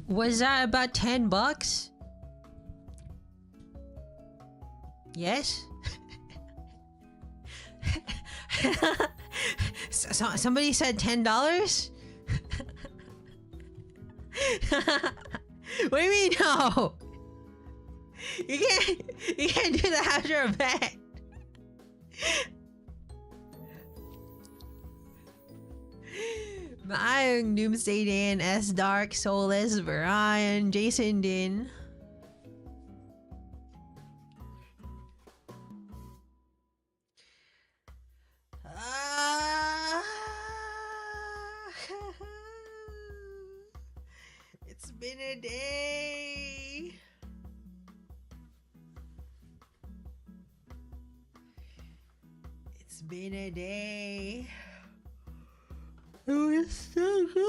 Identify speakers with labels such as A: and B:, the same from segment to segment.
A: Was that about 10 bucks? Yes? Somebody said $10? What do you mean no? You can't do that after a bet. Maayong Doomsday Din, S Dark, Soulless, Brian, Jason Din. It's been a day. It's been a day. We're still going.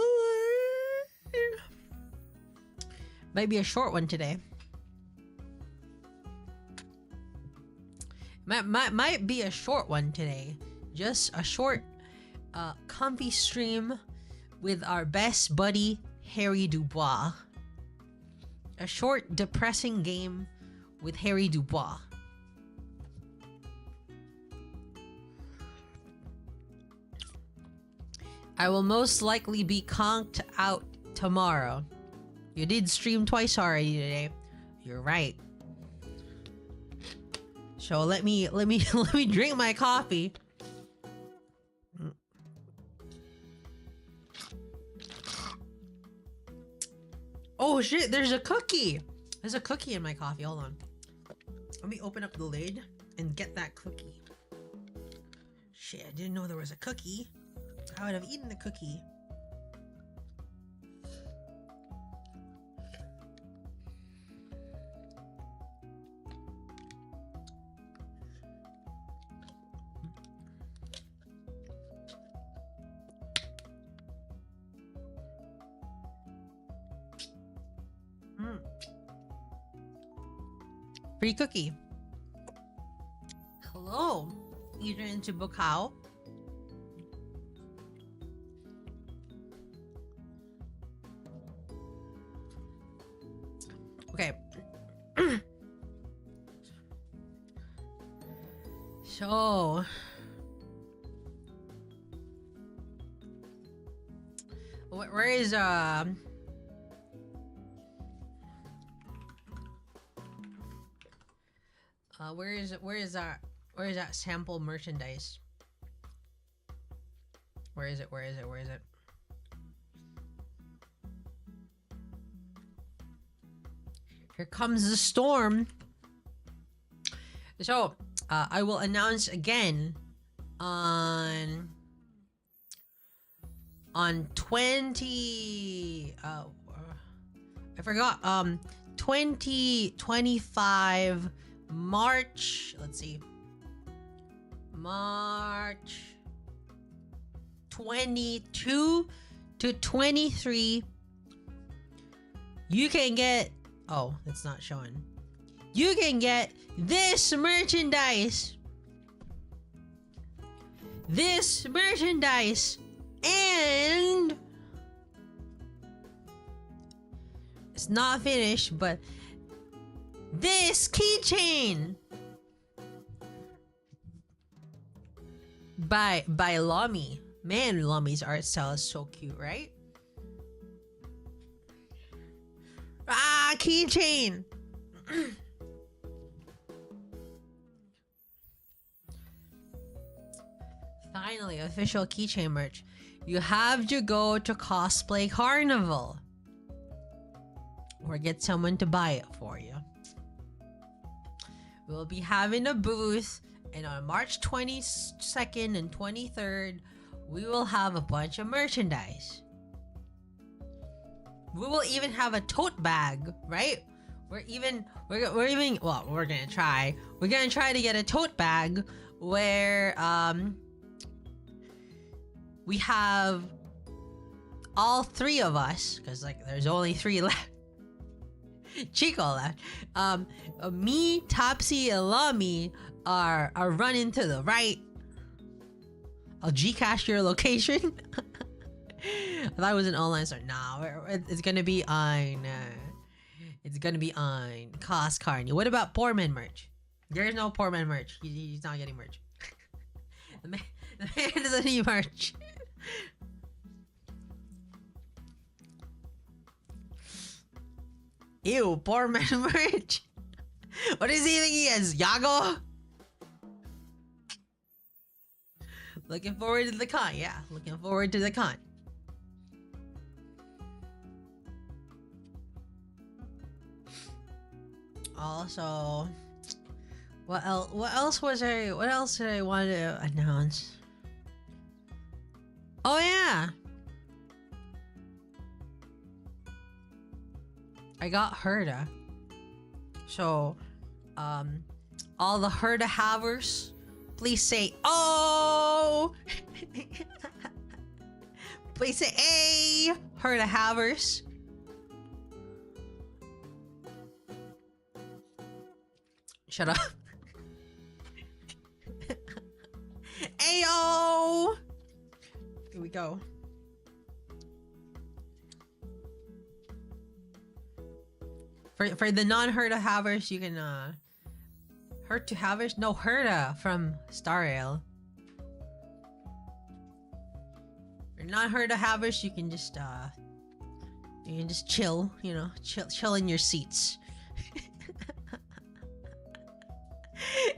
A: Might be a short one today. Might be a short one today. Just a short, comfy stream with our best buddy, Harry Dubois. A short, depressing game with Harry Dubois. I will most likely be conked out tomorrow. You did stream twice already today. You're right. So let me drink my coffee. Oh shit, there's a cookie. There's a cookie in my coffee. Hold on. Let me open up the lid and get that cookie. Shit, I didn't know there was a cookie. I would have eaten the cookie. Free cookie. Hello, eater into Bukao. Okay. So where is where is that sample merchandise? Where is it? Here comes the storm. So, I will announce again on 2025 March, let's see. March 22 to 23. You can get, oh, it's not showing. You can get this merchandise. This merchandise. And it's not finished, but this keychain by Lami. Man, Lami's art style is so cute, right? Ah, keychain. Finally, official keychain merch. You have to go to Cosplay Carnival or get someone to buy it for you. We'll be having a booth, and on March 22nd and 23rd, we will have a bunch of merchandise. We will even have a tote bag, right? We're gonna try to get a tote bag where we have all three of us, because like there's only three left. Chico left. Me, Topsy, and Lami are running to the right. I'll Gcash your location. I thought it was an online store. Nah, it's gonna be on. It's gonna be on Cost Carney. What about Poor Man merch? There's no Poor Man merch. He's not getting merch. the man doesn't need merch. Ew, Poor Man merch. What does he think he is? Yago? Looking forward to the con. Yeah, looking forward to the con. Also, what else? What else did I want to announce? Oh yeah, I got Herda. So, all the Herda havers, please say oh. Please say hey, Herda havers. Shut up. Ayo! Here we go. For the non-Herda havers, you can Hurt to havers? No, Herda from Star Rail. For non-Herda havers, you can just chill, you know, chill in your seats.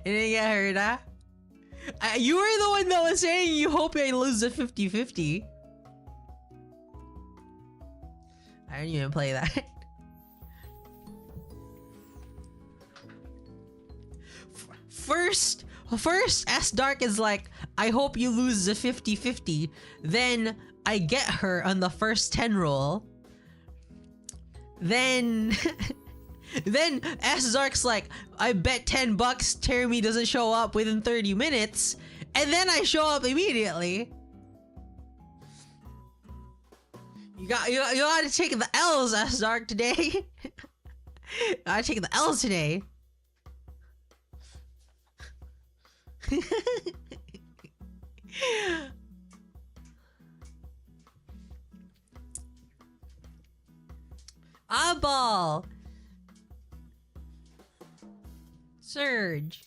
A: You didn't get Herda? You were the one that was saying you hope I lose the 50-50. I didn't even play that. First, S Dark is like, I hope you lose the 50-50. Then I get her on the first 10 roll. Then then S Dark's like, I bet $10 Terumi doesn't show up within 30 minutes. And then I show up immediately. You gotta take the L's, S Dark, today. Gotta take the L's today. Eyeball. Surge.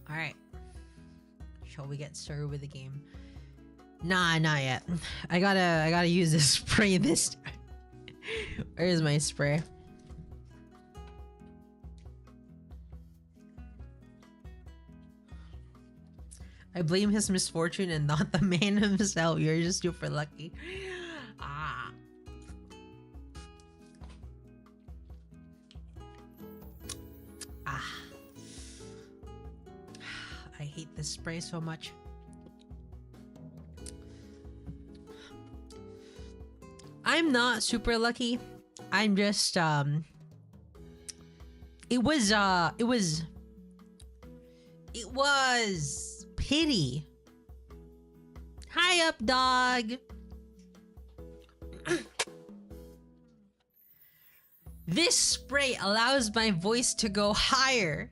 A: Alright. Shall we get started with the game? Nah, not yet. I gotta use this spray this time. Where's my spray? I blame his misfortune and not the man himself. You're just super lucky. Ah. I hate this spray so much. I'm not super lucky. I'm just it was pity. Hi up, dog. This spray allows my voice to go higher.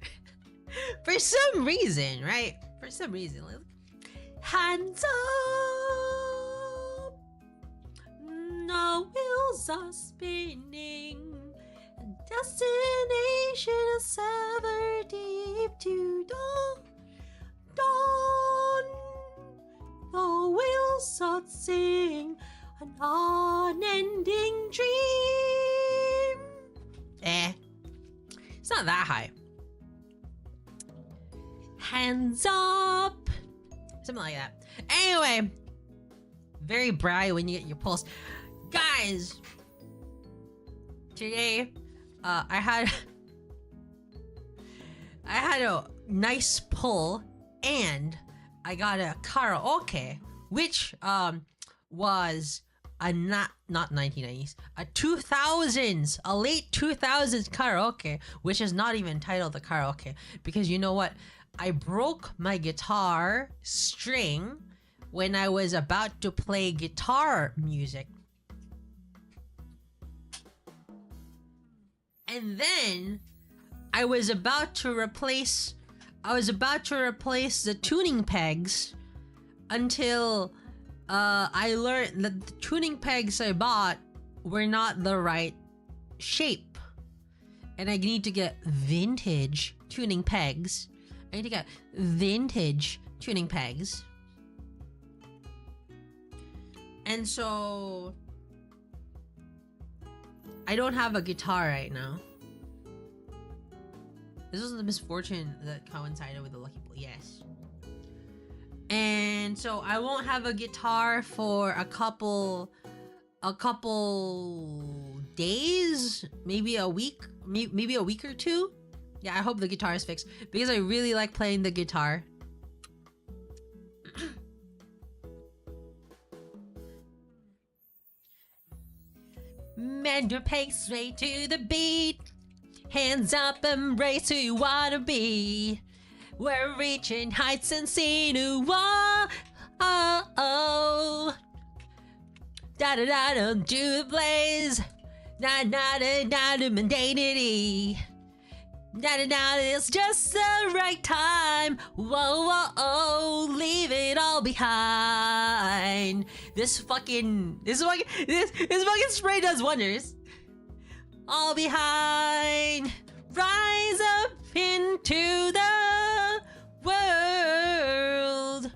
A: For some reason, right? For some reason. Like, hands up. No wheels are spinning. Destination is ever deep to dawn. Dawn. The wheels are sing an unending dream. It's not that high. Hands up. Something like that. Anyway, very bright when you get your pulse. Guys, today I had a nice pull and I got a karaoke, which was a not 1990s, a 2000s, a late 2000s karaoke, which is not even titled the karaoke, because you know what? I broke my guitar string when I was about to play guitar music. And then I was about to replace the tuning pegs until I learned that the tuning pegs I bought were not the right shape. And I need to get vintage tuning pegs. I need to get vintage tuning pegs. And so I don't have a guitar right now. This was the misfortune that coincided with the lucky boy. Yes. And so I won't have a guitar for a couple days, maybe a week, maybe a week or two. Yeah, I hope the guitar is fixed because I really like playing the guitar. Mend your pace straight to the beat. Hands up, embrace who you wanna be. We're reaching heights and seeing who oh. Da da da da, do the blaze. Na na da da da, mundanity. Da da da, it's just the right time. Whoa, whoa, leave it all behind. This fucking spray does wonders. All behind. Rise up into the world.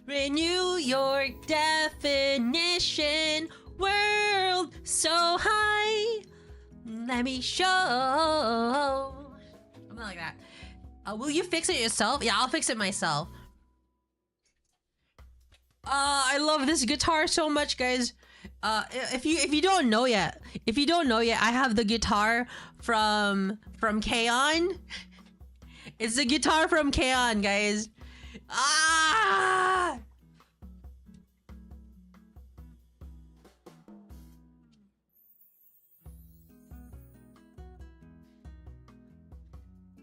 A: Renew your definition. World so high. Let me show. Something like that. Will you fix it yourself? Yeah, I'll fix it myself. I love this guitar so much, guys. If you don't know yet, I have the guitar from K-On! It's the guitar from K-On!, guys. Ah!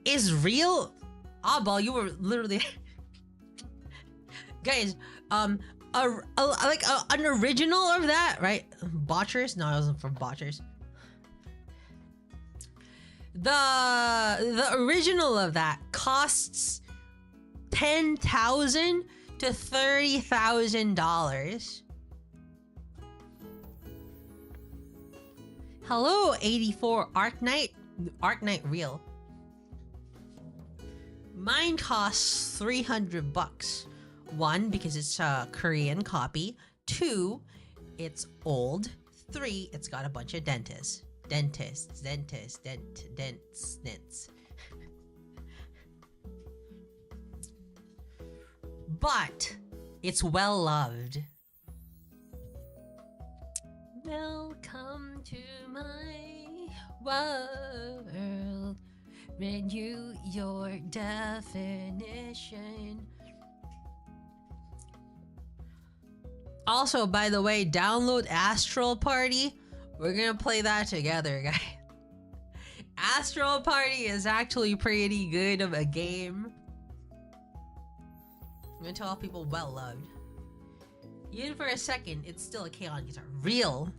A: Is real? Oddball, you were literally guys, an original of that, right? Botchers? No, it wasn't from Botchers. The original of that costs $10,000 to $30,000. Hello, 84 Arknight Real. Mine costs $300. One, because it's a Korean copy. Two, it's old. Three, it's got a bunch of dentists. But it's well loved. Welcome to my world. Renew your definition. Also, by the way, download Astral Party. We're gonna play that together, guys. Astral Party is actually pretty good of a game. I'm gonna tell people well loved. Even for a second, it's still a K-On! Guitar. Real.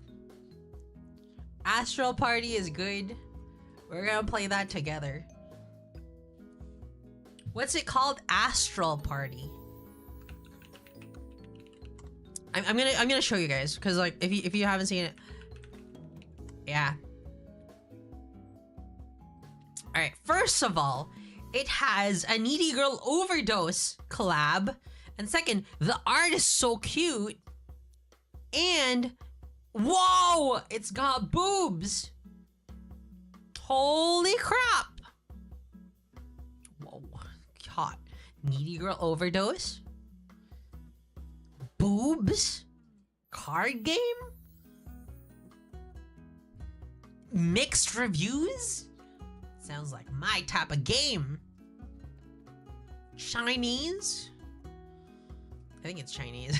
A: Astral Party is good. We're gonna play that together. What's it called? Astral Party. I'm gonna show you guys, because like if you haven't seen it, yeah. All right. First of all, it has a Needy Girl Overdose collab, and second, the art is so cute, and whoa, it's got boobs. Holy crap! Whoa, hot. Needy Girl Overdose. Boobs? Card game? Mixed reviews? Sounds like my type of game. Chinese? I think it's Chinese.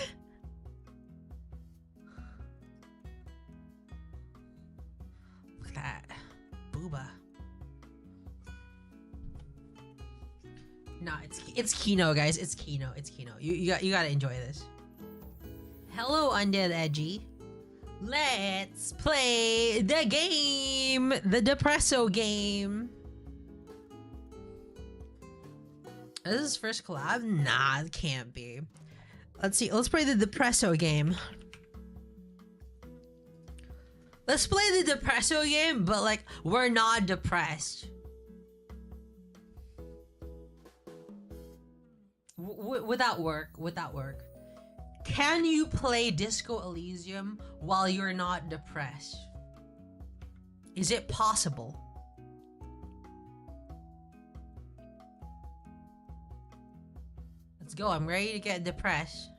A: Look at that. Booba. Nah, it's Kino, guys. It's Kino. It's Kino. You gotta enjoy this. Hello, Undead Edgy. Let's play the game, the Depresso game. Is this his first collab? Nah, it can't be. Let's see. Let's play the Depresso game. Let's play the Depresso game, but like we're not depressed. Without work. Can you play Disco Elysium while you're not depressed? Is it possible? Let's go. I'm ready to get depressed.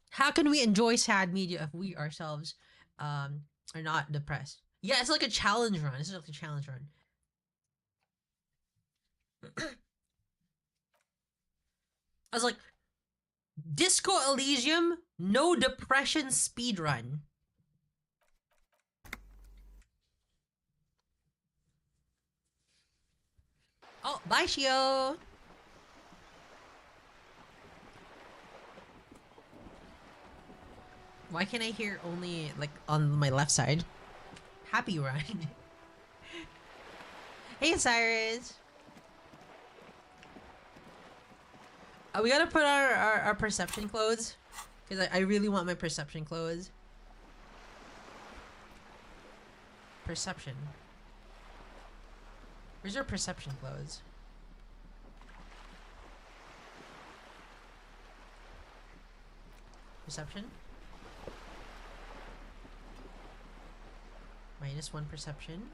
A: How can we enjoy sad media if we ourselves are not depressed? Yeah, it's like a challenge run. It's like a challenge run. I was like, Disco Elysium, no depression speedrun. Oh, bye, Shio. Why can't I hear only like on my left side? Happy run. Hey, Cyrus. We gotta put our perception clothes. Because I really want my perception clothes. Perception. Where's our perception clothes? Perception? -1 perception.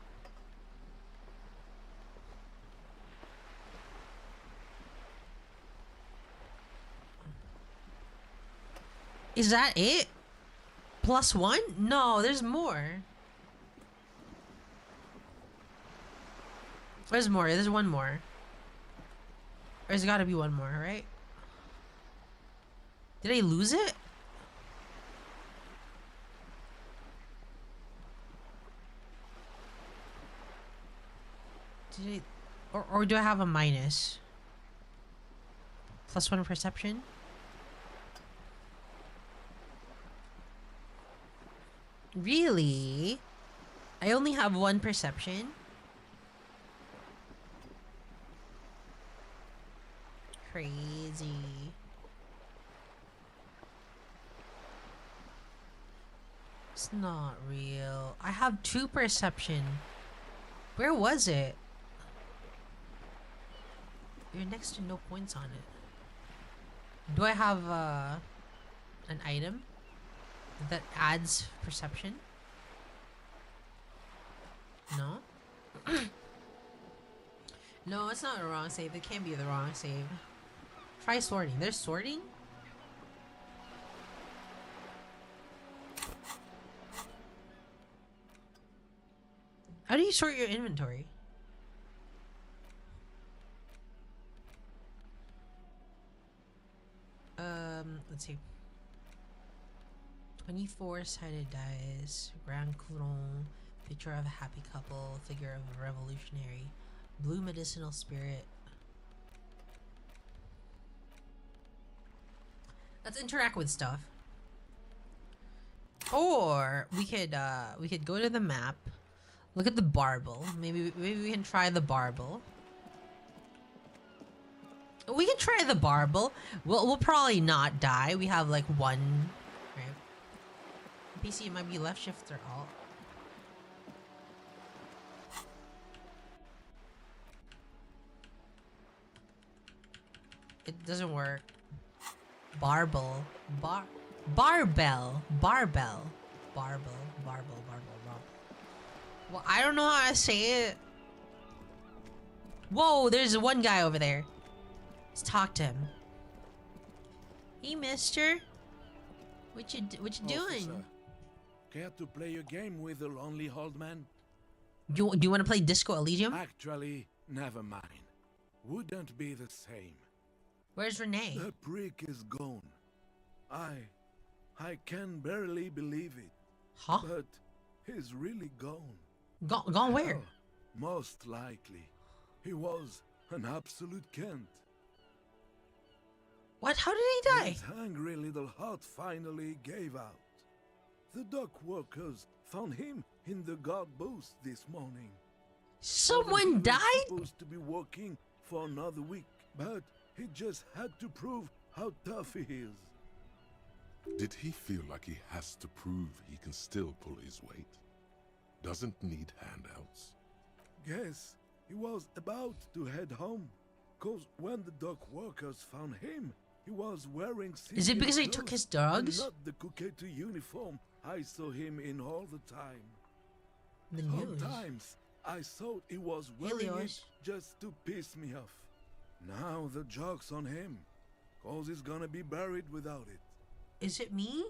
A: Is that it? +1? No, there's more. There's more. There's one more. There's gotta be one more, right? Did I lose it? Did I... Or do I have a minus? +1 perception? Really? I only have 1 perception? Crazy. It's not real. I have 2 perception. Where was it? You're next to no points on it. Do I have an item that adds perception? No? No, it's not the wrong save. It can't be the wrong save. Try sorting. There's sorting? How do you sort your inventory? Let's see. 24-sided dice, Grand Couron, picture of a happy couple, figure of a revolutionary, blue medicinal spirit. Let's interact with stuff. Or we could go to the map, look at the barbel. Maybe we can try the barbel. We can try the barbel. We'll probably not die. We have like 1. Right. PC, it might be left shift or alt. It doesn't work. Barbel. Barbell. Well, I don't know how to say it. Whoa, there's one guy over there. Let's talk to him. Hey, mister. What you doing?
B: Care to play a game with the lonely old man?
A: Do you want to play Disco Elysium?
B: Actually, never mind. Wouldn't be the same.
A: Where's Renee?
B: The prick is gone. I can barely believe it.
A: Huh?
B: But he's really gone.
A: Gone where?
B: Hell, most likely. He was an absolute Kent.
A: What? How did he die?
B: His hungry little heart finally gave out. The dock workers found him in the guard booth this morning.
A: Someone
B: He was
A: died?
B: supposed to be working for another week, but He just had to prove how tough he is.
C: Did he feel like he has to prove he can still pull his weight? Doesn't need handouts?
B: Guess he was about to head home. Cause when the dock workers found him, he was wearing
A: Is it because
B: civilian
A: he took
B: clothes
A: his drugs?
B: and not the Kuketu uniform I saw him in all the time.
A: The news.
B: Sometimes I thought he was wearing it
A: Helios.
B: just to piss me off. Now the joke's on him, cause he's gonna be buried without it.
A: Is it me?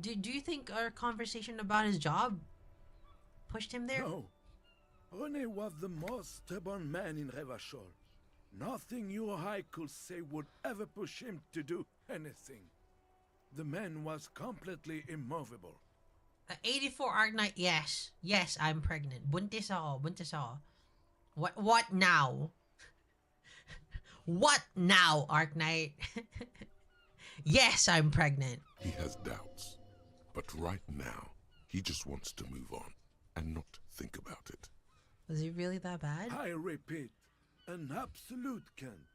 A: Do you think our conversation about his job pushed him there?
B: No, René was the most stubborn man in Revachol. Nothing you or I could say would ever push him to do anything. The man was completely immovable.
A: 84 Arknight, yes. Yes, I'm pregnant. Buntis ako, buntis ako. What now? What now, Arknight? Yes, I'm pregnant.
C: He has doubts. But right now, he just wants to move on and not think about it.
A: Was he really that bad?
B: I repeat, an absolute cunt.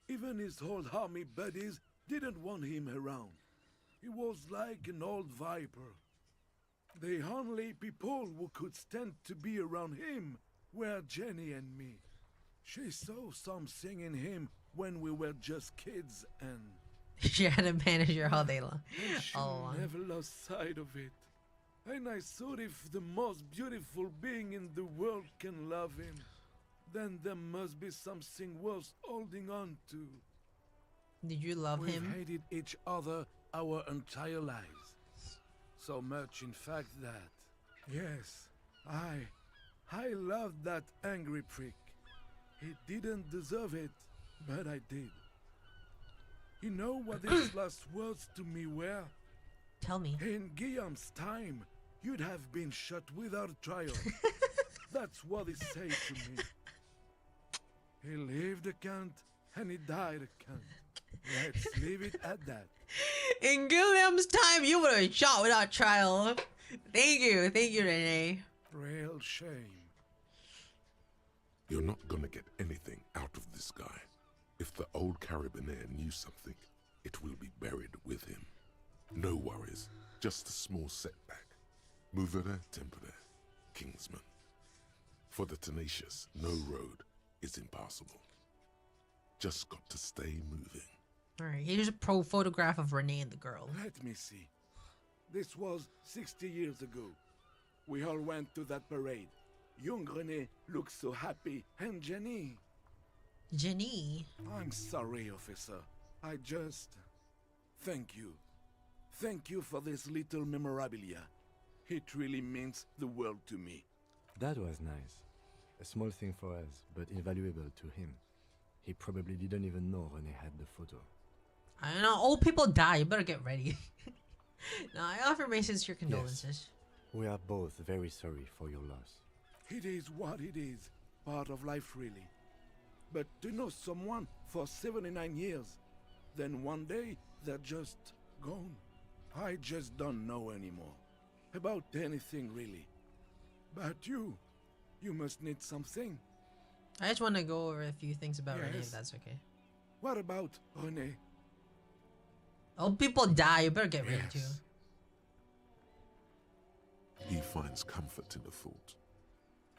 B: Even his whole army buddies didn't want him around. He was like an old viper. The only people who could stand to be around him were Jenny and me. She saw something in him when we were just kids, and
A: She had a manager all day long.
B: she
A: Oh,
B: never lost sight of it. And I thought if the most beautiful being in the world can love him, then there must be something worth holding on to.
A: did you love
B: We've
A: him?
B: hated each other our entire lives. So much, in fact, that... Yes, I loved that angry prick. He didn't deserve it, but I did. You know what his last words to me were?
A: Tell me.
B: In Guillaume's time, you'd have been shot without trial. That's what he said to me. He lived a cunt, and he died a cunt. Let's leave it at that.
A: In Gilliam's time, you would have shot without trial. Thank you, Renee.
B: Real shame.
C: You're not gonna get anything out of this guy. If the old Carabiner knew something, it will be buried with him. No worries, just a small setback. Movere tempore, Kingsman. For the tenacious, no road is impassable. Just got to stay moving.
A: Alright, here's a pro photograph of Renee and the girl.
B: Let me see. This was 60 years ago. We all went to that parade. Young René looked so happy, and Jenny...
A: Jenny.
B: I'm sorry, officer. I just... Thank you. Thank you for this little memorabilia. It really means the world to me.
D: That was nice. A small thing for us, but invaluable to him. He probably didn't even know René had the photo.
A: I don't know, old people die, you better get ready. No, I offer my sincere condolences.
D: We are both very sorry for your loss.
B: It is what it is. Part of life, really. But to know someone for 79 years, then one day they're just gone. I just don't know anymore. About anything, really. But you must need something.
A: I just want to go over a few things about Renee,
B: Yes.
A: if that's okay.
B: What about René?
A: Old people die, you better get ready too.
B: Yes.
C: He finds comfort in the thought.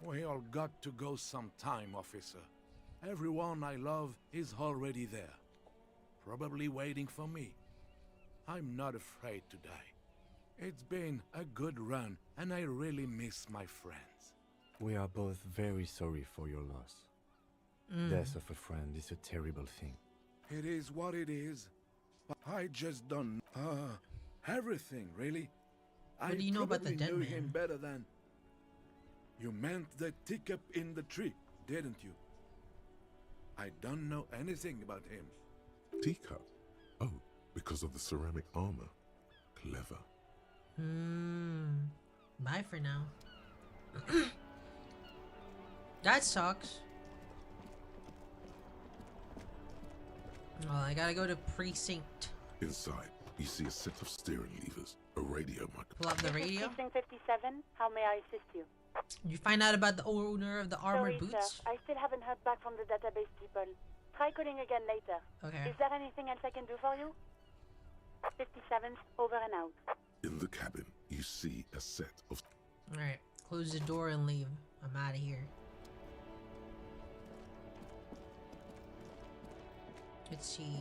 B: We all got to go sometime, officer. Everyone I love is already there. Probably waiting for me. I'm not afraid to die. It's been a good run, and I really miss my friends.
D: We are both very sorry for your loss. Death of a friend is a terrible thing.
B: It is what it is. But I just don't... everything, really.
A: What do you know about the dead
B: knew
A: man?
B: him better than... You meant the teacup in the tree, didn't you? I don't know anything about him.
C: Teacup? Oh, because of the ceramic armor. Clever.
A: Bye for now. That sucks. Well, I gotta go to precinct.
C: Inside, you see a set of steering levers, a radio microphone.
A: Pull up the radio.
E: Precinct 57, how may I assist you?
A: Did you find out about the owner of the armored
E: Sorry,
A: boots?
E: sir. I still haven't heard back from the database people. Try calling again later.
A: Okay.
E: Is there anything else I can do for you? 57th, over and out.
C: In the cabin, you see a set of
A: Alright. Close the door and leave. I'm out of here. Let's see.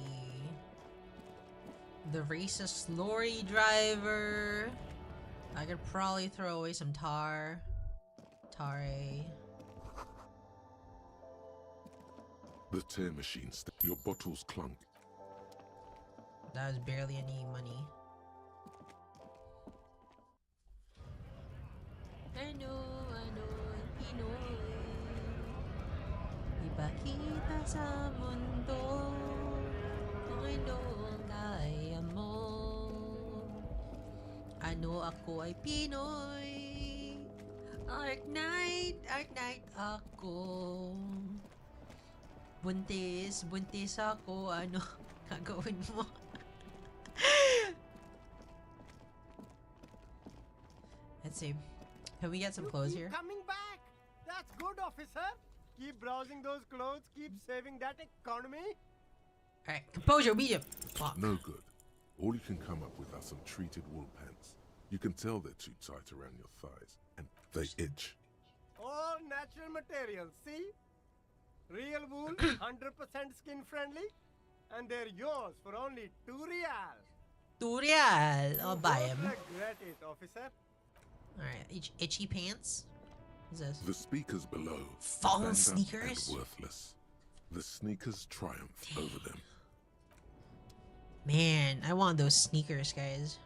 A: The racist lorry driver. I could probably throw away some tar. Tare.
C: the tear machine. Your bottles clunk.
A: That was barely any money. Ano, Pinoy. Ipakita sa mundo kung ano ang kaya mo. Ano ako ay Pinoy. Art night ako. Buntis ako. Ano gagawin mo? Let's see. Can we get some clothes here?
F: Coming back. That's good, officer. Keep browsing those clothes. Keep saving that economy.
A: Alright, composure, medium. Fuck.
C: No good. All you can come up with are some treated wool pants. You can tell they're too tight around your thighs, and they itch.
F: All natural materials, see? Real wool, 100% skin friendly, and they're yours for only 2 real.
A: 2 real. I'll buy
F: Don't
A: him.
F: regret it, officer.
A: Alright, itchy pants. What's this?
C: The speakers below
A: Fallen
C: stand up
A: sneakers?
C: and worthless. The sneakers triumph over them.
A: Man, I want those sneakers, guys.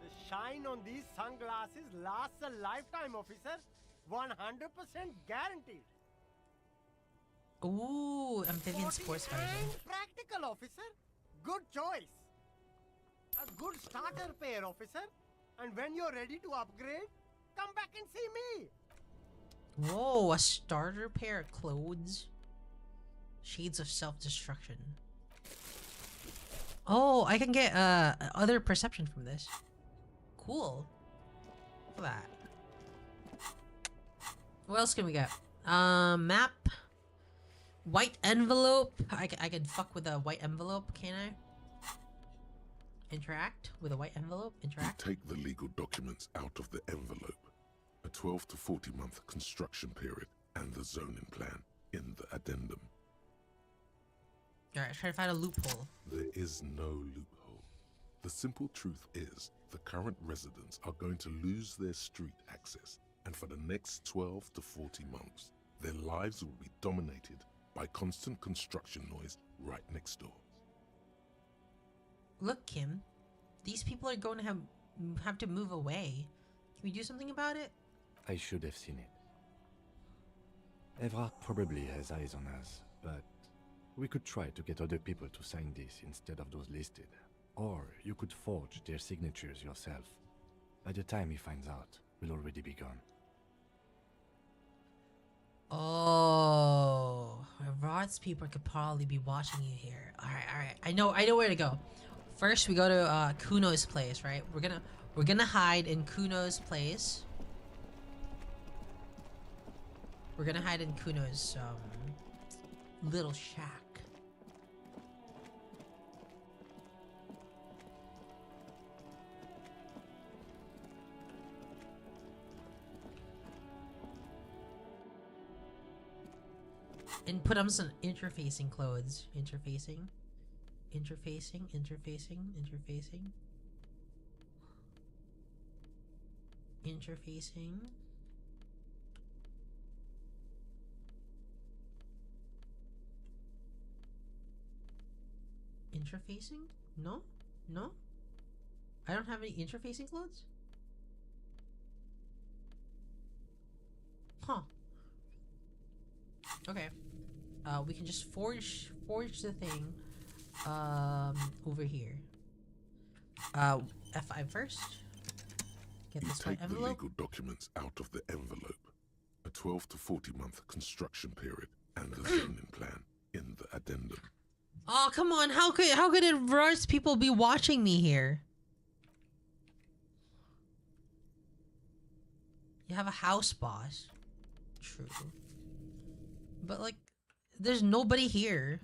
F: The shine on these sunglasses lasts a lifetime, officer. 100% guaranteed.
A: Ooh, amphibian sports
F: Sporty
A: visor.
F: and practical, officer. Good choice. A good starter pair, officer. And when you're ready to upgrade, come back and see me.
A: Whoa, a starter pair of clothes. Shades of self-destruction. Oh, I can get other perception from this. Cool. Look at that. What else can we get? Map. White envelope. I can fuck with a white envelope, can I? Interact with a white envelope?
C: You
A: Interact?
C: take the legal documents out of the envelope. A 12 to 40 month construction period and the zoning plan in the addendum.
A: Alright, try to find a loophole.
C: There is no loophole. The simple truth is the current residents are going to lose their street access, and for the next 12 to 40 months, their lives will be dominated by constant construction noise right next door.
A: Look, Kim. These people are going to have to move away. Can we do something about it?
D: I should have seen it. Evrard probably has eyes on us, but we could try to get other people to sign this instead of those listed. Or you could forge their signatures yourself. By the time he finds out, we'll already be gone.
A: Oh, Rod's people could probably be watching you here. Alright. I know where to go. First, we go to Kuno's place, right? We're gonna hide in Kuno's place. We're gonna hide in Kuno's little shack. And put on some interfacing clothes. Interfacing. Interfacing. Interfacing? No? No? I don't have any interfacing clothes? Huh. Okay. We can just forge the thing over here. F5 first. Get
C: You
A: this white
C: take the
A: envelope.
C: legal documents out of the envelope. A 12 to 40 month construction period and the zoning plan in the addendum.
A: Oh, come on. How could Rod's people be watching me here? You have a house boss. True. But like there's nobody here.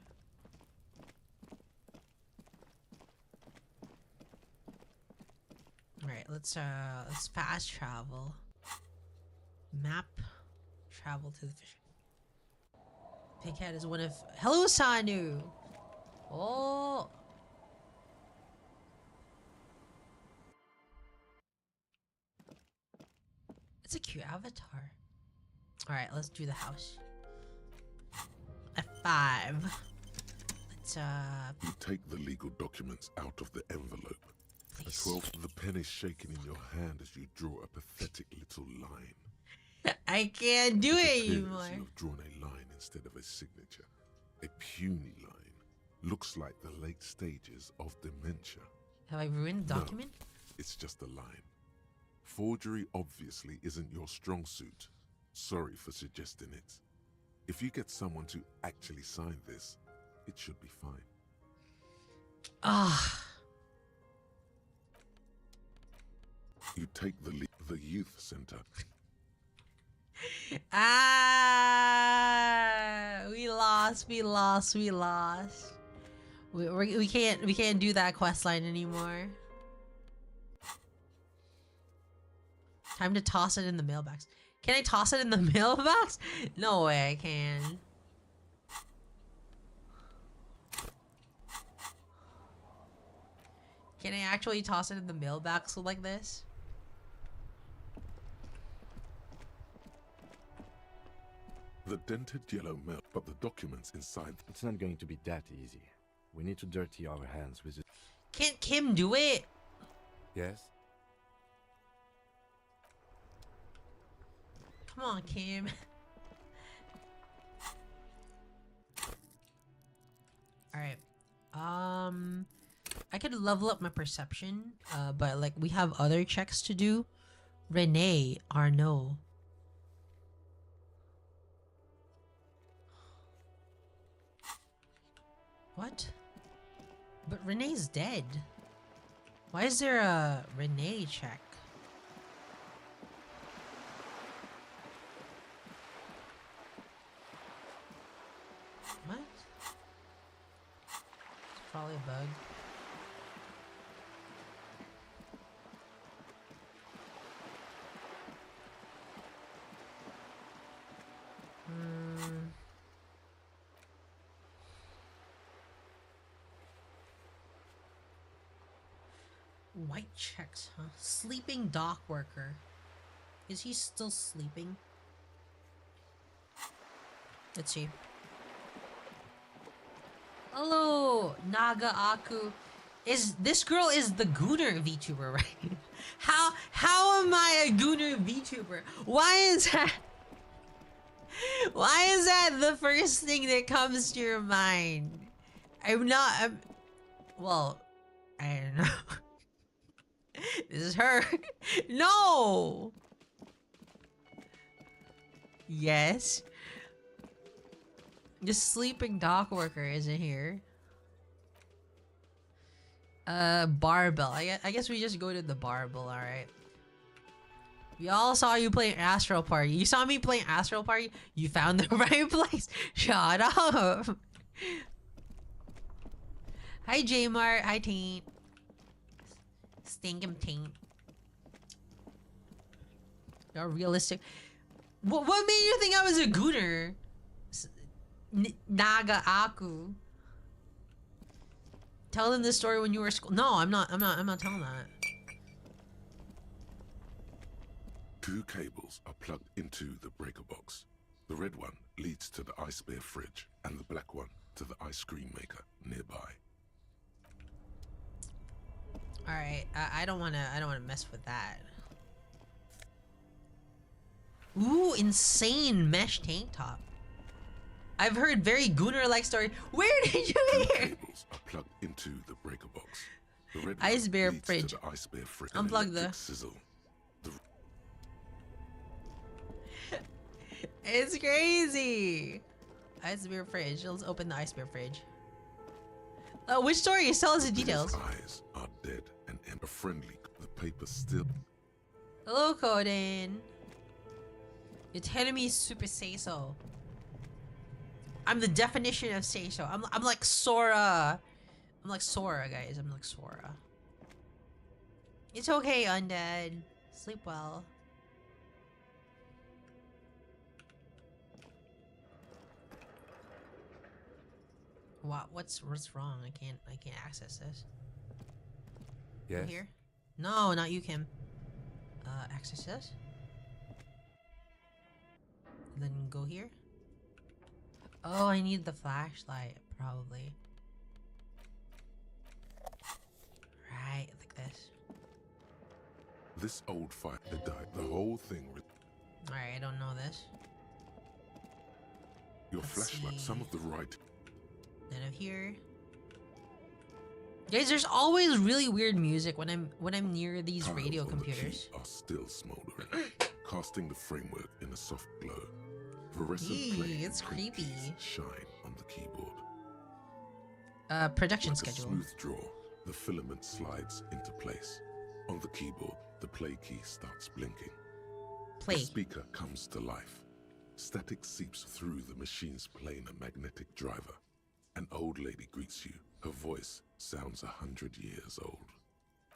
A: let's fast travel. Map. Travel to the fish. Pighead is one of. Hello, Sanu. Oh. It's a cute avatar. All right, let's do the house. F5. Let's
C: You take the legal documents out of the envelope.
A: please.
C: The pen is shaking in your hand as you draw a pathetic little line.
A: I can't do
C: It
A: it
C: appears
A: anymore.
C: you have drawn a line instead of a signature. A puny line. Looks like the late stages of dementia.
A: Have I ruined the
C: No.
A: document?
C: It's just a line. Forgery obviously isn't your strong suit. Sorry for suggesting it. If you get someone to actually sign this, it should be fine.
A: Ah.
C: You take the youth center.
A: Ah, we lost. We can't do that quest line anymore. Time to toss it in the mailbox. Can I toss it in the mailbox? No way I can. Can I actually toss it in the mailbox like this?
C: The dented yellow mail, but the documents inside.
D: It's not going to be that easy. We need to dirty our hands with it.
A: Can't Kim do it?
D: Yes?
A: Come on, Kim. Alright. I could level up my perception, but like we have other checks to do. Renee Arnaud. What? But Renee's dead. Why is there a Renee check? What? It's probably a bug. White checks, huh? Sleeping dock worker. Is he still sleeping? Let's see. Hello, Naga Aku. This girl is the Gooner VTuber, right? How am I a Gooner VTuber? Why is that the first thing that comes to your mind? Well, I don't know. This is her. No. Yes. The sleeping dock worker isn't here. Barbell. I guess we just go to the barbell, alright. We all saw you playing Astral Party. You saw me playing Astral Party? You found the right place. Shut up. Hi, J-Mart. Hi, Taint. Stinkum Taint. You're realistic. What made you think I was a gooner? Naga Aku. Tell them this story when you were at school. No, I'm not telling that.
C: Two cables are plugged into the breaker box. The red one leads to the ice bear fridge, and the black one to the ice cream maker nearby.
A: All right, I don't wanna mess with that. Ooh, insane mesh tank top. I've heard very gooner-like story. Where did you
C: Two
A: hear?
C: cables are plugged into the breaker box. The red
A: Ice
C: one
A: bear
C: leads
A: fridge.
C: to the ice bear fridge.
A: Unplug
C: and
A: the-
C: electric sizzle.
A: It's crazy. Ice bear fridge. Let's open the ice bear fridge. Which story? Tell us the details.
C: His eyes are dead and friendly. The paper still.
A: Hello, Coden. You're telling me super say so. I'm the definition of say so. I'm like Sora. I'm like Sora, guys. I'm like Sora. It's okay, undead. Sleep well. What's wrong? I can't access this. Go
D: Yes?
A: here? No, not you, Kim. Access this. Then go here. Oh, I need the flashlight, probably. Right, like this.
C: This old fighter died. The whole thing.
A: Alright, I don't know this.
C: Your
A: Let's
C: flashlight.
A: see.
C: Some of the right.
A: Then of here. Guys, there's always really weird music when I'm near these
C: Tiles
A: radio
C: on the
A: computers.
C: key are still smoldering, casting the framework in a soft glow. Fluorescent
A: Eee,
C: flame
A: it's
C: print
A: creepy.
C: keys shine on the keyboard.
A: Production
C: Like
A: schedule.
C: a smooth draw, the filament slides into place. On the keyboard, the play key starts blinking.
A: Play.
C: The speaker comes to life. Static seeps through the machine's planar magnetic driver. An old lady greets you. Her voice sounds 100 years old.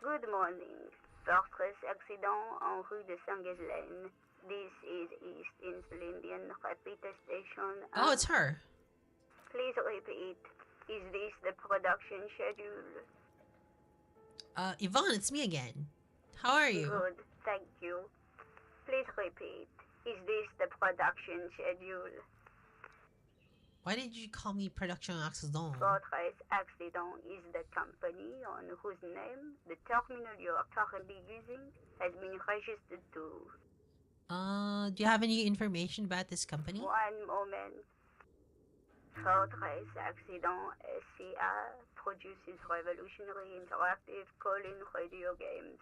E: Good morning. Fortress accident en rue de Saint-Ghislaine. This is East Insulindian Repeater Station.
A: Oh, it's her.
E: Please repeat. Is this the production schedule?
A: Yvonne, it's me again. How are you?
E: Good, thank you. Please repeat. Is this the production schedule?
A: Why did you call me Production Accident?
E: Fortress Accident is the company on whose name the terminal you are currently using has been registered to.
A: Do you have any information about this company?
E: One moment. Fortress Accident SCA produces revolutionary interactive call-in radio games.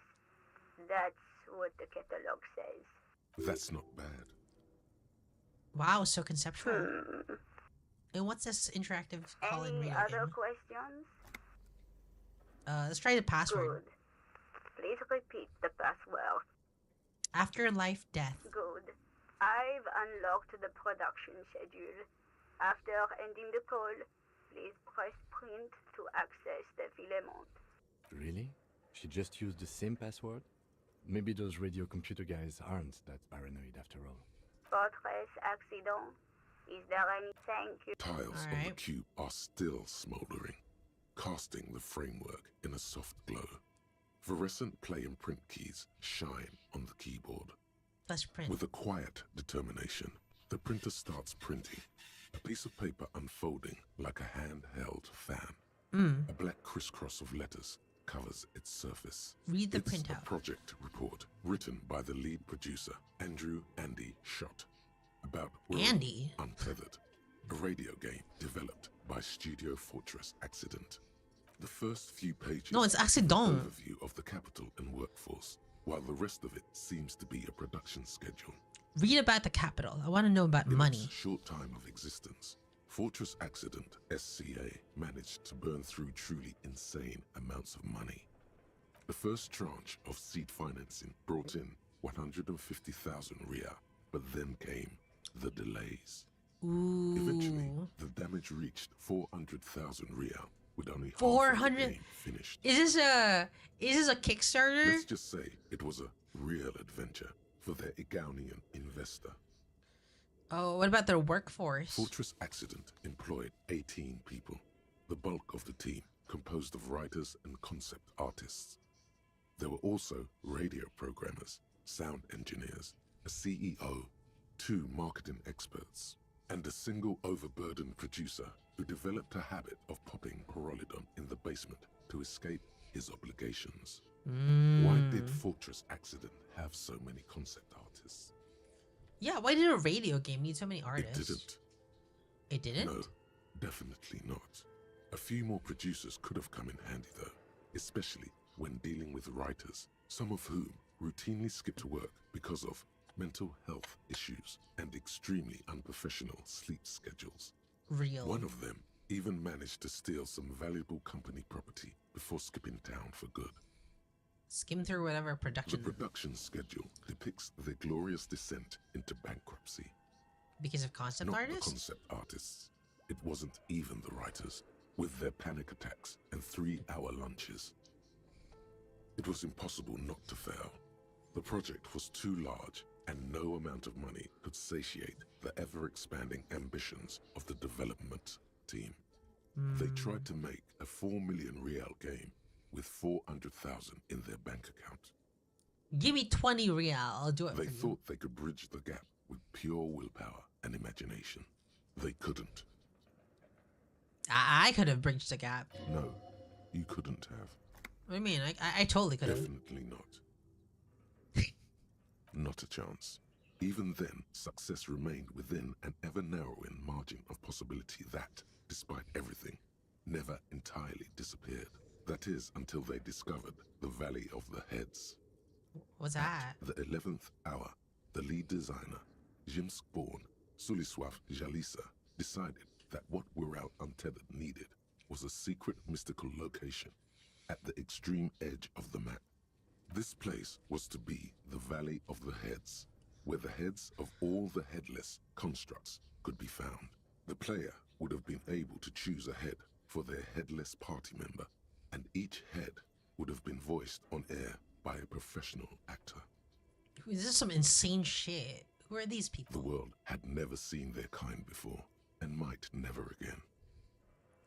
E: That's what the catalog says.
C: That's not bad.
A: Wow, so conceptual.
E: Hmm.
A: And what's this interactive call-in
E: Any
A: radio
E: other
A: game?
E: questions?
A: Let's try the password.
E: Good. Please repeat the password.
A: Afterlife death.
E: Good. I've unlocked the production schedule. After ending the call, please press print to access the filament.
D: Really? She just used the same password? Maybe those radio computer guys aren't that paranoid after all.
E: Fortress Accident. Is there any thank you?
C: Tiles on the
A: Alright.
C: cube are still smoldering, casting the framework in a soft glow. Fluorescent play and print keys shine on the keyboard.
A: Plus print.
C: With a quiet determination, the printer starts printing, a piece of paper unfolding like a handheld fan. A black crisscross of letters covers its surface.
A: Read the
C: It's
A: printout.
C: a project report written by the lead producer, Andrew Andy Schott, about
A: Andy?
C: Untethered, a radio game developed by Studio Fortress Accident. The first few pages
A: No, it's
C: give an
A: Accident.
C: overview of the capital and workforce, while the rest of it seems to be a production schedule.
A: Read about the capital. I want to know about
C: In
A: money.
C: its short time of existence, Fortress Accident SCA managed to burn through truly insane amounts of money. The first tranche of seed financing brought in 150,000 Riyal, but then came the delays. Eventually,
A: Ooh.
C: the damage reached 400,000 Riyal, with only half of
A: 400
C: the game finished.
A: Is this a Kickstarter?
C: Let's just say it was a real adventure for their Igaunian investor.
A: Oh, what about their workforce?
C: Fortress Accident employed 18 people, the bulk of the team composed of writers and concept artists. There were also radio programmers, sound engineers, a CEO, 2 marketing experts, and a single overburdened producer who developed a habit of popping Pyrrolidon in the basement to escape his obligations. Why did Fortress Accident have so many concept artists?
A: Yeah, why did a radio game need so many artists?
C: It didn't.
A: It didn't?
C: No, definitely not. A few more producers could have come in handy though, especially when dealing with writers, some of whom routinely skipped work because of mental health issues and extremely unprofessional sleep schedules.
A: Real.
C: One of them even managed to steal some valuable company property before skipping town for good.
A: Skim through whatever
C: The
A: production
C: production schedule depicts their glorious descent into bankruptcy.
A: because of concept
C: Not the
A: artists?
C: concept artists. It wasn't even the writers, with their panic attacks and 3-hour lunches. It was impossible not to fail. The project was too large, and no amount of money could satiate the ever-expanding ambitions of the development team. They tried to make a 4 million real game with 400,000 in their bank account.
A: Give me 20 real, I'll do it
C: They
A: for you.
C: thought they could bridge the gap with pure willpower and imagination. They couldn't.
A: I could have bridged the gap.
C: No, you couldn't have.
A: What do you mean? I totally could have.
C: Definitely not. Not a chance. Even then, success remained within an ever-narrowing margin of possibility that, despite everything, never entirely disappeared. That is, until they discovered the Valley of the Heads.
A: What's that?
C: At the 11th hour, the lead designer, Jimsk-born Suliswaf Jalisa, decided that what Wirral Untethered needed was a secret mystical location at the extreme edge of the map. This place was to be the Valley of the Heads, where the heads of all the headless constructs could be found. The player would have been able to choose a head for their headless party member, and each head would have been voiced on air by a professional actor.
A: This is some insane shit. Who are these
C: The
A: people?
C: world had never seen their kind before, and might never again.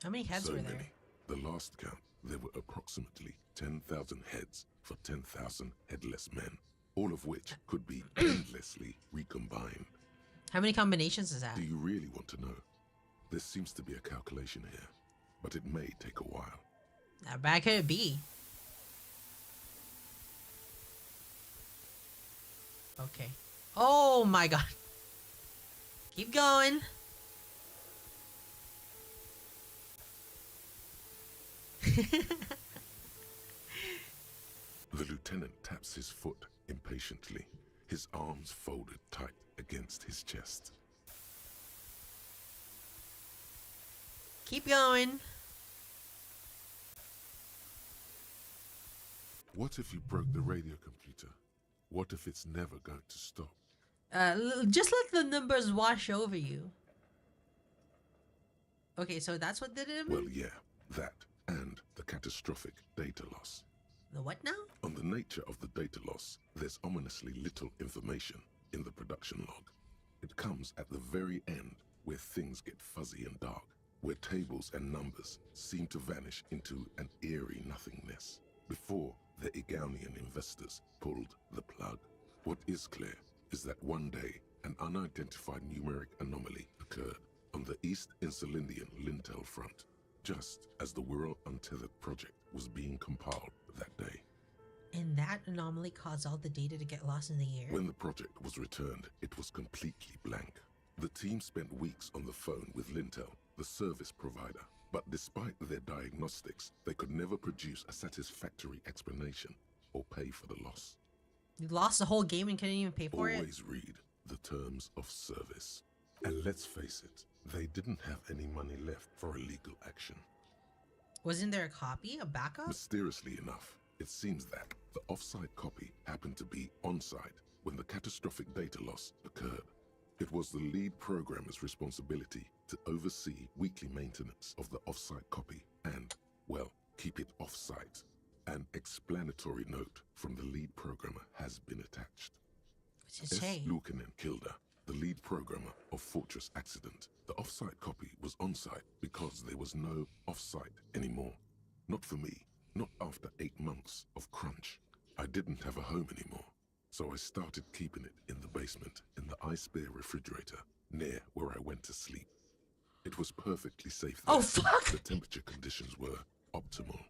A: How many heads
C: So
A: were there?
C: many. The last count, there were approximately 10,000 heads for 10,000 headless men, all of which could be endlessly recombined.
A: How many combinations is that?
C: Do you really want to know? There seems to be a calculation here, but it may take a while.
A: How bad could it be? Okay. Oh my god. Keep going.
C: The lieutenant taps his foot impatiently, his arms folded tight against his chest.
A: Keep going.
C: What if you broke the radio computer? What if it's never going to stop?
A: Just let the numbers wash over you. Okay, so that's what did it?
C: Well, yeah, that and the catastrophic data loss.
A: The what now?
C: On the nature of the data loss, there's ominously little information in the production log. It comes at the very end where things get fuzzy and dark, where tables and numbers seem to vanish into an eerie nothingness, before the Egonian investors pulled the plug. What is clear is that one day an unidentified numeric anomaly occurred on the East Insulindian Lintel front, just as the Wirral Untethered project was being compiled that day.
A: And that anomaly caused all the data to get lost in the air?
C: When the project was returned, it was completely blank. The team spent weeks on the phone with Lintel, the service provider, but despite their diagnostics, they could never produce a satisfactory explanation or pay for the loss.
A: You lost the whole game and couldn't even pay for it?
C: Always read the terms of service. And let's face it, they didn't have any money left for illegal action.
A: Wasn't there a copy? A backup?
C: Mysteriously enough, it seems that the off-site copy happened to be on-site when the catastrophic data loss occurred. It was the lead programmer's responsibility to oversee weekly maintenance of the off-site copy and, well, keep it off-site. An explanatory note from the lead programmer has been attached.
A: What's it say?
C: Lukanen Kilda, the lead programmer of Fortress Accident. The off-site copy was on-site because there was no off-site anymore. Not for me, not after 8 months of crunch. I didn't have a home anymore, so I started keeping it in the basement in the ice bear refrigerator near where I went to sleep. It was perfectly safe there.
A: Oh, fuck!
C: The temperature conditions were optimal.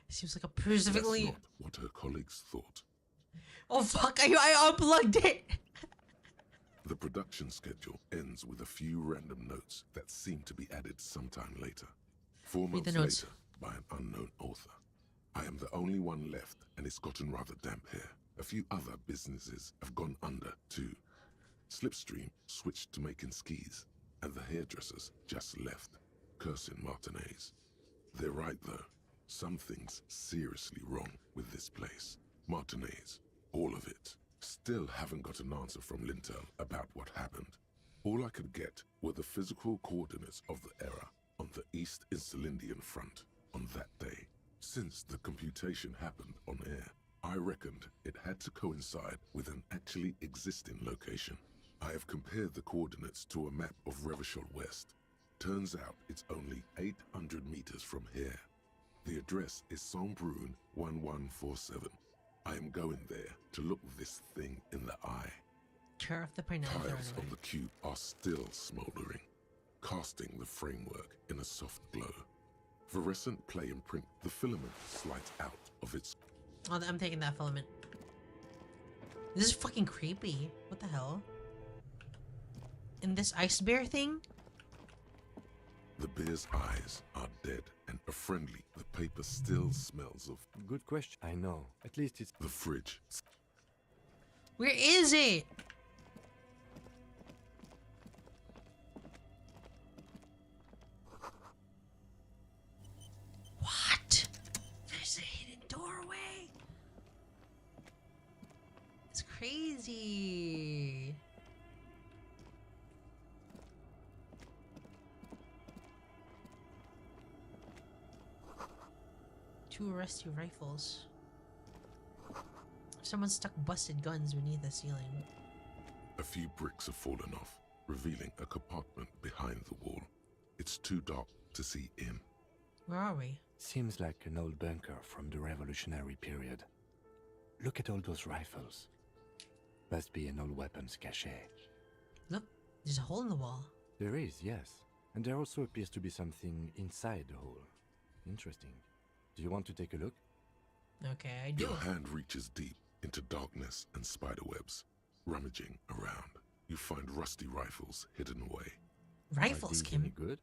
A: Seems like a
C: That's
A: specifically.
C: not what her colleagues thought.
A: Oh fuck! I unplugged it.
C: The production schedule ends with a few random notes that seem to be added sometime later. 4
A: Read the
C: months
A: notes.
C: later, by an unknown author. I am the only one left, and it's gotten rather damp here. A few other businesses have gone under, too. Slipstream switched to making skis, and the hairdressers just left, cursing Martinez. They're right, though. Something's seriously wrong with this place. Martinez, all of it. Still haven't got an answer from Lintel about what happened. All I could get were the physical coordinates of the error on the East Insulindian front on that day. Since the computation happened on air, I reckoned it had to coincide with an actually existing location. I have compared the coordinates to a map of Revachol West. Turns out it's only 800 meters from here. The address is Saint-Brun 1147. I am going there to look this thing in the eye.
A: Tear off the pineapple.
C: Tiles of the cube are still smoldering, casting the framework in a soft glow. Fluorescent play and print, the filament slides out of its...
A: Oh, I'm taking that filament. This is fucking creepy. What the hell? And this ice bear thing?
C: The bear's eyes are dead and are friendly. The paper still smells of...
D: Good question. I know. At least it's...
C: The fridge.
A: Where is it? What? There's a hidden doorway. It's crazy. Two rusty rifles. Someone stuck busted guns beneath the ceiling.
C: A few bricks have fallen off, revealing a compartment behind the wall. It's too dark to see in.
A: Where are we?
D: Seems like an old bunker from the revolutionary period. Look at all those rifles. Must be an old weapons cache.
A: Look, there's a hole in the wall.
D: There is, yes. And there also appears to be something inside the hole. Interesting. Do you want to take a look?
A: Okay, I do.
C: Your hand reaches deep into darkness and spiderwebs. Rummaging around, you find rusty rifles hidden away.
A: Rifles,
D: Are these
A: Kim.
D: any good?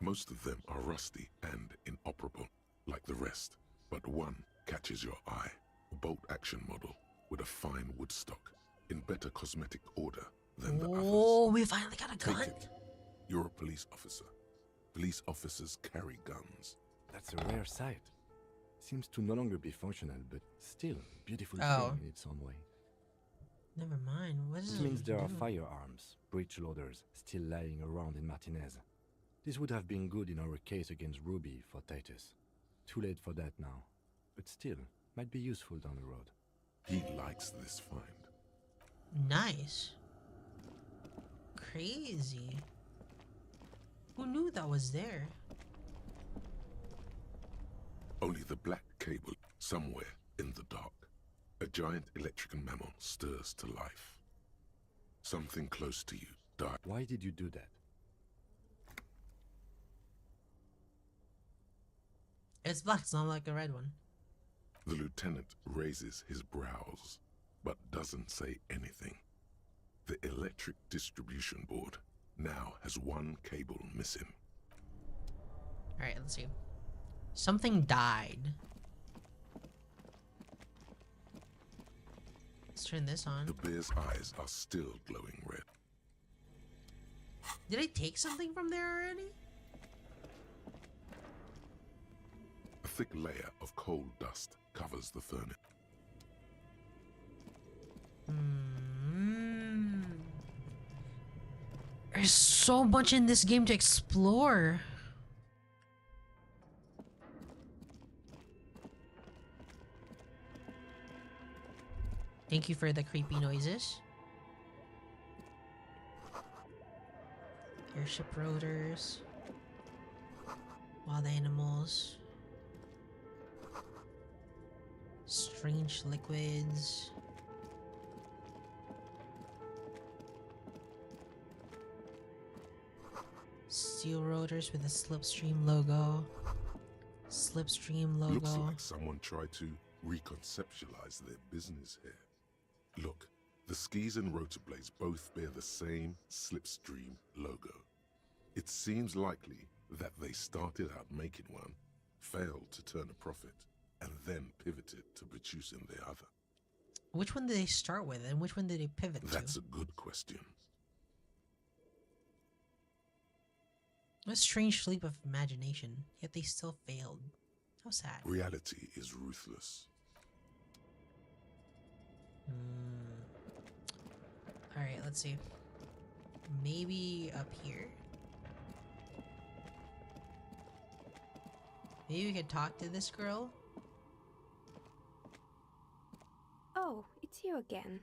C: Most of them are rusty and inoperable, like the rest. But one catches your eye. A bolt-action model with a fine wood stock, in better cosmetic order than the
A: Oh,
C: others.
A: we finally got a gun.
C: Take it. You're a police officer. Police officers carry guns.
D: That's a rare sight. Seems to no longer be functional, but still beautiful
A: Oh.
D: thing in its own way.
A: Never mind. What does
D: This
A: it
D: means there are
A: do?
D: firearms, breech loaders, still lying around in Martinez. This would have been good in our case against Ruby for Titus. Too late for that now. But still, might be useful down the road.
C: He likes this find.
A: Nice. Crazy. Who knew that was there?
C: Only the black cable somewhere in the dark. A giant electrical mammal stirs to life. Something close to you died.
D: Why did you do that?
A: It's black, it's not like a red one.
C: The lieutenant raises his brows, but doesn't say anything. The electric distribution board now has one cable missing.
A: Alright, let's see. Something died. Let's turn this on.
C: The bear's eyes are still glowing red.
A: Did I take something from there already?
C: A thick layer of coal dust covers the furnace.
A: There's so much in this game to explore. Thank you for the creepy noises. Airship rotors. Wild animals. Strange liquids. Steel rotors with a slipstream logo. Slipstream logo.
C: Looks like someone tried to reconceptualize their business here. Look, the skis and rotor blades both bear the same slipstream logo. It seems likely that they started out making one, failed to turn a profit, and then pivoted to producing the other.
A: Which one did they start with and which one did they pivot
C: That's
A: to?
C: a good question.
A: A strange leap of imagination, yet they still failed. How sad.
C: Reality is ruthless.
A: Alright, let's see. Maybe up here? Maybe we could talk to this girl.
G: Oh, it's you again.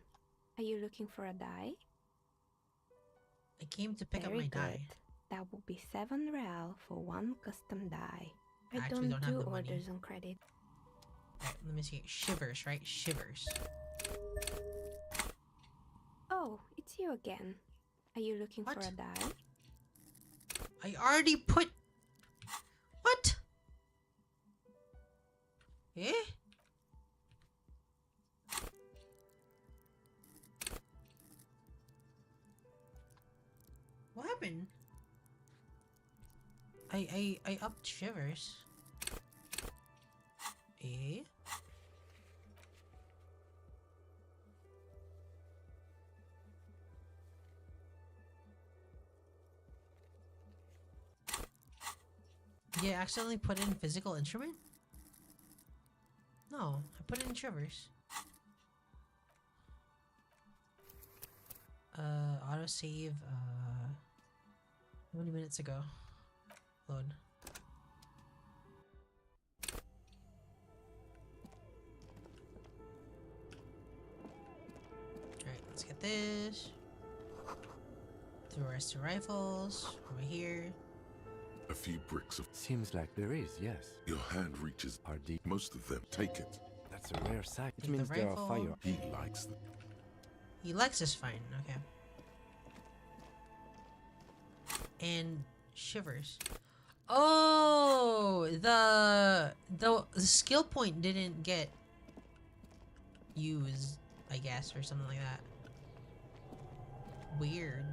G: Are you looking for a die?
A: I came to pick up
G: Very
A: my
G: good.
A: die.
G: That will be 7 real for one custom die. I
A: actually don't have
G: do
A: the money.
G: orders on credit.
A: Alright, let me see. Shivers, right? Shivers.
G: Oh, it's you again. Are you looking for
A: What?
G: a die?
A: I already put... What? Eh? What happened? I upped Shivers. Eh? Yeah, accidentally put in physical instrument? No, I put it in Shivers. Autosave, how many minutes ago? Load. Alright, let's get this. Through our two rifles, over here.
C: A few bricks of...
D: Seems like there is, yes.
C: Your hand reaches...
D: Are deep.
C: Most of them. Take it.
D: That's a rare sight. It
A: Take the
D: means there are
A: rifle.
D: fire.
C: He likes them.
A: He likes us fine, okay. And Shivers. Oh, the skill point didn't get used, I guess, or something like that. Weird.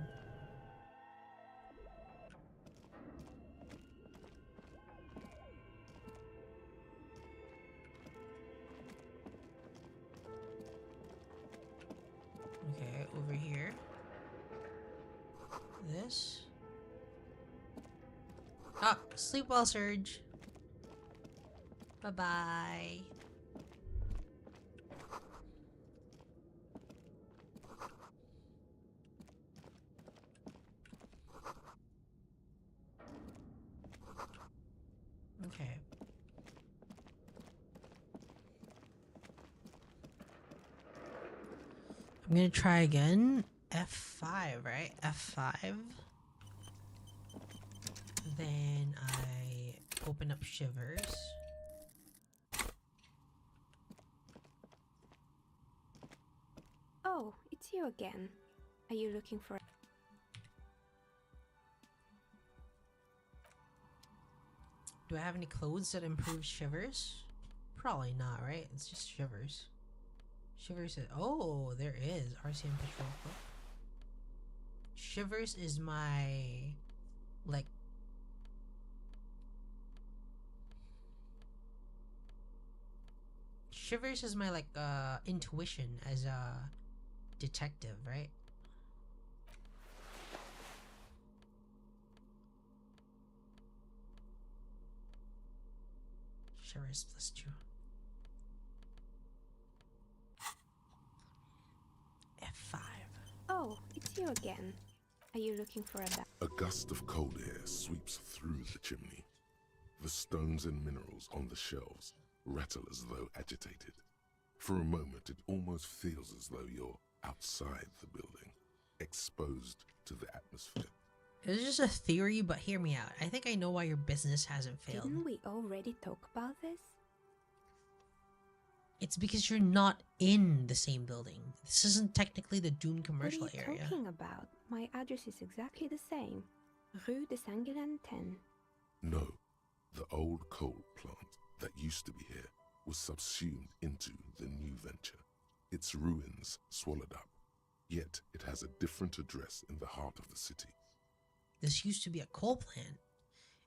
A: Okay, over here. This. Ah, sleep well, Surge. Bye-bye. Okay. I'm gonna try again. F5, right? F5. Then I open up Shivers.
G: Oh, it's you again. Are you looking for...
A: Do I have any clothes that improve Shivers? Probably not, right? It's just Shivers. Shivers is... Oh, there is. RCM Patrol Club. Shivers is my... like... Shivers is my, like, intuition as a detective, right? Shivers +2. F5.
G: Oh, it's you again. Are you looking for a die?
C: A gust of cold air sweeps through the chimney. The stones and minerals on the shelves rattle as though agitated. For a moment, it almost feels as though you're outside the building, exposed to the atmosphere.
A: It's just a theory, but hear me out. I think I know why your business hasn't failed.
G: Didn't we already talk about this?
A: It's because you're not in the same building. This isn't technically the Dune commercial
G: What are you
A: area.
G: talking about? My address is exactly the same. Rue de Saint-Guelain 10.
C: No, the old coal plant that used to be here was subsumed into the new venture. Its ruins swallowed up. Yet it has a different address in the heart of the city.
A: This used to be a coal plant,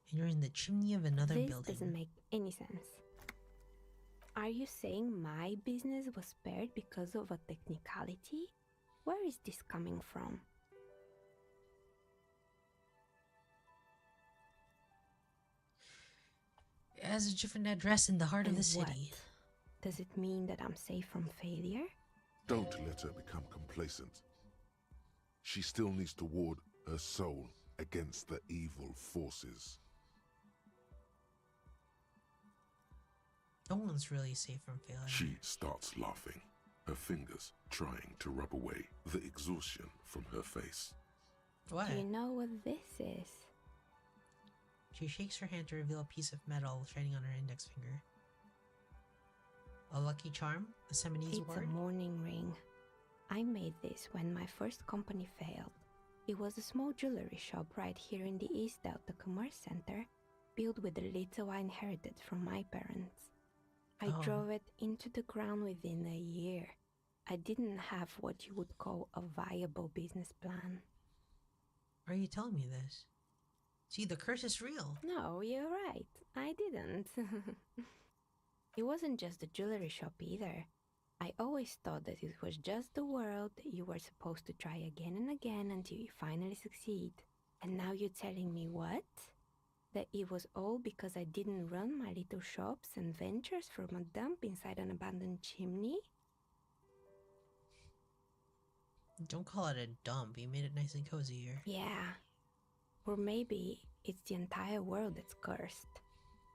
A: and you're in the chimney of another
G: This
A: building.
G: doesn't make any sense. Are you saying my business was spared because of a technicality? Where is this coming from?
A: It has a different address in the heart of
G: And
A: the city.
G: what? Does it mean that I'm safe from failure?
C: Don't let her become complacent. She still needs to ward her soul against the evil forces.
A: No one's really safe from failure.
C: She starts laughing, her fingers trying to rub away the exhaustion from her face.
A: What?
G: Do you know what this is?
A: She shakes her hand to reveal a piece of metal shining on her index finger. A lucky charm? A Seminese
G: It's
A: ward?
G: a mourning ring. I made this when my first company failed. It was a small jewelry shop right here in the East Delta Commerce Center, built with the little I inherited from my parents. I
A: Oh.
G: drove it into the ground within a year. I didn't have what you would call a viable business plan.
A: Why are you telling me this? See, the curse is real.
G: No, you're right. I didn't. It wasn't just a jewelry shop either. I always thought that it was just the world that you were supposed to try again and again until you finally succeed. And now you're telling me what? That it was all because I didn't run my little shops and ventures from a dump inside an abandoned chimney?
A: Don't call it a dump. You made it nice and cozy here.
G: Yeah. Or maybe it's the entire world that's cursed.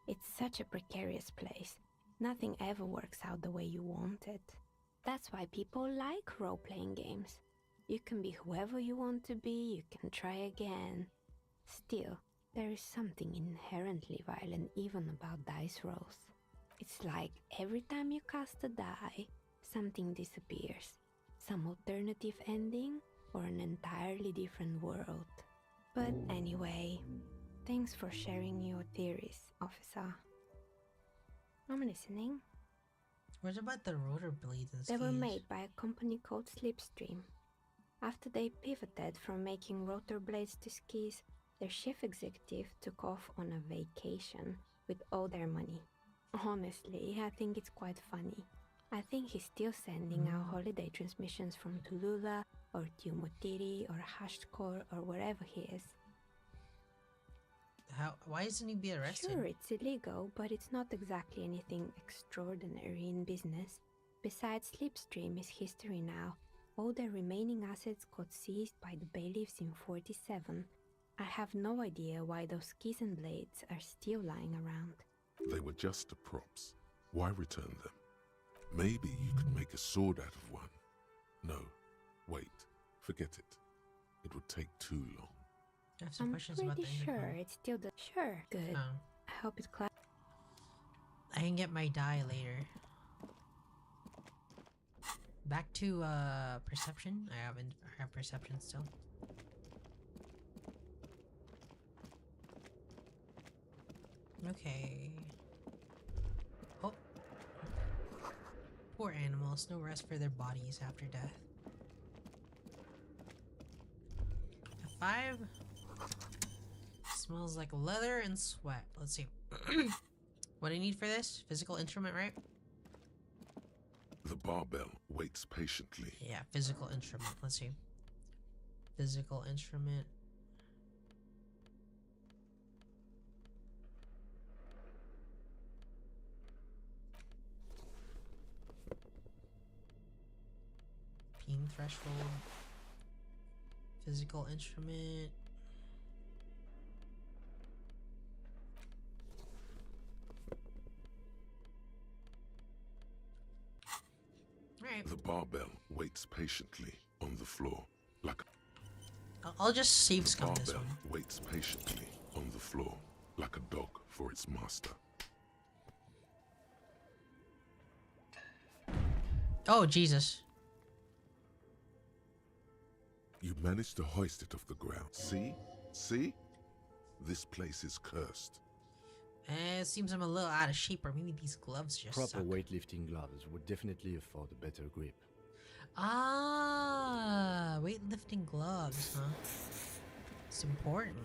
G: It's such a precarious place. Nothing ever works out the way you want it. That's why people like role-playing games. You can be whoever you want to be, you can try again. Still, there is something inherently violent even about dice rolls. It's like every time you cast a die, something disappears. Some alternative ending or an entirely different world. But anyway, thanks for sharing your theories, officer. I'm listening.
A: What about the rotor blades and
G: They were
A: skis?
G: made by a company called Slipstream. After they pivoted from making rotor blades to skis, their chief executive took off on a vacation with all their money. Honestly, I think it's quite funny. I think he's still sending out holiday transmissions from Tulula or Tiumotiri or Hashkor or wherever he is.
A: Why isn't he be arrested?
G: Sure, it's illegal, but it's not exactly anything extraordinary in business. Besides, Slipstream is history now. All their remaining assets got seized by the bailiffs in 47. I have no idea why those skis and blades are still lying around.
C: They were just props. Why return them? Maybe you could make a sword out of one. No, wait, forget it. It would take too long.
A: I have some
G: I'm
A: questions about
G: pretty
A: the
G: sure
A: intercom.
G: it's still the... Sure, good.
A: Oh.
G: I hope it's class.
A: I can get my die later. Back to perception. I have perception still. Okay. Oh. Poor animals, no rest for their bodies after death. F5. Smells like leather and sweat. Let's see. What do I need for this? Physical instrument, right?
C: The barbell waits patiently.
A: Yeah, physical instrument. Let's see. Physical instrument. Ping threshold. Physical instrument. Alright.
C: The barbell waits patiently on the floor, like
A: I'll just save
C: the
A: scum this
C: barbell
A: one.
C: waits patiently on the floor, like a dog for its master.
A: Oh, Jesus.
C: You managed to hoist it off the ground. See? See? This place is cursed.
A: It seems I'm a little out of shape, or maybe these gloves just
D: Proper
A: suck.
D: weightlifting gloves would definitely afford a better grip.
A: Ah, weightlifting gloves, huh? It's important.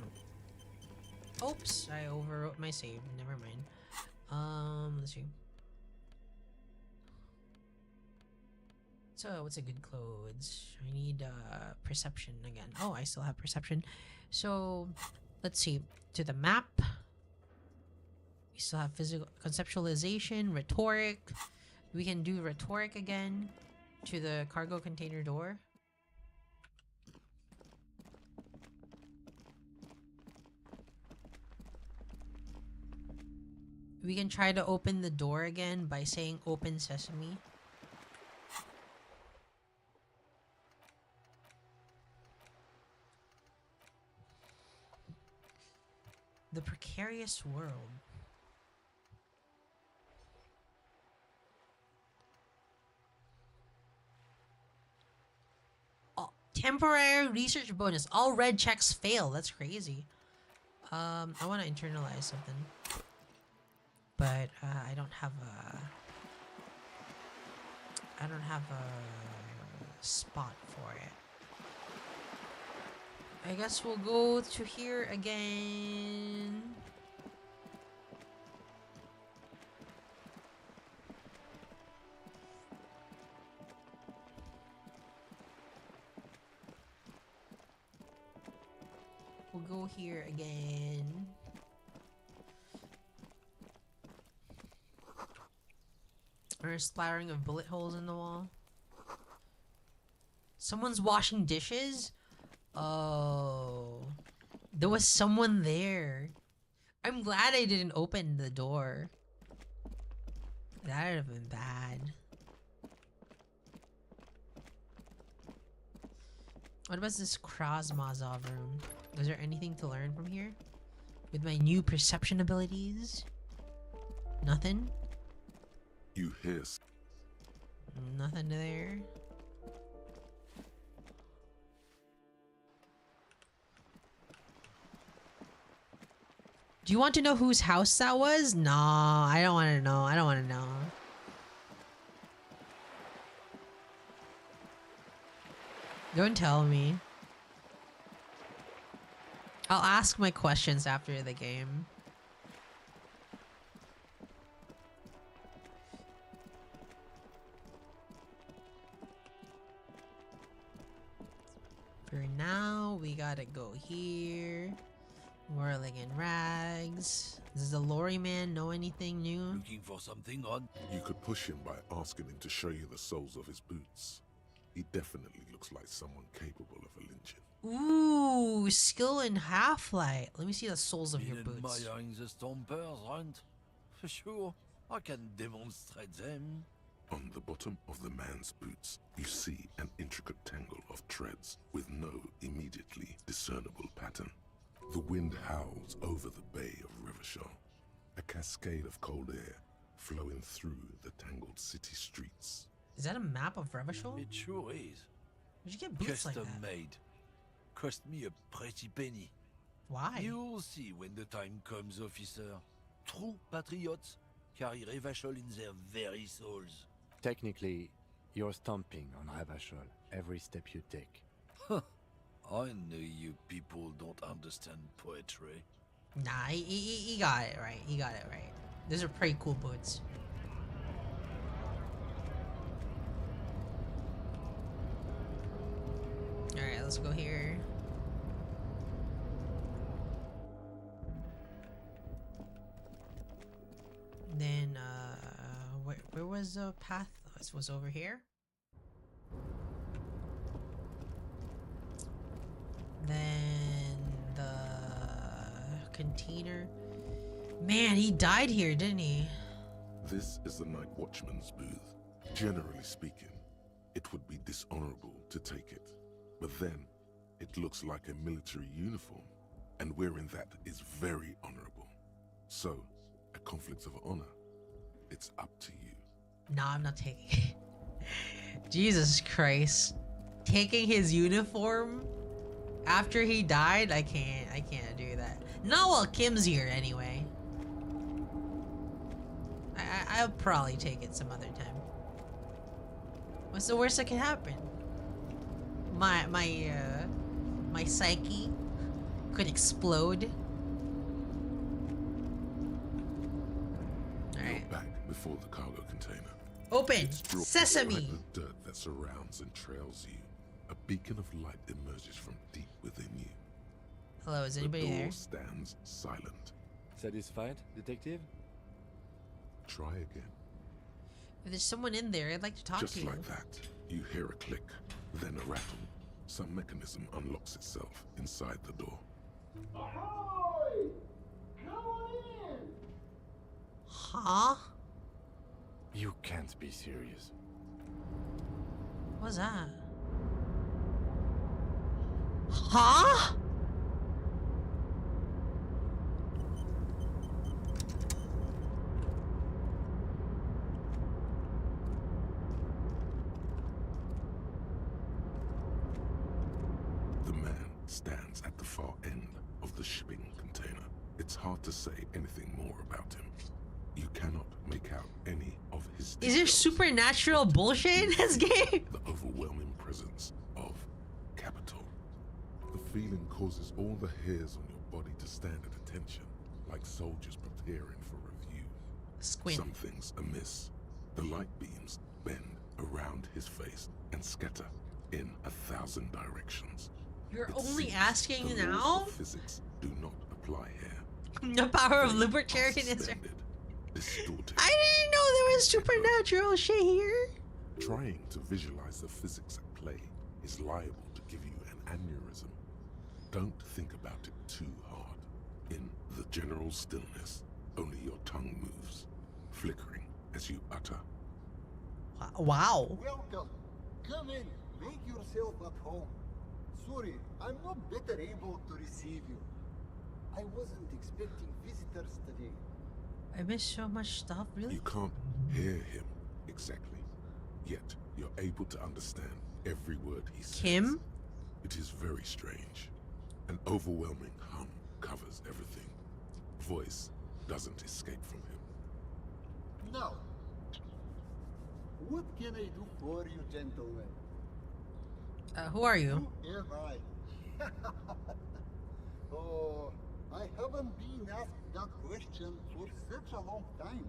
A: Oops, I overwrote my save. Never mind. Let's see. So, what's a good clothes? I need perception again. Oh, I still have perception. So, let's see. To the map. We still have physical conceptualization, rhetoric. We can do rhetoric again. To the cargo container door. We can try to open the door again by saying open sesame. The precarious world. Oh, temporary research bonus. All red checks fail. That's crazy. I want to internalize something. But I don't have a spot for it. I guess we'll go to here again. We'll go here again. There's splattering of bullet holes in the wall. Someone's washing dishes? Oh. There was someone there. I'm glad I didn't open the door. That'd have been bad. What about this Krasmazov room? Is there anything to learn from here? With my new perception abilities? Nothing?
C: You hear?
A: Nothing there. Do you want to know whose house that was? No, I don't want to know. I don't want to know. Don't tell me. I'll ask my questions after the game. For now, we gotta go here. Whirling in rags. Does the lorry man know anything new?
B: Looking for something on?
C: You could push him by asking him to show you the soles of his boots. He definitely looks like someone capable of a lynching.
A: Ooh, skill in Half-Light. Let me see the soles of your
B: Been
A: boots.
B: admiring the stompers, right? For sure, I can demonstrate them.
C: On the bottom of the man's boots, you see an intricate tangle of treads with no immediately discernible pattern. The wind howls over the bay of Revachol, a cascade of cold air flowing through the tangled city streets.
A: Is that a map of Revachol?
B: It sure is.
A: Where'd you get boots like
B: Custom
A: that?
B: made. Cost me a pretty penny.
A: Why?
B: You'll see when the time comes, officer. True patriots carry Revachol in their very souls.
D: Technically, you're stomping on Ravachol every step you take.
B: I know you people don't understand poetry.
A: Nah, he got it right. He got it right. Those are pretty cool boots. Alright, let's go here. Then, where was the path? Oh, this was over here. Then the container. Man, he died here, didn't he?
C: This is the night watchman's booth. Generally speaking, it would be dishonorable to take it. But then, it looks like a military uniform, and wearing that is very honorable. So, a conflict of honor, it's up to you.
A: Nah, I'm not taking it. Jesus Christ. Taking his uniform after he died? I can't do that. Not while Kim's here anyway. I'll probably take it some other time. What's the worst that can happen? My psyche could explode. Alright.
C: You're back before the cargo container.
A: Open!
C: It's drawn
A: Sesame!
C: by the dirt that surrounds and trails you. A beacon of light emerges from deep within you.
A: Hello, is anybody
C: the door
A: there?
C: stands silent.
D: Satisfied, detective?
C: Try again.
A: If there's someone in there, I'd like to talk
C: Just
A: to you.
C: like that, you hear a click, then a rattle. Some mechanism unlocks itself inside the door.
F: Ahoy! Come on in!
A: Huh?
D: You can't be serious.
A: What's that? Huh?
C: The man stands at the far end of the shipping container. It's hard to say anything more about him. You cannot make out any of his
A: Is there
C: details,
A: supernatural bullshit in this game?
C: the overwhelming presence of capital. The feeling causes all the hairs on your body to stand at attention, like soldiers preparing for review.
A: Squint.
C: Something's amiss. The light beams bend around his face and scatter in 1,000 directions.
A: You're
C: It
A: only
C: seems
A: asking
C: the
A: now?
C: laws of physics do not apply here.
A: The power of
C: They are
A: libertarianism.
C: suspended, distorted.
A: I didn't know there was supernatural shit here.
C: Trying to visualize the physics at play is liable to give you an aneurysm. Don't think about it too hard. In the general stillness, only your tongue moves, flickering as you utter.
A: Wow.
F: Welcome. Come in. Make yourself at home. Sorry, I'm not better able to receive you. I wasn't expecting visitors today.
A: I missed so much stuff, really?
C: You can't hear him exactly, yet you're able to understand every word he says.
A: Kim?
C: It is very strange. An overwhelming hum covers everything. Voice doesn't escape from him.
F: Now, what can I do for you, gentlemen?
A: Who are you?
F: Who am I? Oh, I haven't been asked that question for such a long time.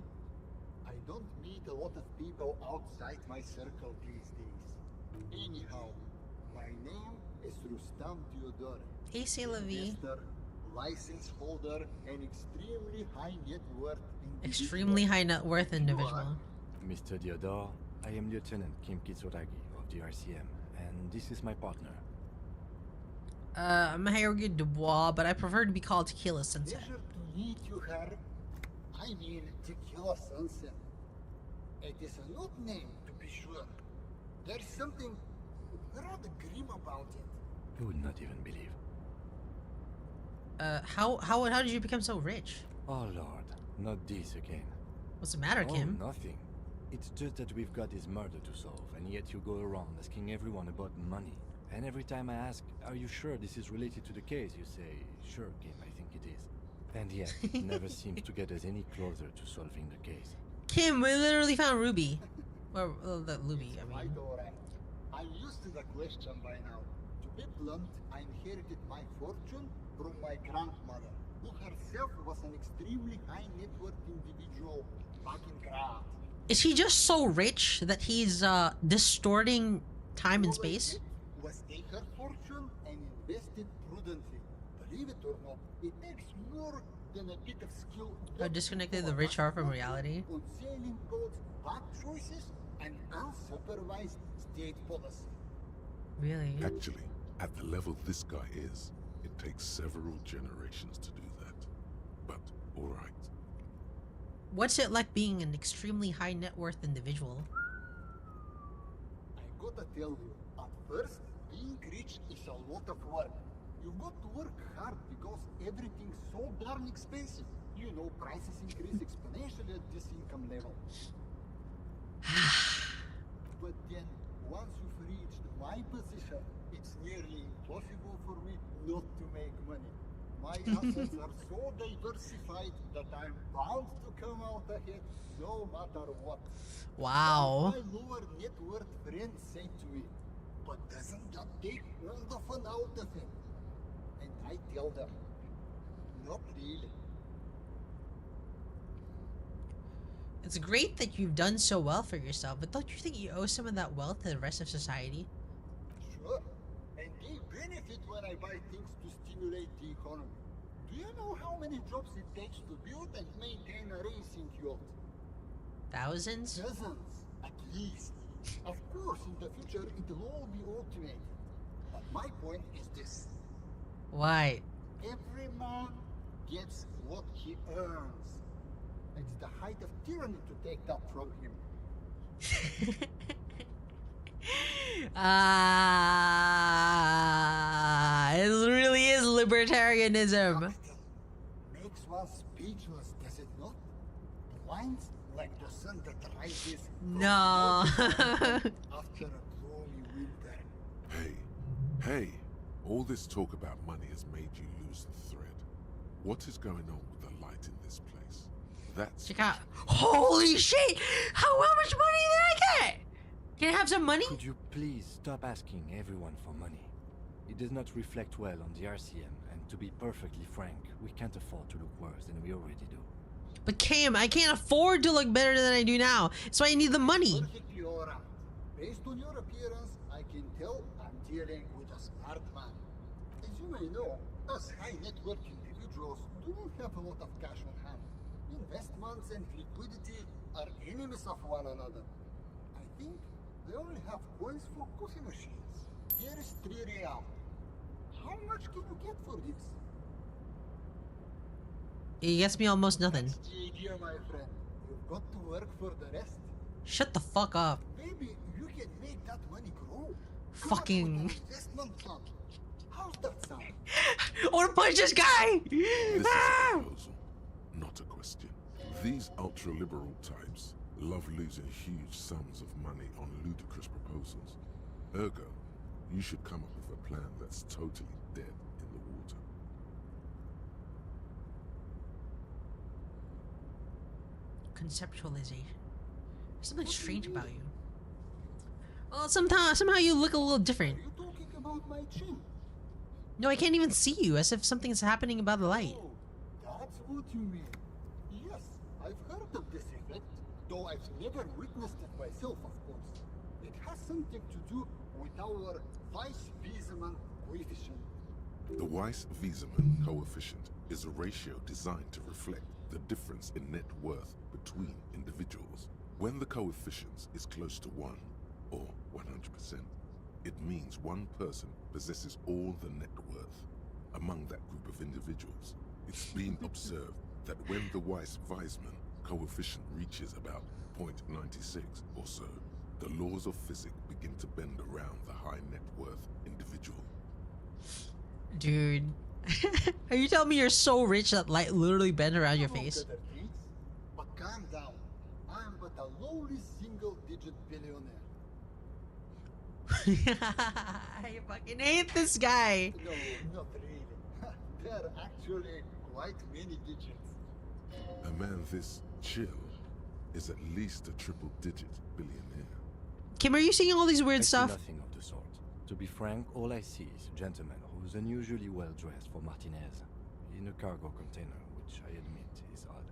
F: I don't meet a lot of people outside my circle these days. Anyhow, my name is Rustam Theodore.
A: Hey, c'est la vie.
F: Investor, license holder, and extremely high net worth individual.
A: Extremely high net worth individual.
D: Mr. Theodore, I am Lieutenant Kim Kitsuragi of the RCM, and this is my partner.
A: I'm Harry Dubois, but I prefer to be called Tequila Sunset.
F: Pleasure to meet you, Harry. I mean, Tequila Sunset. It is an odd name, to be sure. There's something rather grim about it.
D: You would not even believe.
A: How did you become so rich?
D: Oh Lord, not this again.
A: What's the matter, Kim?
D: Oh, nothing. It's just that we've got this murder to solve, and yet you go around asking everyone about money. And every time I ask, are you sure this is related to the case, you say, sure, Kim, I think it is. And yet, it never seems to get us any closer to solving the case.
A: Kim, we literally found Ruby. Or, the Luby, I
F: Quite
A: mean.
F: alright. I'm used to the question by now. To be blunt, I inherited my fortune from my grandmother, who herself was an extremely high net worth individual back in Graz.
A: Is he just so rich that he's, distorting time and
F: All I
A: space?
F: did was take her fortune and invest it prudently. Believe it or not, it takes more than a bit of skill.
A: How disconnected the rich are from reality?
F: On sailing boats, bad choices, and unsupervised state policy.
A: Really?
C: Actually, at the level this guy is, it takes several generations to do that. But, alright.
A: What's it like being an extremely high net worth individual?
F: I gotta tell you, at first, being rich is a lot of work. You've got to work hard because everything's so darn expensive. You know, prices increase exponentially at this income level. But then, once you've reached my position, it's nearly impossible for me not to make money. My assets are so diversified that I'm bound to come out ahead no matter what.
A: Wow.
F: My lower net worth friends say to me, but doesn't that take all the fun out of it? And I tell them, not really.
A: It's great that you've done so well for yourself, but don't you think you owe some of that wealth to the rest of society?
F: Sure. And they benefit when I buy things to stimulate the economy. Do you know how many jobs it takes to build and maintain a racing yacht?
A: Thousands?
F: Dozens, at least. Of course, in the future, it will all be automated. But my point is this.
A: Why?
F: Every man gets what he earns. It's the height of tyranny to take that from him.
A: It really is libertarianism.
F: Capital makes one speechless, does it not? Blinds like the sun that rises from
A: No.
F: the mountain after a gloomy winter.
C: Hey, all this talk about money has made you lose the thread. What is going on with the light in this place? That's
A: Check out. Holy shit! How much money did I get? Can I have some money?
D: Could you please stop asking everyone for money? It does not reflect well on the RCM, and to be perfectly frank, we can't afford to look worse than we already do.
A: But Cam, I can't afford to look better than I do now. That's why I need the money.
F: Perfectly alright. Based on your appearance, I can tell I'm dealing with a smart man. As you may know, us high net worth individuals don't have a lot of cash on hand. Investments and liquidity are enemies of one another. I think they only have coins for coffee machines. Here is 3 real. How much can you get for this?
A: It gets me almost nothing.
F: That's the idea, my friend. You've got to work for the rest.
A: Shut the fuck up.
F: Maybe you can make that money grow.
A: Fucking-
F: Come up with an investment plan. How's that sound?
A: I wanna punch this guy!
C: This is a proposal, not a question. These ultra-liberal types love losing huge sums of money on ludicrous proposals. Ergo, you should come up with a plan that's totally dead in the water.
A: Conceptualization. There's something strange about you. Well, somehow you look a little different.
F: Are you talking about my chin?
A: No, I can't even see you, as if something's happening about the light.
F: Oh, that's what you mean. Yes, I've heard of this effect, though I've never witnessed it myself, of course. It has something to do with our Weiss-Wiesemann coefficient.
C: The Weiss-Wiesemann coefficient is a ratio designed to reflect the difference in net worth between individuals. When the coefficient is close to 1, or 100%, it means one person possesses all the net worth among that group of individuals. It's been observed that when the Weiss-Wiesemann coefficient reaches about 0.96 or so, the laws of physics begin to bend around the high net worth individual.
A: Dude. Are you telling me you're so rich that light literally bent around your
F: I know
A: face?
F: better things, but calm down. I am but a lowly single-digit billionaire.
A: I fucking hate this guy.
F: No, not really. There are actually quite many digits.
C: A man this chill is at least a triple-digit billionaire.
A: Kim, are you seeing all these
D: I
A: weird
D: see
A: stuff?
D: nothing of the sort. To be frank, all I see is a gentleman who's unusually well dressed for Martinez, in a cargo container, which I admit is odd.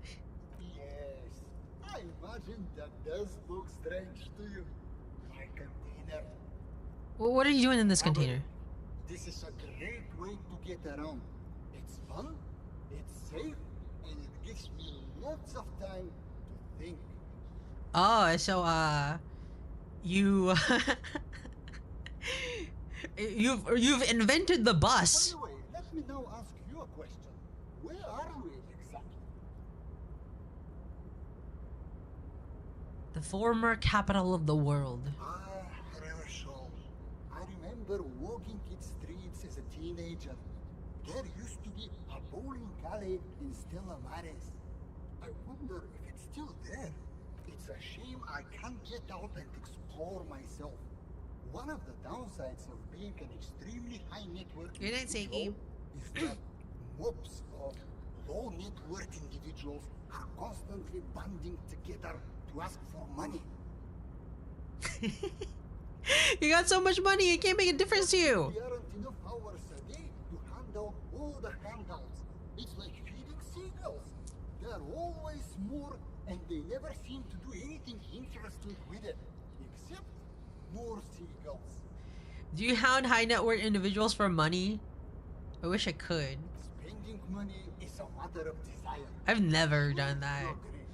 F: Yes, I imagine that does look strange to you. My container.
A: Well, what are you doing in this container?
F: This is a great way to get around. It's fun, it's safe, and it gives me lots of time to think.
A: Oh, so you you've invented the bus.
F: By the way, let me now ask you a question. Where are we exactly?
A: The former capital of the world.
F: Ah, Herschel. I remember walking its streets as a teenager. There used to be a bowling alley in Stella Maris. I wonder if it's still there. It's a shame I can't get out and explore myself. One of the downsides of being an extremely high net worth
A: Good night,
F: individual
A: Seiki.
F: is that mobs of low net worth individuals are constantly banding together to ask for money.
A: You got so much money, it can't make a difference to you.
F: There aren't enough hours a day to hand out all the handouts. It's like feeding seagulls. There are always more, and they never seem to do anything interesting with it, except more seagulls.
A: Do you hound high net worth individuals for money? I wish I could.
F: Spending money is a matter of desire.
A: I've never
F: Sure,
A: done that.
F: you agree.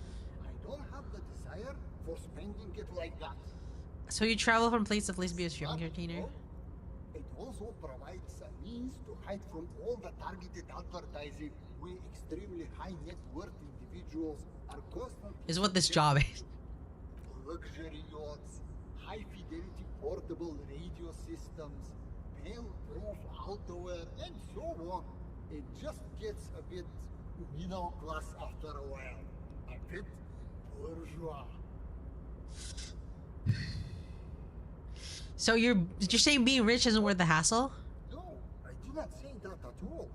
F: I don't have the desire for spending it like that.
A: So you travel from place to place via streaming container?
F: Well, it also provides a means to hide from all the targeted advertising we extremely high net worth individuals are constantly
A: Is what this job is.
F: luxury yachts, high fidelity portable radio systems, fail-proof outerwear, and so on. It just gets a bit middle class after a while. A bit bourgeois.
A: So you're saying being rich isn't worth the hassle?
F: No, I did not say that at all.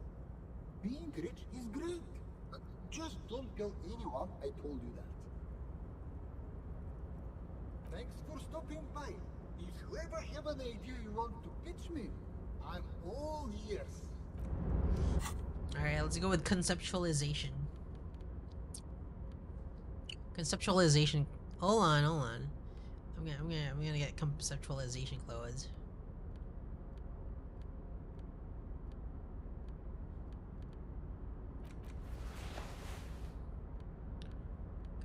F: Being rich is great. Just don't tell anyone I told you that. Thanks for stopping by. If you ever have an idea you want to pitch me, I'm all ears.
A: Alright, let's go with conceptualization. Conceptualization. Hold on. I'm gonna get conceptualization clothes.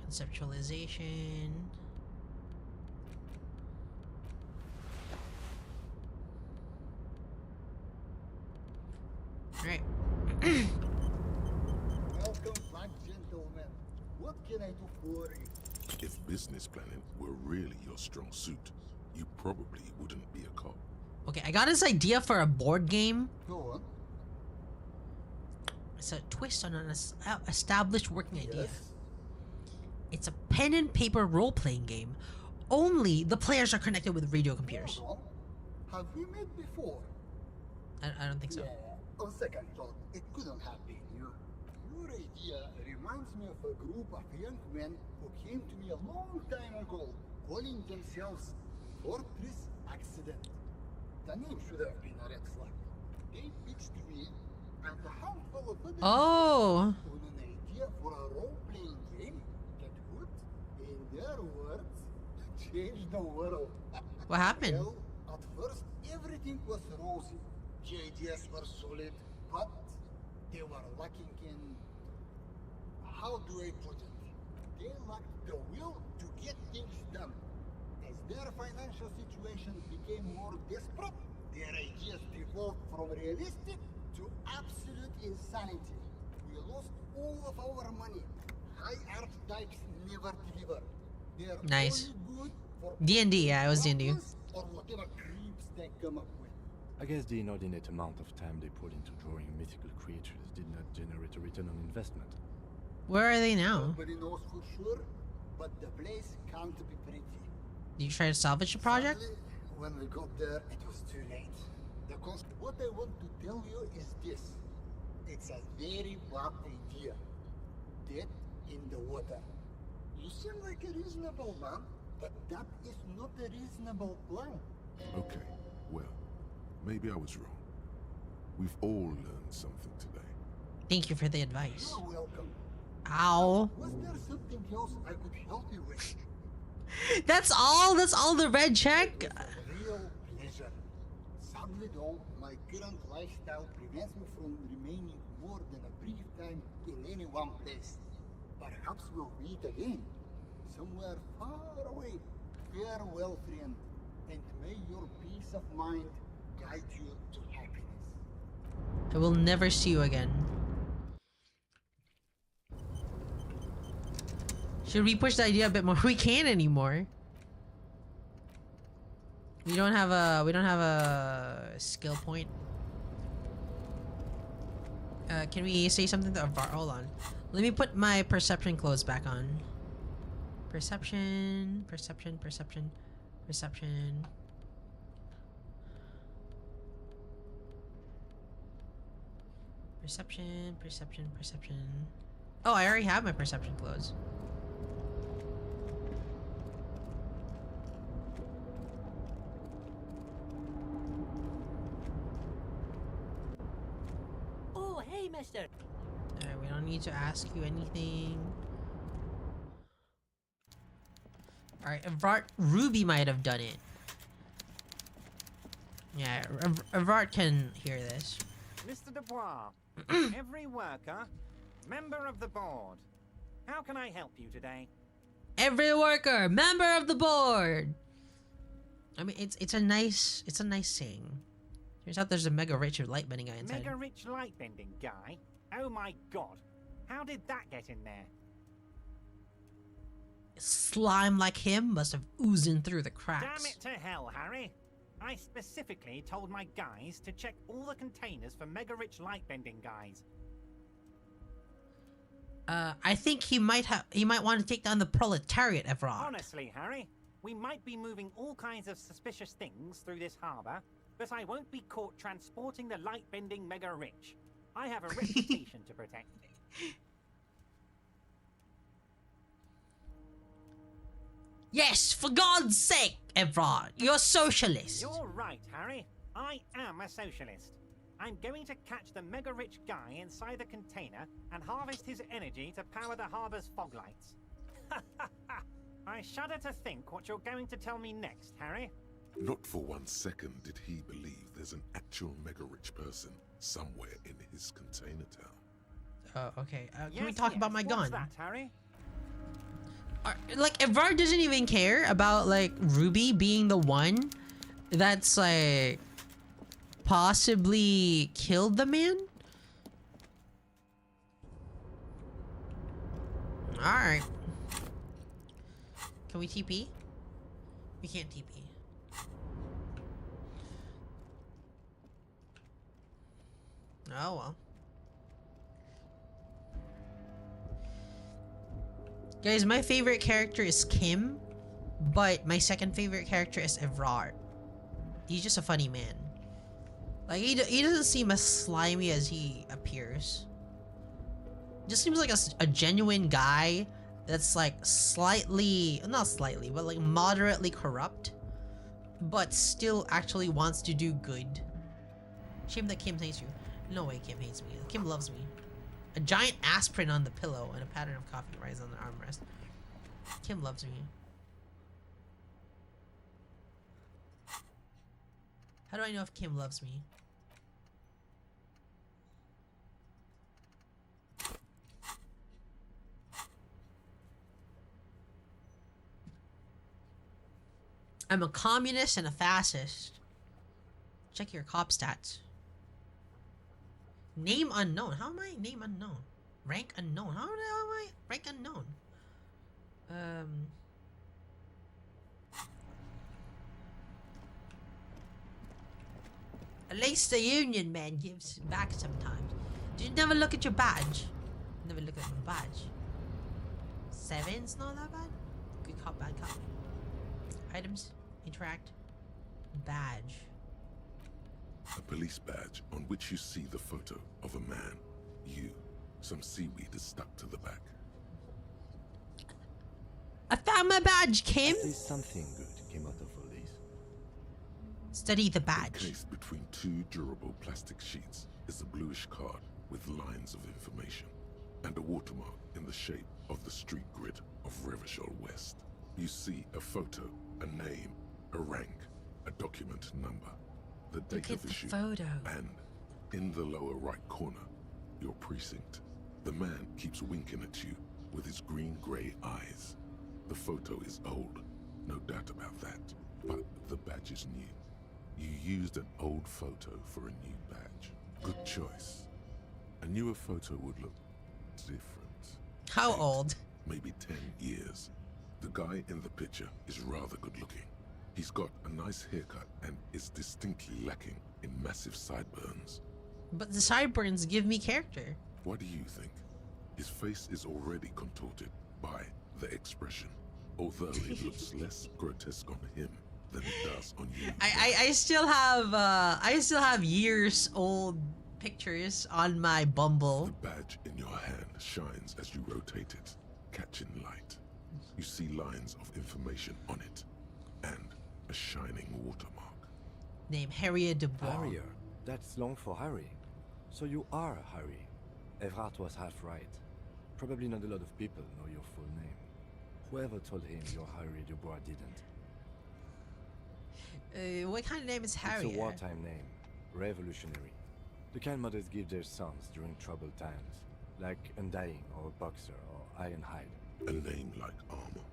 A: Conceptualization. Alright.
F: Welcome back, gentlemen. What can I do for you?
C: If business planning were really your strong suit, you probably wouldn't be a cop.
A: Okay, I got this idea for a board game.
F: Go on.
A: It's a twist on an established working idea.
F: Yes.
A: It's a pen and paper role-playing game. Only the players are connected with radio computers.
F: Hold on. Have we met before?
A: I don't think so.
F: Yeah. On second thought, it couldn't have been you. Your idea reminds me of a group of young men who came to me a long time ago, calling themselves Fortress Accident. The name should have been a red flag. They pitched me and a handful of other
A: Oh.
F: on an idea for a role-playing game that would, in their words, change the world.
A: What happened?
F: Well, at first everything was rosy. The ideas were solid, but they were lacking in... How do I put it? They lacked the will to get things done. As their financial situation became more desperate, their ideas devolved from realistic to absolute insanity. We lost all of our money. High archetypes never deliver. They're
A: Nice.
F: only good for
A: D&D, yeah, it was D&D.
F: or whatever creeps they come up with.
D: I guess the inordinate amount of time they put into drawing mythical creatures did not generate a return on investment.
A: Where are they now?
F: Nobody knows for sure, but the place can't be pretty.
A: Did you try to salvage the project?
F: Sadly, when we got there, it was too late. What I want to tell you is this. It's a very bad idea. Dead in the water. You seem like a reasonable man, but that is not a reasonable plan.
C: Okay, well, maybe I was wrong. We've all learned something today.
A: Thank you for the advice.
F: You're welcome.
A: Ow.
F: Was there something else I could help you with?
A: That's all? That's all the red check?
F: Real pleasure. Sadly though, my current lifestyle prevents me from remaining more than a brief time in any one place. Perhaps we'll meet again, somewhere far away. Farewell, friend, and may your peace of mind guide you to happiness.
A: I will never see you again. Should we push the idea a bit more? We can't anymore. We don't have a skill point. Can we say something to Avar? Hold on. Let me put my perception clothes back on. Perception. Perception. Oh, I already have my perception clothes.
H: Oh, hey, mister.
A: Alright, we don't need to ask you anything. Alright, Ruby might have done it. Yeah, Avart can hear this.
I: Mr. Dubois, every worker, member of the board. How can I help you today?
A: Every worker, member of the board. I mean, it's a nice saying. Turns out there's a mega rich light bending guy inside.
I: Mega rich light bending guy? Oh my god. How did that get in there?
A: Slime like him must have oozing through the cracks.
I: Damn it to hell, Harry. I specifically told my guys to check all the containers for mega-rich light-bending guys.
A: I think he might want to take down the proletariat, Everard.
I: Honestly, Harry, we might be moving all kinds of suspicious things through this harbour, but I won't be caught transporting the light-bending mega-rich. I have a reputation to protect.
A: Yes, for God's sake, Everard, you're a socialist.
I: You're right, Harry. I am a socialist. I'm going to catch the mega-rich guy inside the container and harvest his energy to power the harbour's fog lights. I shudder to think what you're going to tell me next, Harry.
C: Not for 1 second did he believe there's an actual mega-rich person somewhere in his container town.
A: Okay. Can we talk about my gun?
I: What's that, Harry?
A: Like, Everard doesn't even care about, like, Ruby being the one that's, like, possibly killed the man? Alright. Can we TP? We can't TP. Oh well. Guys, my favorite character is Kim, but my second favorite character is Everard. He's just a funny man. Like, he doesn't seem as slimy as he appears. Just seems like a genuine guy that's like slightly, not slightly, but like moderately corrupt, but still actually wants to do good. Shame that Kim hates you. No way Kim hates me. Kim loves me. A giant aspirin on the pillow and a pattern of coffee rises on the armrest. Kim loves me. How do I know if Kim loves me? I'm a communist and a fascist. Check your cop stats. Name unknown. How am I name unknown? Rank unknown. How am I rank unknown? At least the Union man gives back sometimes. Did you never look at your badge? Never look at my badge. 7's not that bad. Good cop, bad cop. Items, interact, badge.
C: A police badge on which you see the photo of a man. You. Some seaweed is stuck to the back.
A: I found my badge, Kim!
D: At least something good came out of all this.
A: Study the badge.
C: Encased between 2 durable plastic sheets is a bluish card with lines of information and a watermark in the shape of the street grid of Revachol West. You see a photo, a name, a rank, a document number, the date of issue,
A: photo.
C: and in the lower right corner, your precinct. The man keeps winking at you with his green-grey eyes. The photo is old, no doubt about that, but the badge is new. You used an old photo for a new badge. Good choice. A newer photo would look different.
A: How
C: 8,
A: old?
C: Maybe 10 years. The guy in the picture is rather good looking. He's got a nice haircut and is distinctly lacking in massive sideburns.
A: But the sideburns give me character.
C: What do you think? His face is already contorted by the expression, although it looks less grotesque on him than it does on you.
A: I still have years old pictures on my Bumble.
C: The badge in your hand shines as you rotate it, catching light. You see lines of information on it, and a shining watermark.
A: Name Harriet Dubois.
D: Harrier. That's long for Harry. So you are Harry. Everard was half right. Probably not a lot of people know your full name. Whoever told him you're Harry Dubois didn't.
A: What kind of name is Harriet?
D: It's a wartime name. Revolutionary. The kind mothers give their sons during troubled times. Like Undying or Boxer or Ironhide.
C: A name like armor.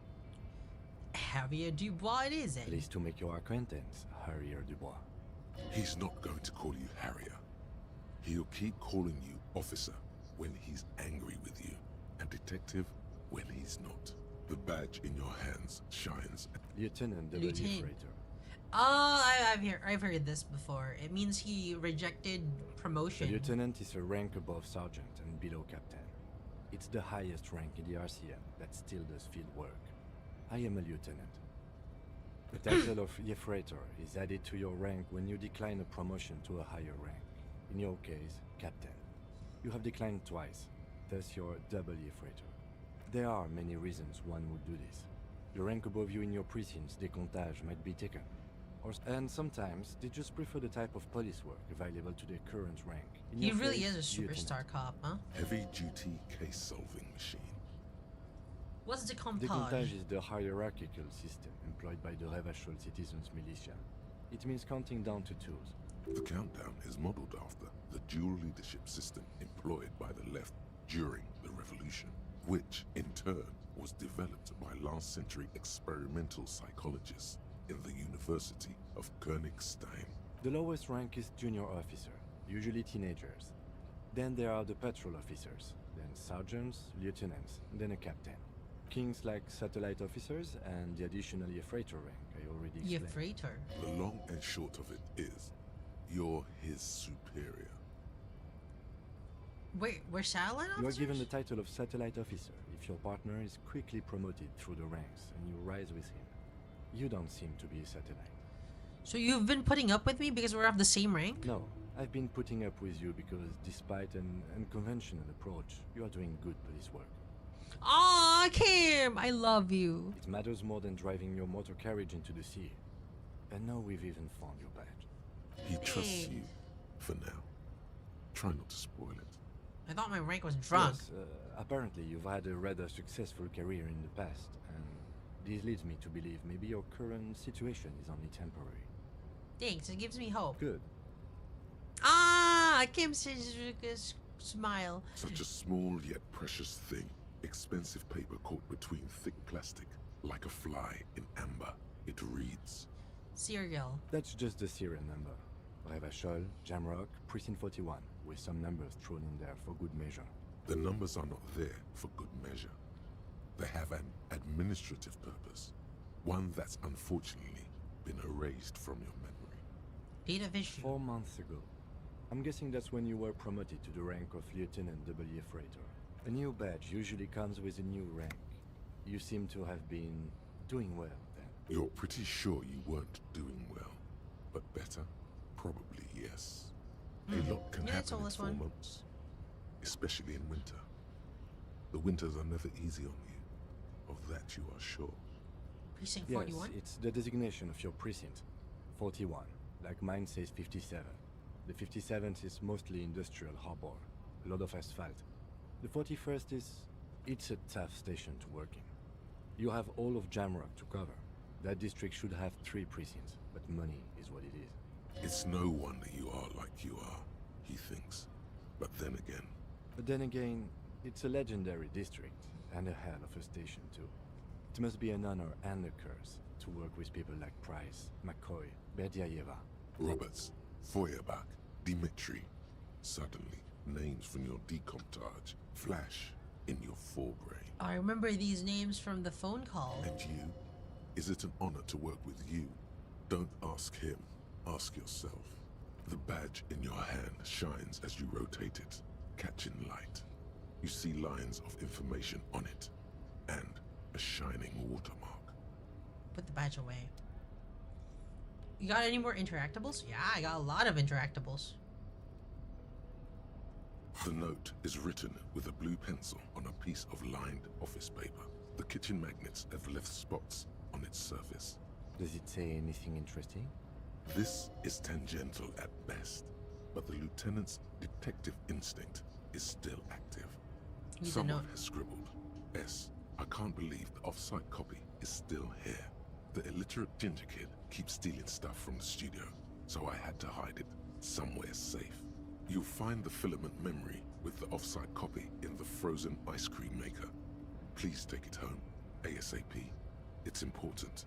A: Harriet Dubois it is, eh?
D: At least to make your acquaintance, Harrier Dubois.
C: He's not going to call you Harrier. He'll keep calling you officer, when he's angry with you, and detective when he's not. The badge in your hands shines.
D: Lieutenant W.
A: Lieutenant.
D: Freighter.
A: Oh, I've heard this before. It means he rejected
D: A
A: promotion.
D: lieutenant is a rank above sergeant and below captain. It's the highest rank in the RCM that still does field work. I am a lieutenant. The title of Freighter is added to your rank when you decline a promotion to a higher rank. In your case, captain. You have declined twice, thus you're double Freighter. There are many reasons one would do this. The rank above you in your precinct's décomptage might be taken. And sometimes they just prefer the type of police work available to their current rank. In
A: He
D: your
A: really
D: case,
A: is a superstar
D: lieutenant.
A: cop, huh?
C: Heavy-duty case-solving machine.
A: What's the
D: Décomptage
A: comptage?
D: is the hierarchical system employed by the Revachol Citizens Militia. It means counting down to twos.
C: The countdown is modeled after the dual leadership system employed by the left during the revolution, which in turn was developed by last century experimental psychologists in the University of Königstein.
D: The lowest rank is junior officer, usually teenagers. Then there are the patrol officers, then sergeants, lieutenants, then a captain. Kings like satellite officers and the additional freighter rank I already
A: Yeah,
D: explained.
A: freighter.
C: The long and short of it is, you're his superior.
A: Wait, we're satellite
D: You are
A: officers?
D: given the title of satellite officer if your partner is quickly promoted through the ranks and you rise with him. You don't seem to be a satellite.
A: So you've been putting up with me because we're of the same rank?
D: No, I've been putting up with you because despite an unconventional approach, you are doing good police work.
A: Aw, Kim, I love you.
D: It matters more than driving your motor carriage into the sea. And now we've even found your badge.
C: He trusts
A: Hey.
C: you for now. Try not to spoil it.
A: I thought my rank was drunk.
D: Yes, apparently you've had a rather successful career in the past, and this leads me to believe maybe your current situation is only temporary.
A: Thanks, it gives me hope.
D: Good.
A: Ah, Kim says smile.
C: Such a small yet precious thing. Expensive paper caught between thick plastic, like a fly in amber. It reads,
A: Cereal.
D: That's just the serial number. Revachol, Jamrock, Precinct 41, with some numbers thrown in there for good measure.
C: the numbers are not there for good measure. They have an administrative purpose, one that's unfortunately been erased from your memory.
A: Data vision.
D: 4 months ago. I'm guessing that's when you were promoted to the rank of Lieutenant W. Freighter. A new badge usually comes with a new rank. You seem to have been doing well then.
C: You're pretty sure you weren't doing well, but better? Probably yes. A lot can
A: Yeah, it's
C: happen
A: all
C: in
A: this
C: 4
A: one.
C: months, especially in winter. The winters are never easy on you, of that you are sure.
A: Precinct
D: Yes,
A: 41?
D: it's the designation of your precinct. 41, like mine says 57. The 57th is mostly industrial harbor, a lot of asphalt. The 41st is... it's a tough station to work in. You have all of Jamrock to cover. That district should have 3 precincts, but money is what it is.
C: It's no wonder you are like you are, he thinks. But then again,
D: it's a legendary district, and a hell of a station too. It must be an honor and a curse to work with people like Price, McCoy, Berdiayeva.
C: Roberts, Feuerbach, Dimitri. Suddenly, names from your decomptage flash in your forebrain.
A: I remember these names from the phone call.
C: And you? Is it an honor to work with you? Don't ask him, ask yourself. The badge in your hand shines as you rotate it, catching light. You see lines of information on it, and a shining watermark.
A: Put the badge away. You got any more interactables? Yeah, I got a lot of interactables.
C: The note is written with a blue pencil on a piece of lined office paper. The kitchen magnets have left spots on its surface.
D: Does it say anything interesting?
C: This is tangential at best, but the lieutenant's detective instinct is still active.
A: Need the
C: Someone
A: note.
C: has scribbled, S. I can't believe the off-site copy is still here. The illiterate ginger kid keeps stealing stuff from the studio, so I had to hide it somewhere safe. You'll find the filament memory with the off-site copy in the frozen ice cream maker. Please take it home, ASAP. It's important.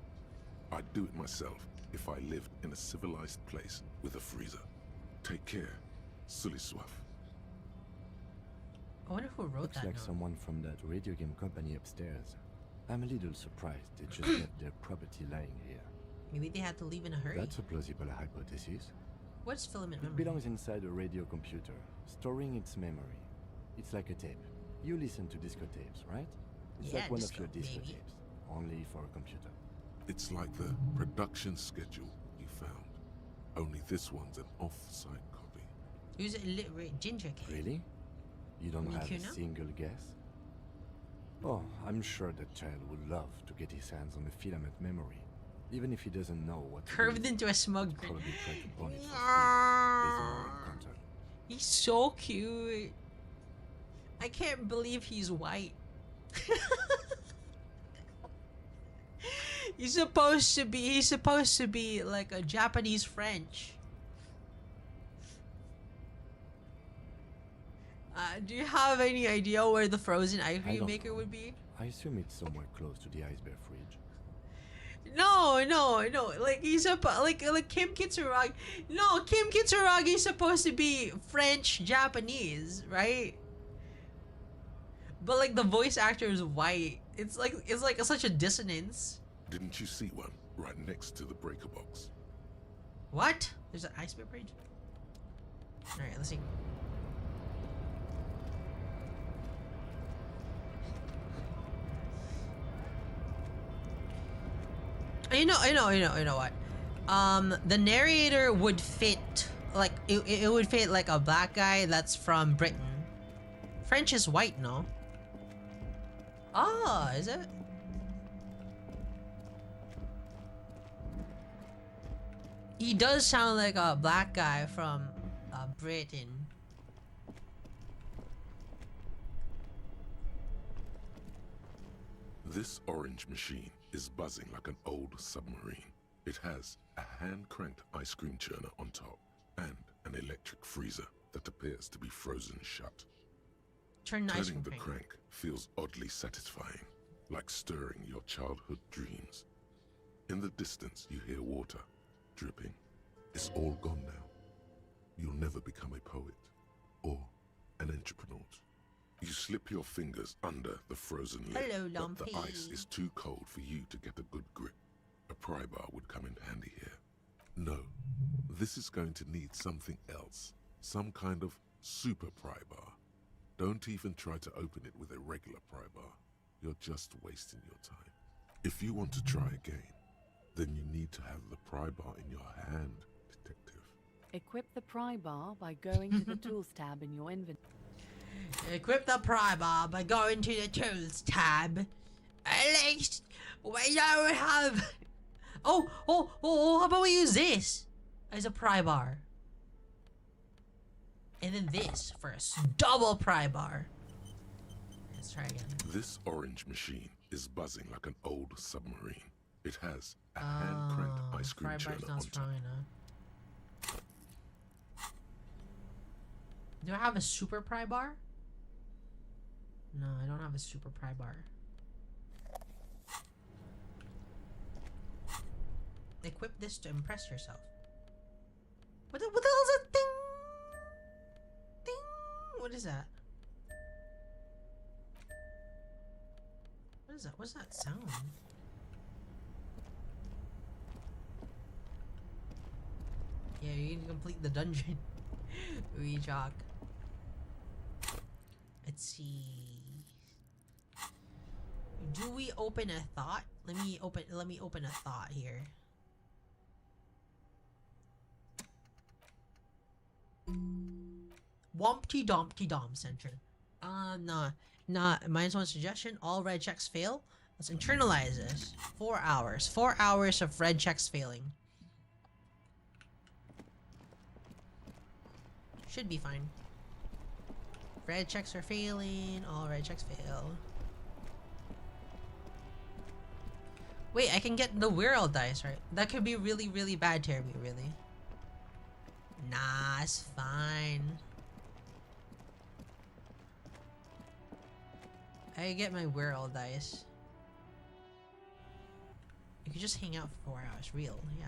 C: I'd do it myself if I lived in a civilized place with a freezer. Take care, Suliswaf.
A: I wonder who wrote
D: Looks
A: that
D: like
A: note.
D: someone from that radio game company upstairs. I'm a little surprised they just left their property lying here.
A: Maybe they had to leave in a hurry.
D: That's a plausible hypothesis.
A: What's filament
D: It
A: memory?
D: belongs inside a radio computer, storing its memory. It's like a tape. You listen to disco tapes, right? It's
A: Yeah,
D: like one
A: disco,
D: of your disco
A: maybe.
D: tapes, only for a computer.
C: It's like the production schedule you found. Only this one's an off-site copy.
A: Who's illiterate ginger kid?
D: Really? You don't have a
A: Mikuna?
D: single guess? Oh, I'm sure that child would love to get his hands on the filament memory, even if he doesn't know what to do
A: Curved
D: with it.
A: into a smug
D: He'd
A: grin.
D: probably try to bond it for speed, based on our encounter.
A: He's so cute. I can't believe he's white. He's supposed to be like a Japanese French. Do you have any idea where the frozen ice
D: I
A: cream
D: don't
A: maker
D: know.
A: would be?
D: I assume it's somewhere close to the iceberg fridge.
A: No. Like he's like Kim Kitsuragi. No, Kim Kitsuragi is supposed to be French Japanese, right? But like the voice actor is white. It's like such a dissonance.
C: Didn't you see one right next to the breaker box?
A: What? There's an iceberg bridge. All right, let's see. You know what? The narrator would fit like it would fit like a black guy that's from Britain. French is white, no? Ah, is it? He does sound like a black guy from Britain.
C: This orange machine is buzzing like an old submarine. It has a hand-cranked ice cream churner on top and an electric freezer that appears to be frozen shut.
A: Turn the ice
C: Turning
A: cream
C: the
A: crank.
C: crank feels oddly satisfying, like stirring your childhood dreams. In the distance, you hear water dripping. It's all gone now. You'll never become a poet or an entrepreneur. You slip your fingers under the frozen lid,
A: Hello,
C: but the
A: Lumpy.
C: ice is too cold for you to get a good grip. A pry bar would come in handy here. No, this is going to need something else. Some kind of super pry bar. Don't even try to open it with a regular pry bar. You're just wasting your time. If you want to try again, then you need to have the pry bar in your hand, detective.
J: Equip the pry bar by going to the Tools tab in your inventory.
A: Equip the pry bar by going to the tools tab. At least we don't have. Oh! How about we use this as a pry bar, and then this for a double pry bar. Let's try again.
C: This orange machine is buzzing like an old submarine. It has a hand-cranked ice cream
A: pry
C: churner
A: bar's
C: on
A: not
C: top.
A: strong enough. Do I have a super pry bar? No, I don't have a super pry bar. Equip this to impress yourself. What the hell is that thing? Ding! What is that? What is that? What's that sound? Yeah, you need to complete the dungeon. Rejock. Let's see. Do we open a thought? Let me open a thought here. Wompty Dumpty Dom Center. No. Mine's one suggestion. All red checks fail. Let's internalize this. 4 hours. 4 hours of red checks failing. Should be fine. Red checks are failing. All red checks fail. Wait, I can get the Whirl dice, right? That could be really, really bad, Terry, really. Nah, it's fine. I get my Whirl dice. You could just hang out for 4 hours. Real, yeah.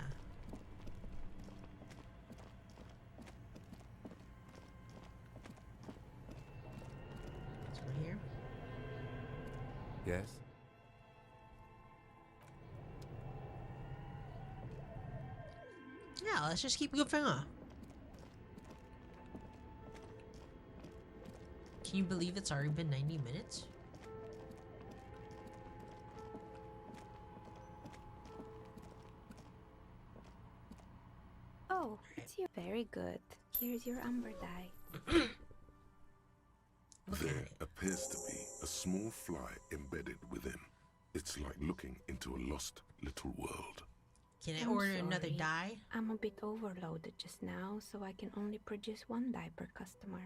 D: Yes?
A: Yeah, let's just keep goofing on. Can you believe it's already been 90 minutes?
G: Oh, it's you. Very good. Here's your umber dye.
C: There appears to be a small fly embedded within. It's like looking into a lost little world.
A: Can I
G: I'm
A: order another
G: sorry.
A: dye?
G: I'm a bit overloaded just now, so I can only produce one dye per customer.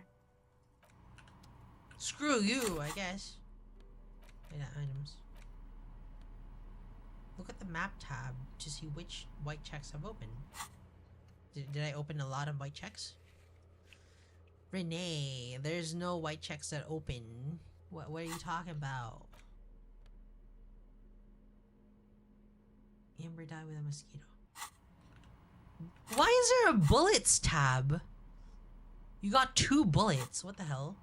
A: Screw you, I guess. Data items. Look at the map tab to see which white checks have opened. Did I open a lot of white checks? Renee, there's no white checks that open. What are you talking about? Amber dye with a mosquito. Why is there a bullets tab? You got 2 bullets. What the hell?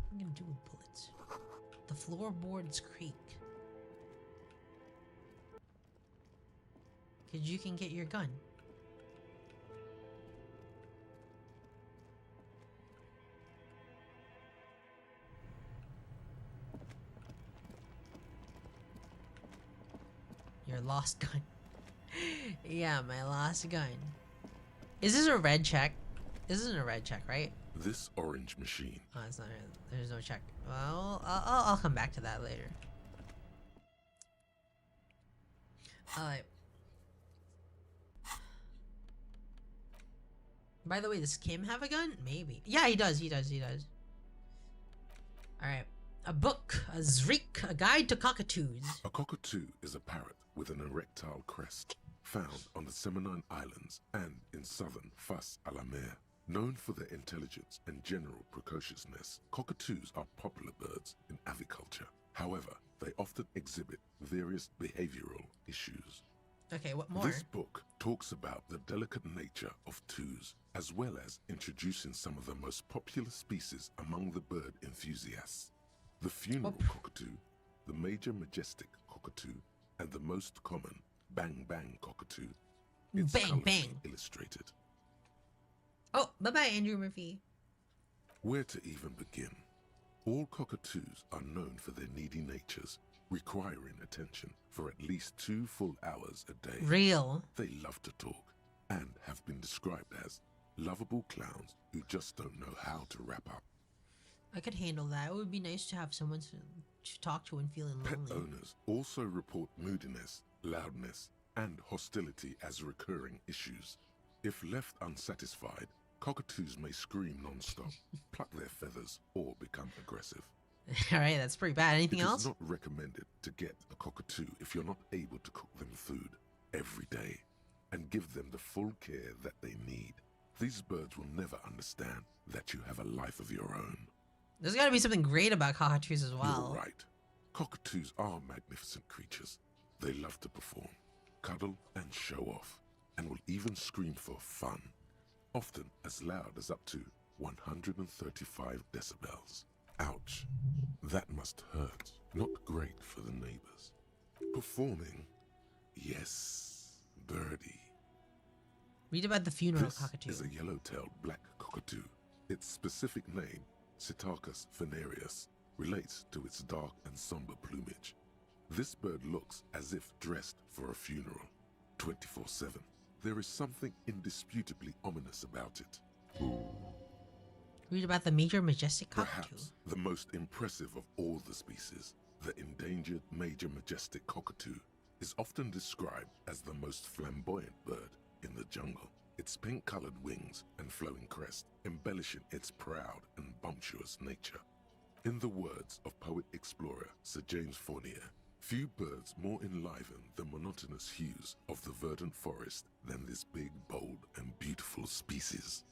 A: What am I gonna do with bullets? The floorboards creak. Cause you can get your gun. Your lost gun. Yeah, my lost gun. Is this a red check? This isn't a red check, right?
C: This orange machine.
A: Oh, it's not. There's no check. Well, I'll come back to that later. By the way, does Kim have a gun? Maybe. Yeah, he does. He does. Alright. A book. A Zrik. A guide to cockatoos.
C: A cockatoo is a parrot with an erectile crest, found on the Seminine Islands and in southern Fas a la Mer. Known for their intelligence and general precociousness, cockatoos are popular birds in aviculture. However, they often exhibit various behavioral issues.
A: Okay, what more?
C: This book talks about the delicate nature of toos, as well as introducing some of the most popular species among the bird enthusiasts. The funeral cockatoo, the major majestic cockatoo, and the most common bang bang cockatoo. It's
A: Bang bang
C: illustrated.
A: Oh, bye-bye, Andrew Murphy.
C: Where to even begin? All cockatoos are known for their needy natures, requiring attention for at least 2 full hours a day.
A: Real.
C: They love to talk and have been described as lovable clowns who just don't know how to wrap up.
A: I could handle that. It would be nice to have someone to talk to and feeling lonely.
C: Pet owners also report moodiness, loudness, and hostility as recurring issues. If left unsatisfied, cockatoos may scream non-stop, pluck their feathers, or become aggressive.
A: Alright, that's pretty bad. Anything else?
C: It is not recommended to get a cockatoo if you're not able to cook them food every day and give them the full care that they need. These birds will never understand that you have a life of your own.
A: There's gotta be something great about cockatoos as well.
C: You're right. Cockatoos are magnificent creatures. They love to perform, cuddle, and show off, and will even scream for fun, often as loud as up to 135 decibels. Ouch. That must hurt. Not great for the neighbors. Performing? Yes, birdie.
A: Read about the funeral
C: This
A: cockatoo.
C: is a yellow-tailed black cockatoo. Its specific name, Psittacus venereus, relates to its dark and somber plumage. This bird looks as if dressed for a funeral, 24/7. There is something indisputably ominous about it.
A: Read about the major majestic cockatoo.
C: Perhaps the most impressive of all the species, the endangered major majestic cockatoo, is often described as the most flamboyant bird in the jungle. Its pink-colored wings and flowing crest embellishing its proud and bumptious nature. In the words of poet-explorer Sir James Fournier, few birds more enliven the monotonous hues of the verdant forest than this big, bold, and beautiful species.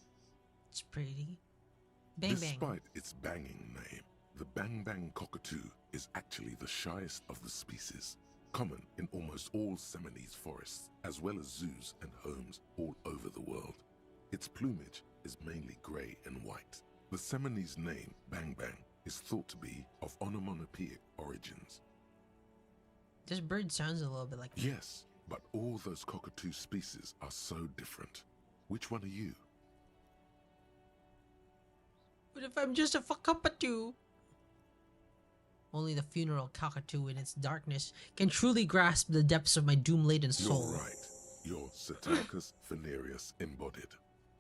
A: It's pretty. Bang
C: Despite
A: bang.
C: its banging name, the bang bang cockatoo is actually the shyest of the species, common in almost all Seminoles forests, as well as zoos and homes all over the world. Its plumage is mainly grey and white. The Seminoles name bang bang is thought to be of onomatopoeic origins.
A: This bird sounds a little bit like...
C: Yes, but all those cockatoo species are so different. Which one are you?
A: What if I'm just a cockapoo? Only the funeral cockatoo in its darkness can truly grasp the depths of my doom-laden soul.
C: You're right. You're Psittacus venereus embodied.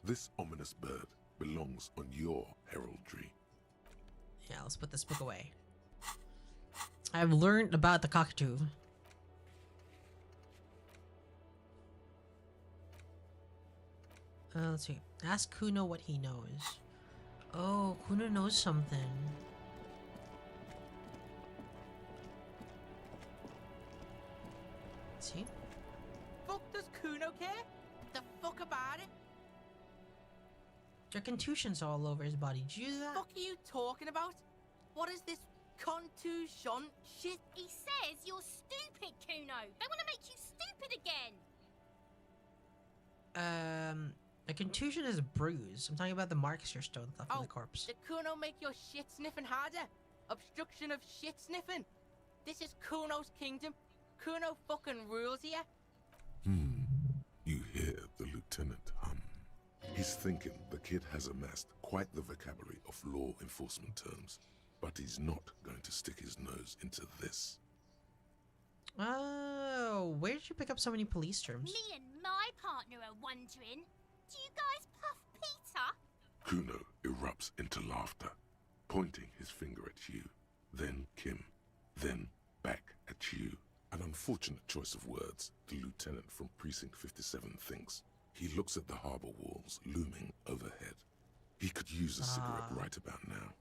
C: This ominous bird belongs on your heraldry.
A: Yeah, let's put this book away. I've learned about the cockatoo. Let's see. Ask Kuno what he knows. Oh, Kuno knows something. Let's see.
K: Fuck does Kuno care? The fuck about it?
A: There are contusions all over his body. Did you do that?
K: Fuck are you talking about? What is this contusion shit?
L: He says you're stupid, Kuno. They want to make you stupid again.
A: A contusion is a bruise. I'm talking about the marks your stone left on the corpse.
K: Did Kuno make your shit sniffing harder? Obstruction of shit sniffing? This is Kuno's kingdom. Kuno fucking rules here.
C: You hear the lieutenant hum. He's thinking the kid has amassed quite the vocabulary of law enforcement terms, but he's not going to stick his nose into this.
A: Oh, where did you pick up so many police terms?
L: Me and my partner are wondering, do you guys puff Peter?
C: Kuno erupts into laughter, pointing his finger at you, then Kim, then back at you. An unfortunate choice of words, the lieutenant from Precinct 57 thinks. He looks at the harbor walls looming overhead. He could use a cigarette right about now.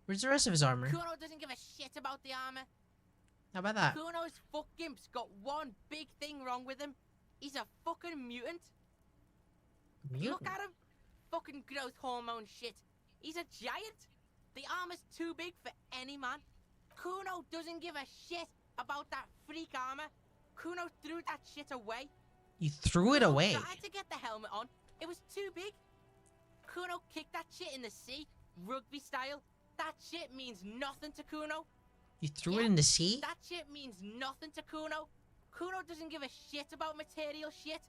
A: Where's the rest of his armor?
K: Kuno doesn't give a shit about the armor.
A: How about that?
K: Kuno's fuck gimp's got one big thing wrong with him. He's a fucking mutant. Look at him. Fucking growth hormone shit. He's a giant. The armor's too big for any man. Kuno doesn't give a shit about that freak armor. Kuno threw that shit away.
A: You threw it away?
K: Kuno tried to get the helmet on. It was too big. Kuno kicked that shit in the sea, rugby style. That shit means nothing to Kuno.
A: You threw it in the sea?
K: That shit means nothing to Kuno. Kuno doesn't give a shit about material shit.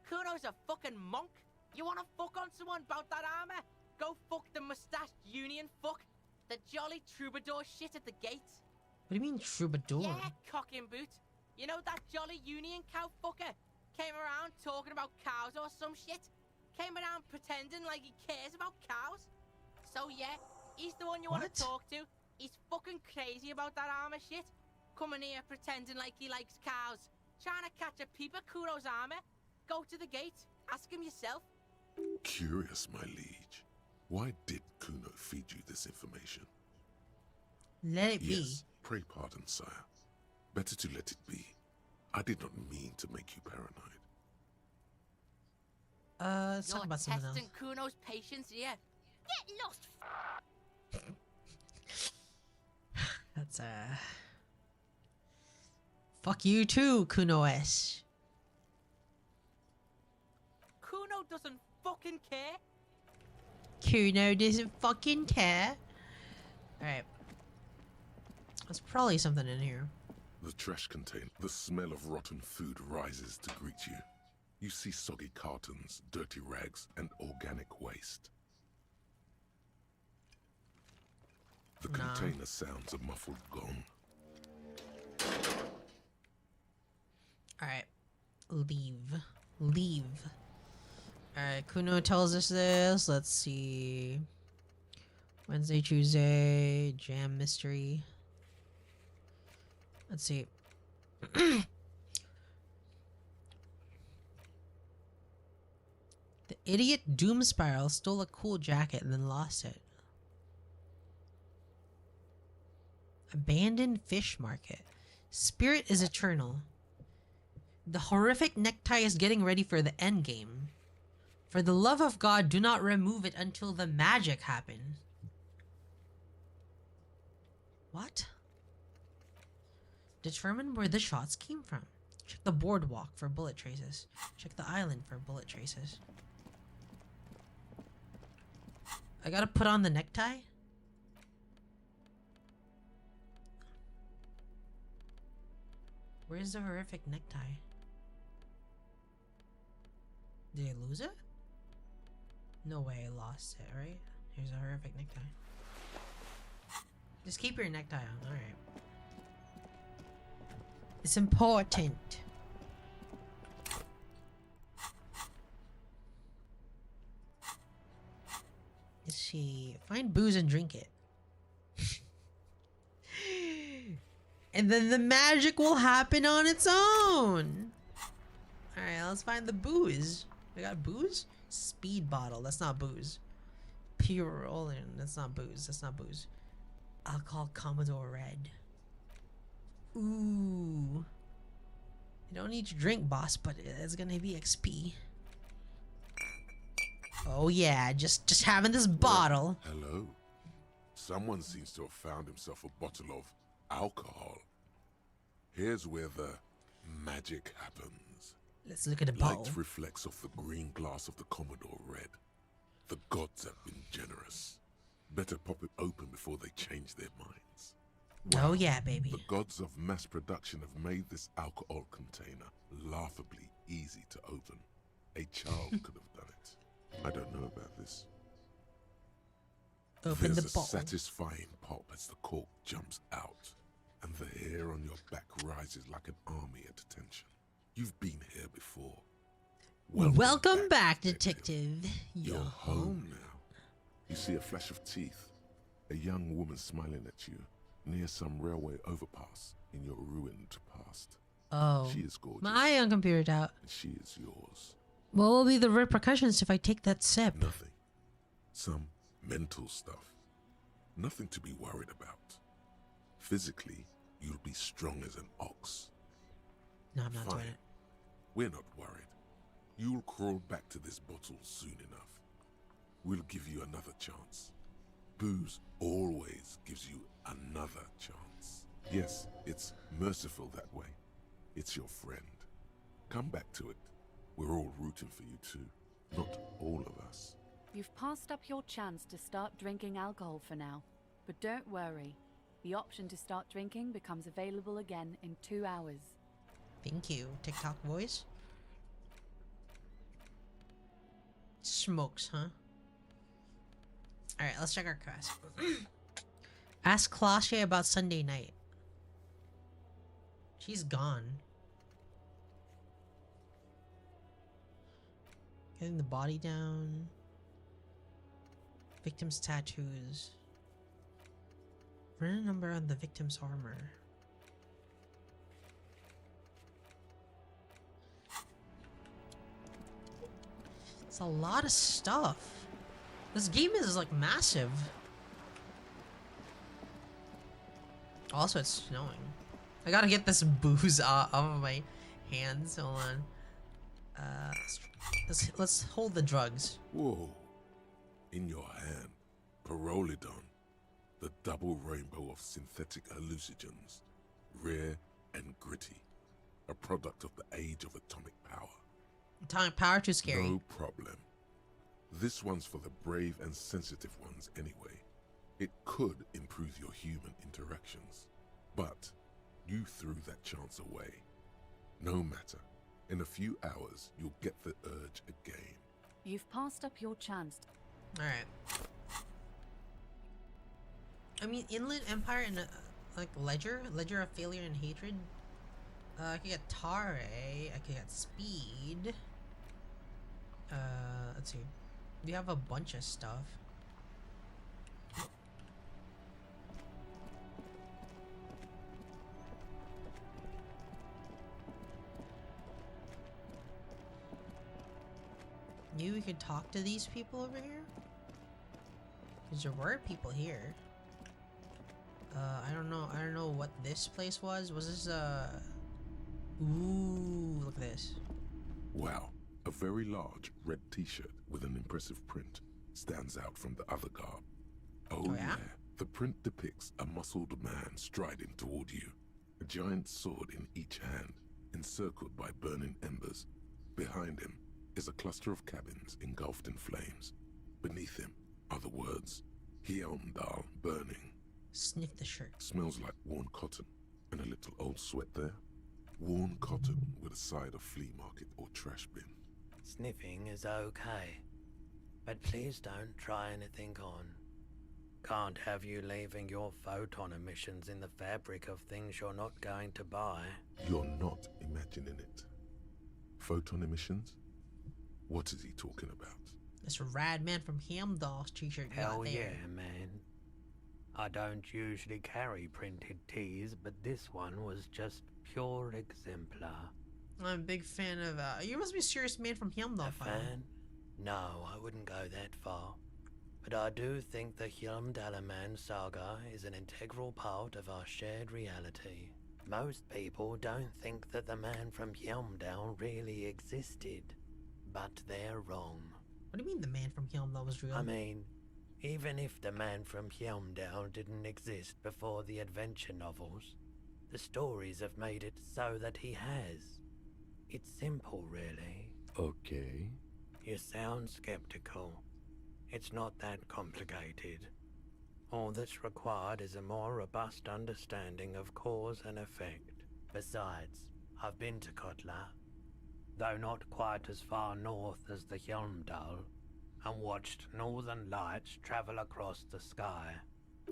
K: Kuno's a fucking monk. You wanna fuck on someone about that armor? Go fuck the mustached union fuck. The jolly troubadour shit at the gates.
A: What do you mean troubadour?
K: Yeah, cock and boot. You know that jolly union cow fucker? Came around talking about cows or some shit. Came around pretending like he cares about cows. So yeah, he's the one you want to talk to. He's fucking crazy about that armor shit. Coming here pretending like he likes cows. Trying to catch a peep at Kuno's armor. Go to the gate. Ask him yourself.
C: Curious, my liege. Why did Kuno feed you this information?
A: Let it be.
C: Yes, pray pardon, sire. Better to let it be. I did not mean to make you paranoid.
A: Let's talk about something else.
K: Testing Kuno's patience here.
L: Get lost.
A: That's fuck you too, Kuno S.
K: Kuno doesn't fucking care.
A: Kuno doesn't fucking care. Alright. There's probably something in here.
C: The trash container. The smell of rotten food rises to greet you. You see soggy cartons, dirty rags, and organic waste. The container sounds a muffled gong.
A: Alright. Leave. Alright, Kuno tells us this. Let's see. Wednesday, Tuesday, jam mystery. Let's see. The idiot Doom Spiral stole a cool jacket and then lost it. Abandoned fish market. Spirit is eternal. The horrific necktie is getting ready for the end game. For the love of God, do not remove it until the magic happens. What? Determine where the shots came from. Check the boardwalk for bullet traces. Check the island for bullet traces. I gotta put on the necktie? Where's the horrific necktie? Did I lose it? No way I lost it, right? Here's a horrific necktie. Just keep your necktie on, alright. It's important. Let's see. Find booze and drink it. And then the magic will happen on its own. Alright, let's find the booze. We got booze? Speed bottle. That's not booze. Pure Olin. That's not booze. That's not booze. Alcohol Commodore Red. Ooh. You don't need to drink, boss, but it's gonna be XP. Oh yeah, just having this bottle.
C: Hello. Someone seems to have found himself a bottle of alcohol. Here's where the magic happens.
A: Let's look at the bottle.
C: Light reflects off the green glass of the Commodore Red. The gods have been generous. Better pop it open before they change their minds.
A: Well, oh yeah, baby.
C: The gods of mass production have made this alcohol container laughably easy to open. A child could have done it. I don't know about this.
A: Open
C: There's
A: the
C: a
A: bottle.
C: satisfying pop as the cork jumps out, and the hair on your back rises like an army at attention. You've been here before.
A: Welcome back, detective.
C: You're home now. You see a flash of teeth, a young woman smiling at you near some railway overpass in your ruined past.
A: Oh,
C: she is gorgeous.
A: My eye on computered out.
C: And she is yours.
A: What will be the repercussions if I take that sip?
C: Nothing. Some mental stuff. Nothing to be worried about. Physically, you'll be strong as an ox.
A: No, I'm not
C: Fine.
A: doing it.
C: We're not worried. You'll crawl back to this bottle soon enough. We'll give you another chance. Booze always gives you another chance. Yes, it's merciful that way. It's your friend. Come back to it. We're all rooting for you too. Not all of us.
J: You've passed up your chance to start drinking alcohol for now. But don't worry. The option to start drinking becomes available again in 2 hours.
A: Thank you, TikTok voice. Smokes, huh? Alright, let's check our quest. Ask Claudia about Sunday night. She's gone. Getting the body down. Victim's tattoos. Run a number on the victim's armor. It's a lot of stuff. This game is like massive. Also, it's snowing. I gotta get this booze off of my hands. Hold on. Let's hold the drugs.
C: Whoa. In your hand, Pyrrolidon, the double rainbow of synthetic hallucinogens, rare and gritty, a product of the age of atomic power.
A: Atomic power too scary.
C: No problem. This one's for the brave and sensitive ones anyway. It could improve your human interactions, but you threw that chance away. No matter. In a few hours, you'll get the urge again.
J: You've passed up your chance.
A: Alright. I mean, Inland Empire and like Ledger of Failure and Hatred. I could get Tare. I could get Speed. Let's see. We have a bunch of stuff. Maybe we could talk to these people over here? Because there were people here. I don't know what this place was. Was this ooh, look at this.
C: Wow, a very large red t-shirt with an impressive print stands out from the other garb. Oh yeah? The print depicts a muscled man striding toward you, a giant sword in each hand, encircled by burning embers. Behind him is a cluster of cabins engulfed in flames. Beneath him are the words, Hyundal burning.
A: Sniff the shirt.
C: Smells like worn cotton and a little old sweat there. Worn cotton with a side of flea market or trash bin.
M: Sniffing is okay, but please don't try anything on. Can't have you leaving your photon emissions in the fabric of things you're not going to buy.
C: You're not imagining it. Photon emissions? What is he talking about?
A: This rad man from Hamdall's t-shirt you
M: Hell
A: got there.
M: yeah, man. I don't usually carry printed tees, but this one was just pure exemplar.
A: I'm a big fan of, you must be a serious man from Hamdall.
M: A fan? No, I wouldn't go that far. But I do think the Hjelmdalaman saga is an integral part of our shared reality. Most people don't think that the man from Hjelmdal really existed, but they're wrong.
A: What do you mean the man from Hjelmdal was real?
M: I mean, even if the man from Hjelmdal didn't exist before the adventure novels, the stories have made it so that he has. It's simple, really.
D: Okay.
M: You sound skeptical. It's not that complicated. All that's required is a more robust understanding of cause and effect. Besides, I've been to Kotla, though not quite as far north as the Hjelmdal, and watched northern lights travel across the sky.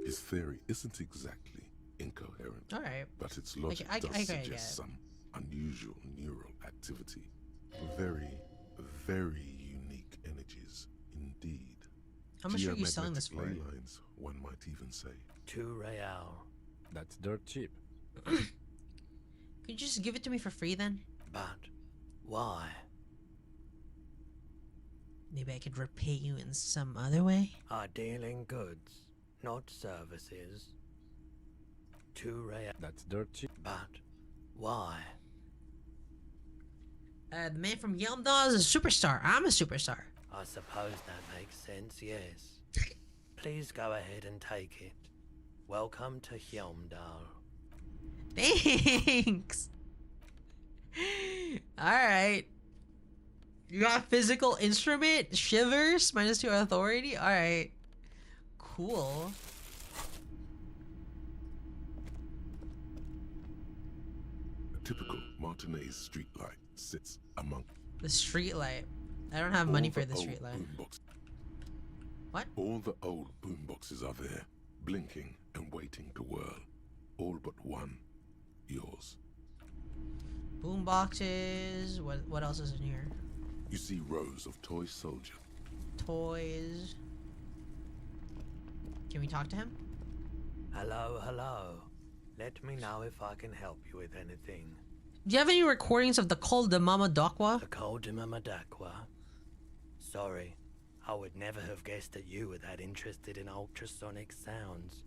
C: His theory isn't exactly incoherent,
A: Alright.
C: but its logic does suggest some unusual neural activity. Very, very unique energies indeed.
A: How much are you selling this for?
C: Ley lines, one might even say.
M: 2 real.
D: That's dirt cheap.
A: Could you just give it to me for free then?
M: But why?
A: Maybe I could repay you in some other way?
M: I deal in goods, not services. 2 real.
D: That's dirt cheap.
M: But why?
A: The man from Hjelmdal is a superstar. I'm a superstar.
M: I suppose that makes sense, yes. Please go ahead and take it. Welcome to Hjelmdal.
A: Thanks. Alright. You got a physical instrument? Shivers? -2 authority? Alright. Cool.
C: A typical Martinez streetlight sits among
A: the streetlight. I don't have money for the streetlight. What?
C: All the old boomboxes are there, blinking and waiting to whirl. All but one. Yours.
A: Boom boxes. What else is in here?
C: You see rows of toy soldiers.
A: Toys. Can we talk to him?
M: Hello, hello. Let me know if I can help you with anything.
A: Do you have any recordings of the Col de Mamadakwa?
M: The Col de Mamadakwa? Sorry, I would never have guessed that you were that interested in ultrasonic sounds.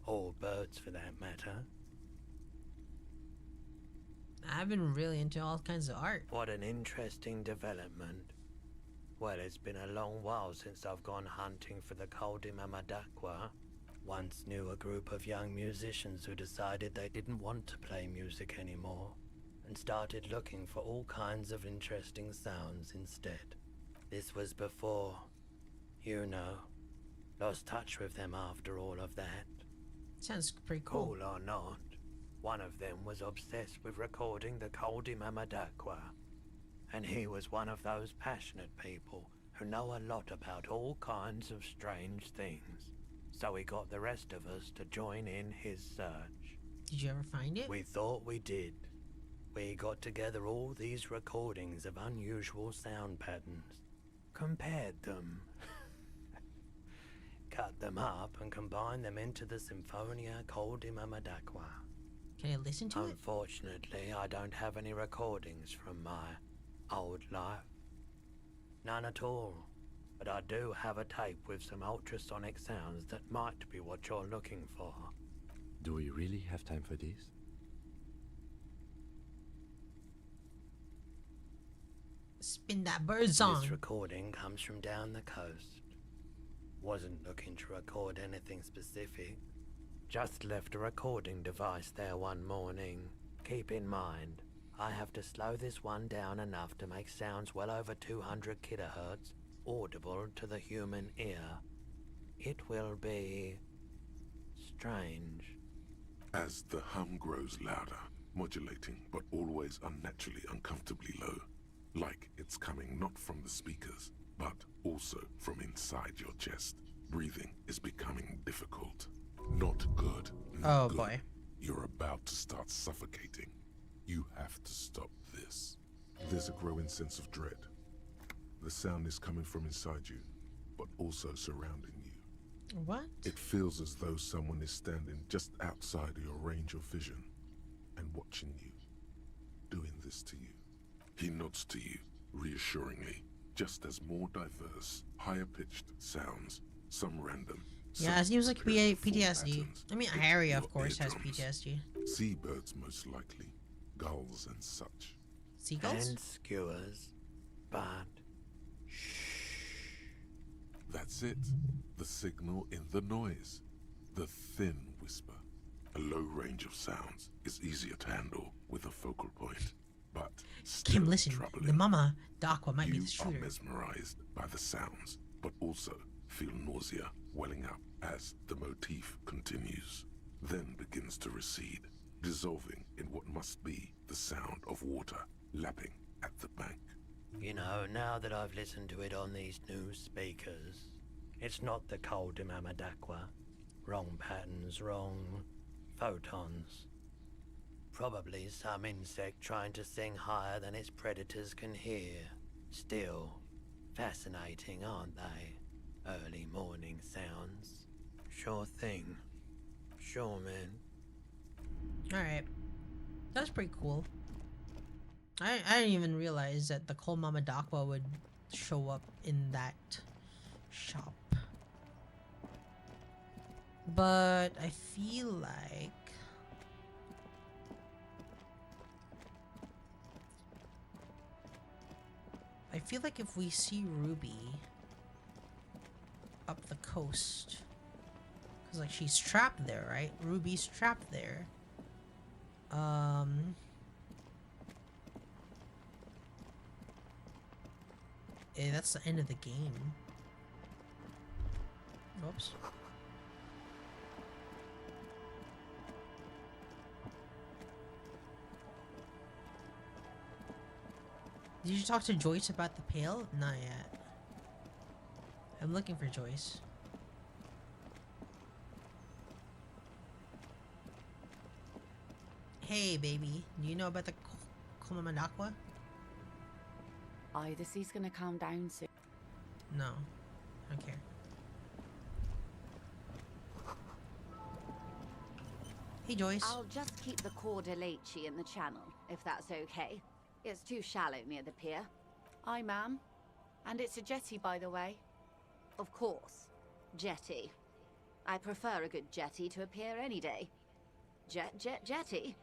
M: Or birds, for that matter.
A: I've been really into all kinds of art.
M: What an interesting development. Well, it's been a long while since I've gone hunting for the Col de Mamadakwa. Once knew a group of young musicians who decided they didn't want to play music anymore, and started looking for all kinds of interesting sounds instead. This was before, you know, lost touch with them after all of that.
A: Sounds pretty cool.
M: Cool or not, one of them was obsessed with recording the Col de Mamadakwa, and he was one of those passionate people who know a lot about all kinds of strange things. So he got the rest of us to join in his search.
A: Did you ever find it?
M: We thought we did. We got together all these recordings of unusual sound patterns, compared them, cut them up and combined them into the Symphonia Col de Mamadakwa.
A: Can I listen to it?
M: Unfortunately, I don't have any recordings from my old life. None at all. But I do have a tape with some ultrasonic sounds that might be what you're looking for.
D: Do we really have time for this?
A: Spin that bird song.
M: This recording comes from down the coast. Wasn't looking to record anything specific. Just left a recording device there one morning. Keep in mind, I have to slow this one down enough to make sounds well over 200 kilohertz audible to the human ear. It will be strange.
C: As the hum grows louder, modulating but always unnaturally uncomfortably low, like it's coming not from the speakers, but also from inside your chest. Breathing is becoming difficult. Not good.
A: Oh
C: good.
A: boy.
C: You're about to start suffocating. You have to stop this. There's a growing sense of dread. The sound is coming from inside you, but also surrounding you.
A: What?
C: It feels as though someone is standing just outside your range of vision and watching you, doing this to you. He nods to you, reassuringly, just as more diverse, higher-pitched sounds, some random.
A: Yeah, it seems like PTSD. I mean, Harry, of course, has
C: eardrums.
A: PTSD.
C: Seabirds, most likely. Gulls and such.
A: Seagulls?
M: And skewers. But
C: That's it. The signal in the noise. The thin whisper. A low range of sounds is easier to handle with a focal point, but still
A: Kim, listen.
C: troubling.
A: The mama, Dakwa, might be
C: You
A: the
C: are
A: shooter.
C: mesmerized by the sounds, but also feel nausea welling up as the motif continues, then begins to recede, dissolving in what must be the sound of water lapping at the bank.
M: you know, now that I've listened to it on these new speakers, it's not the cold Imamadakwa. Wrong patterns, wrong photons. Probably some insect trying to sing higher than its predators can hear. Still, fascinating, aren't they? Early morning sounds. Sure thing. Sure, man.
A: Alright. That's pretty cool. I didn't even realize that the Kol Mama Dakwa would show up in that shop. But I feel like if we see Ruby up the coast, because like she's trapped there, right? Ruby's trapped there. That's the end of the game. Oops. Did you talk to Joyce about the pail? Not yet. I'm looking for Joyce. Hey, baby. Do you know about the Kumamanakwa?
J: Oh, the sea's gonna calm down soon.
A: No. I don't care. Hey, Joyce.
N: I'll just keep the Cordelechi in the channel, if that's okay. It's too shallow near the pier.
J: Aye, ma'am. And it's a jetty, by the way.
N: Of course. Jetty. I prefer a good jetty to a pier any day. Jetty.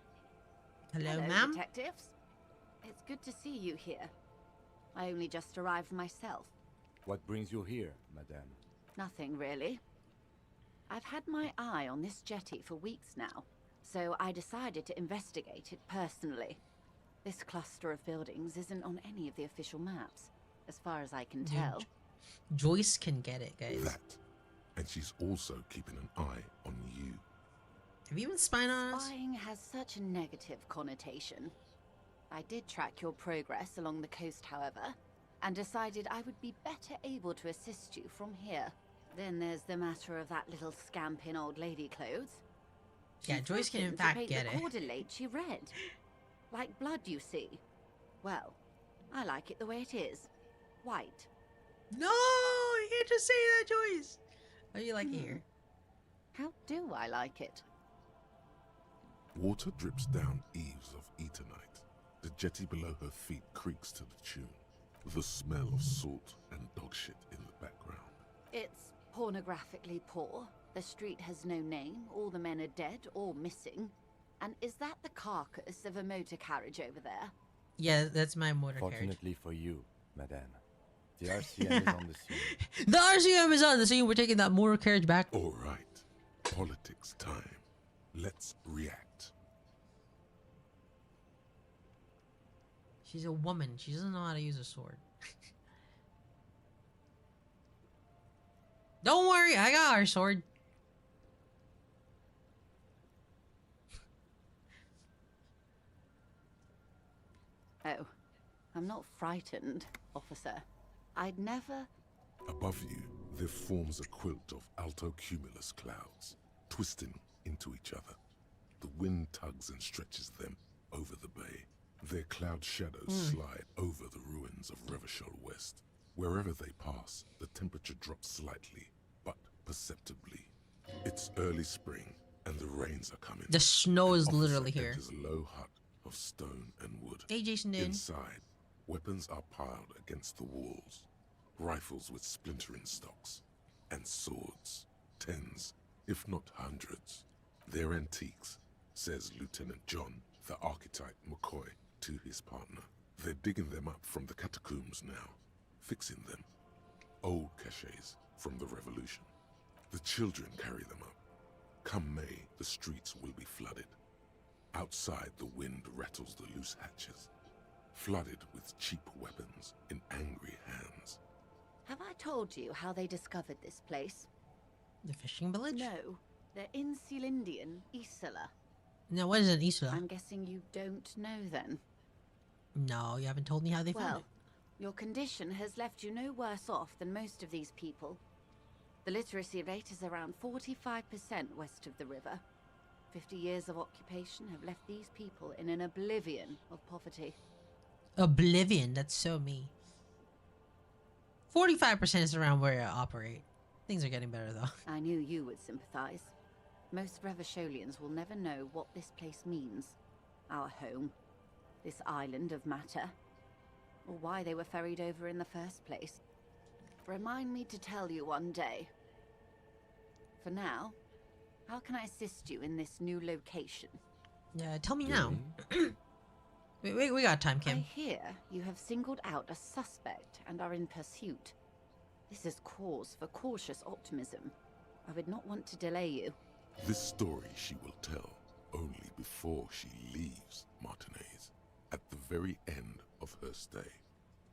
A: Hello, ma'am.
N: Detectives. It's good to see you here. I only just arrived myself.
D: What brings you here, madame?
N: Nothing really. I've had my eye on this jetty for weeks now, so I decided to investigate it personally. This cluster of buildings isn't on any of the official maps, as far as I can tell.
A: Joyce can get it, guys.
C: That. And she's also keeping an eye on you.
A: Have you been spying on us?
N: Spying has such a negative connotation. I did track your progress along the coast, however, and decided I would be better able to assist you from here. Then there's the matter of that little scamp in old lady clothes.
A: Yeah,
N: She
A: Joyce can in
N: threatened to
A: fact
N: paint
A: get
N: the
A: it.
N: Cordelechi red. Like blood, you see. Well, I like it the way it is. White.
A: No, you can't just say that, Joyce. How do you like it here?
N: How do I like it?
C: Water drips down eaves of Eternite. The jetty below her feet creaks to the tune. The smell of salt and dog shit in the background.
N: It's pornographically poor. The street has no name. All the men are dead or missing. And is that the carcass of a motor carriage over there?
A: Yeah, that's my motor carriage.
D: Fortunately for you, madame, the RCM is on the scene.
A: The RCM is on the scene. We're taking that motor carriage back.
C: All right. Politics time. Let's react.
A: She's a woman. She doesn't know how to use a sword. Don't worry, I got our sword.
N: Oh, I'm not frightened, officer. I'd never...
C: Above you, there forms a quilt of altocumulus clouds, twisting into each other. The wind tugs and stretches them over the bay. Their cloud shadows slide over the ruins of Revachol West. Wherever they pass, the temperature drops slightly, but perceptibly. It's early spring, and the rains are coming.
A: The snow is
C: An officer
A: literally here.
C: enters a low hut of stone and wood.
A: Hey, Jason Din.
C: Inside, weapons are piled against the walls. Rifles with splintering stocks, and swords, tens, if not hundreds. They're antiques, says Lieutenant John, the archetype McCoy, to his partner. They're digging them up from the catacombs now, fixing them. Old caches from the revolution. The children carry them up. Come May, the streets will be flooded. Outside, the wind rattles the loose hatches, flooded with cheap weapons in angry hands.
N: Have I told you how they discovered this place?
A: The fishing village?
N: No, they're in Celindian, Isola.
A: No, what is an Isola?
N: I'm guessing you don't know then.
A: No, you haven't told me how they found it.
N: Your condition has left you no worse off than most of these people. The literacy rate is around 45% west of the river. 50 years of occupation have left these people in an oblivion of poverty.
A: Oblivion, that's so me. 45% is around where I operate. Things are getting better though.
N: I knew you would sympathize. Most Revacholians will never know what this place means. Our home. This island of matter. Or why they were ferried over in the first place. Remind me to tell you one day. For now, how can I assist you in this new location?
A: Yeah, tell me now. we got time, Kim.
N: I hear you have singled out a suspect and are in pursuit. This is cause for cautious optimism. I would not want to delay you.
C: This story she will tell only before she leaves Martinez, at the very end of her stay.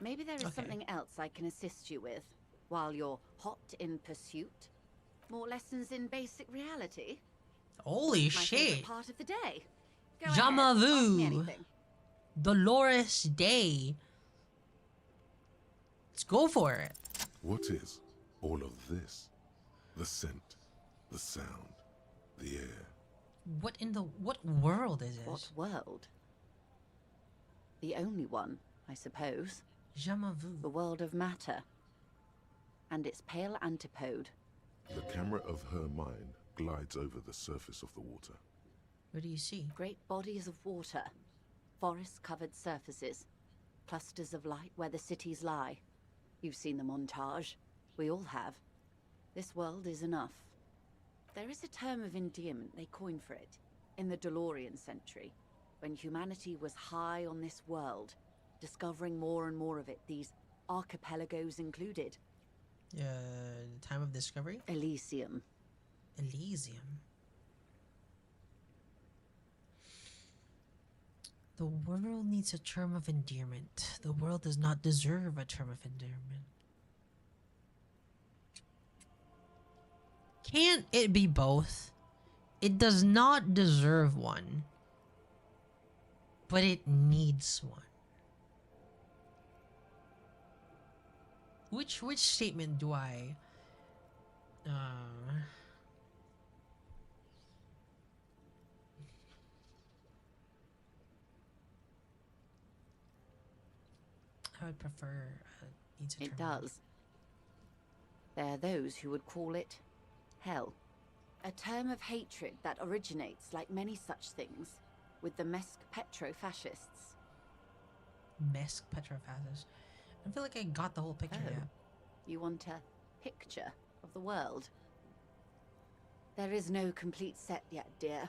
N: Maybe there is something else I can assist you with, while you're hot in pursuit. More lessons in basic reality.
A: Holy
N: My
A: shit!
N: favorite part of the day. Go ahead, ask me
A: Jamavu,
N: anything.
A: Dolores Day. Let's go for it.
C: What is all of this? The scent, the sound, the air.
A: What world is this?
N: What world? The only one, I suppose.
A: Jamavu.
N: The world of matter. And its pale antipode.
C: The camera of her mind glides over the surface of the water.
A: What do you see?
N: Great bodies of water. Forest-covered surfaces. Clusters of light where the cities lie. You've seen the montage. We all have. This world is enough. There is a term of endearment they coined for it, in the DeLorean century, when humanity was high on this world, discovering more and more of it, these archipelagos included.
A: Time of discovery?
N: Elysium.
A: Elysium. The world needs a term of endearment. The world does not deserve a term of endearment. Can't it be both? It does not deserve one, but it needs one. Which statement do I I would prefer needs a term.
N: It does. There are those who would call it hell. A term of hatred that originates, like many such things, with the Mesk Petro-fascists.
A: Mesk Petro-fascists. I feel like I got the whole picture yet.
N: You want a picture of the world? There is no complete set yet, dear.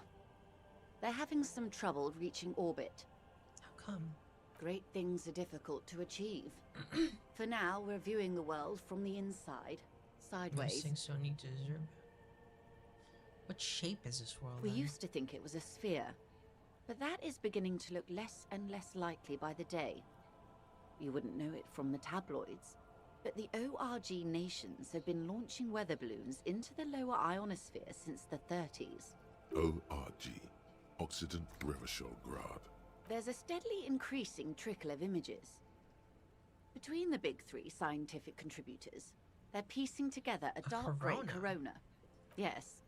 N: They're having some trouble reaching orbit.
A: How come?
N: Great things are difficult to achieve. For now, we're viewing the world from the inside, sideways.
A: Those things don't need to deserve. What shape is this world?
N: We
A: then?
N: used to think it was a sphere, but that is beginning to look less and less likely by the day. You wouldn't know it from the tabloids, but the ORG nations have been launching weather balloons into the lower ionosphere since the 30s.
C: ORG, Occident Revachol Grad.
N: there's a steadily increasing trickle of images. Between the big three scientific contributors, they're piecing together a dark grey corona. Yes.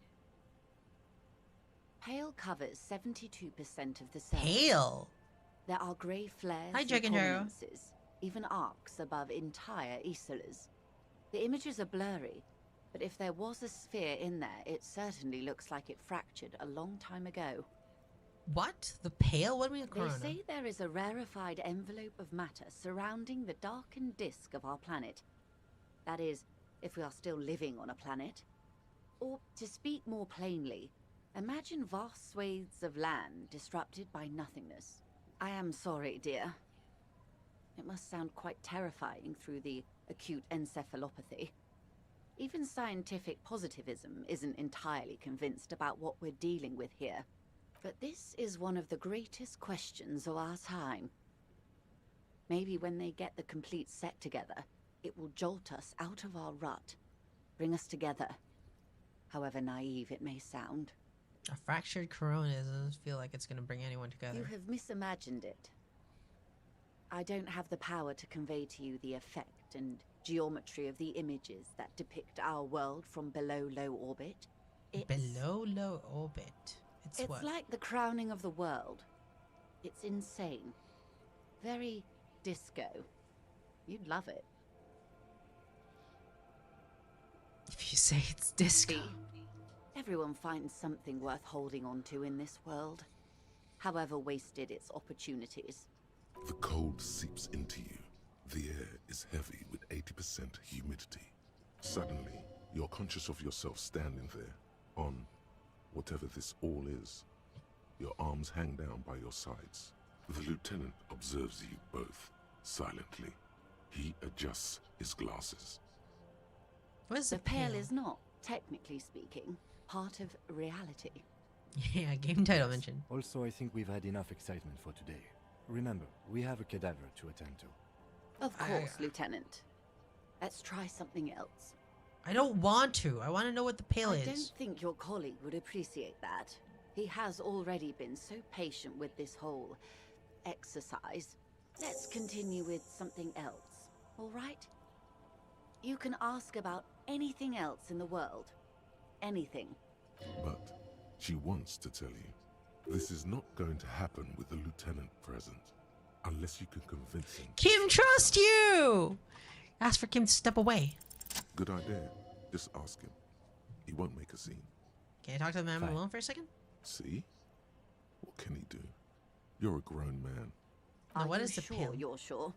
N: Pale covers 72% of the surface.
A: Pale?
N: There are grey flares
A: Hi,
N: and
A: Dragon Gyro.
N: prominences, even arcs above entire isolas. The images are blurry, but if there was a sphere in there, it certainly looks like it fractured a long time ago.
A: What? The pale? What do we mean corona?
N: They say there is a rarefied envelope of matter surrounding the darkened disk of our planet. That is, if we are still living on a planet. Or, to speak more plainly, imagine vast swathes of land disrupted by nothingness. I am sorry, dear. It must sound quite terrifying through the acute encephalopathy. Even scientific positivism isn't entirely convinced about what we're dealing with here. But this is one of the greatest questions of our time. Maybe when they get the complete set together, it will jolt us out of our rut, bring us together, however naive it may sound.
A: A fractured corona doesn't feel like it's going to bring anyone together.
N: You have misimagined it. I don't have the power to convey to you the effect and geometry of the images that depict our world from below low orbit.
A: Below low orbit? It's what?
N: Like the crowning of the world. It's insane. Very disco. You'd love it.
A: If you say it's disco.
N: See? Everyone finds something worth holding on to in this world, however wasted its opportunities.
C: The cold seeps into you. The air is heavy with 80% humidity. Suddenly, you're conscious of yourself standing there, on whatever this all is. Your arms hang down by your sides. The lieutenant observes you both, silently. He adjusts his glasses.
A: What's
N: the pale is not, technically speaking, part of reality.
A: Yeah, game title mentioned.
D: Also, I think we've had enough excitement for today. Remember, we have a cadaver to attend to.
N: Of course, Lieutenant. Let's try something else.
A: I don't want to. I want to know what the pale is.
N: I don't think your colleague would appreciate that. He has already been so patient with this whole exercise. Let's continue with something else, all right? You can ask about anything else in the world. Anything.
C: But she wants to tell you, this is not going to happen with the lieutenant present, unless you can convince him.
A: Kim, trust you! Ask for Kim to step away.
C: Good idea. Just ask him. He won't make a scene.
A: Can I talk to the man alone for a second?
C: See? What can he do? You're a grown man.
A: Now, what
N: Are
A: is
N: you
A: the
N: sure
A: pale?
N: you're sure?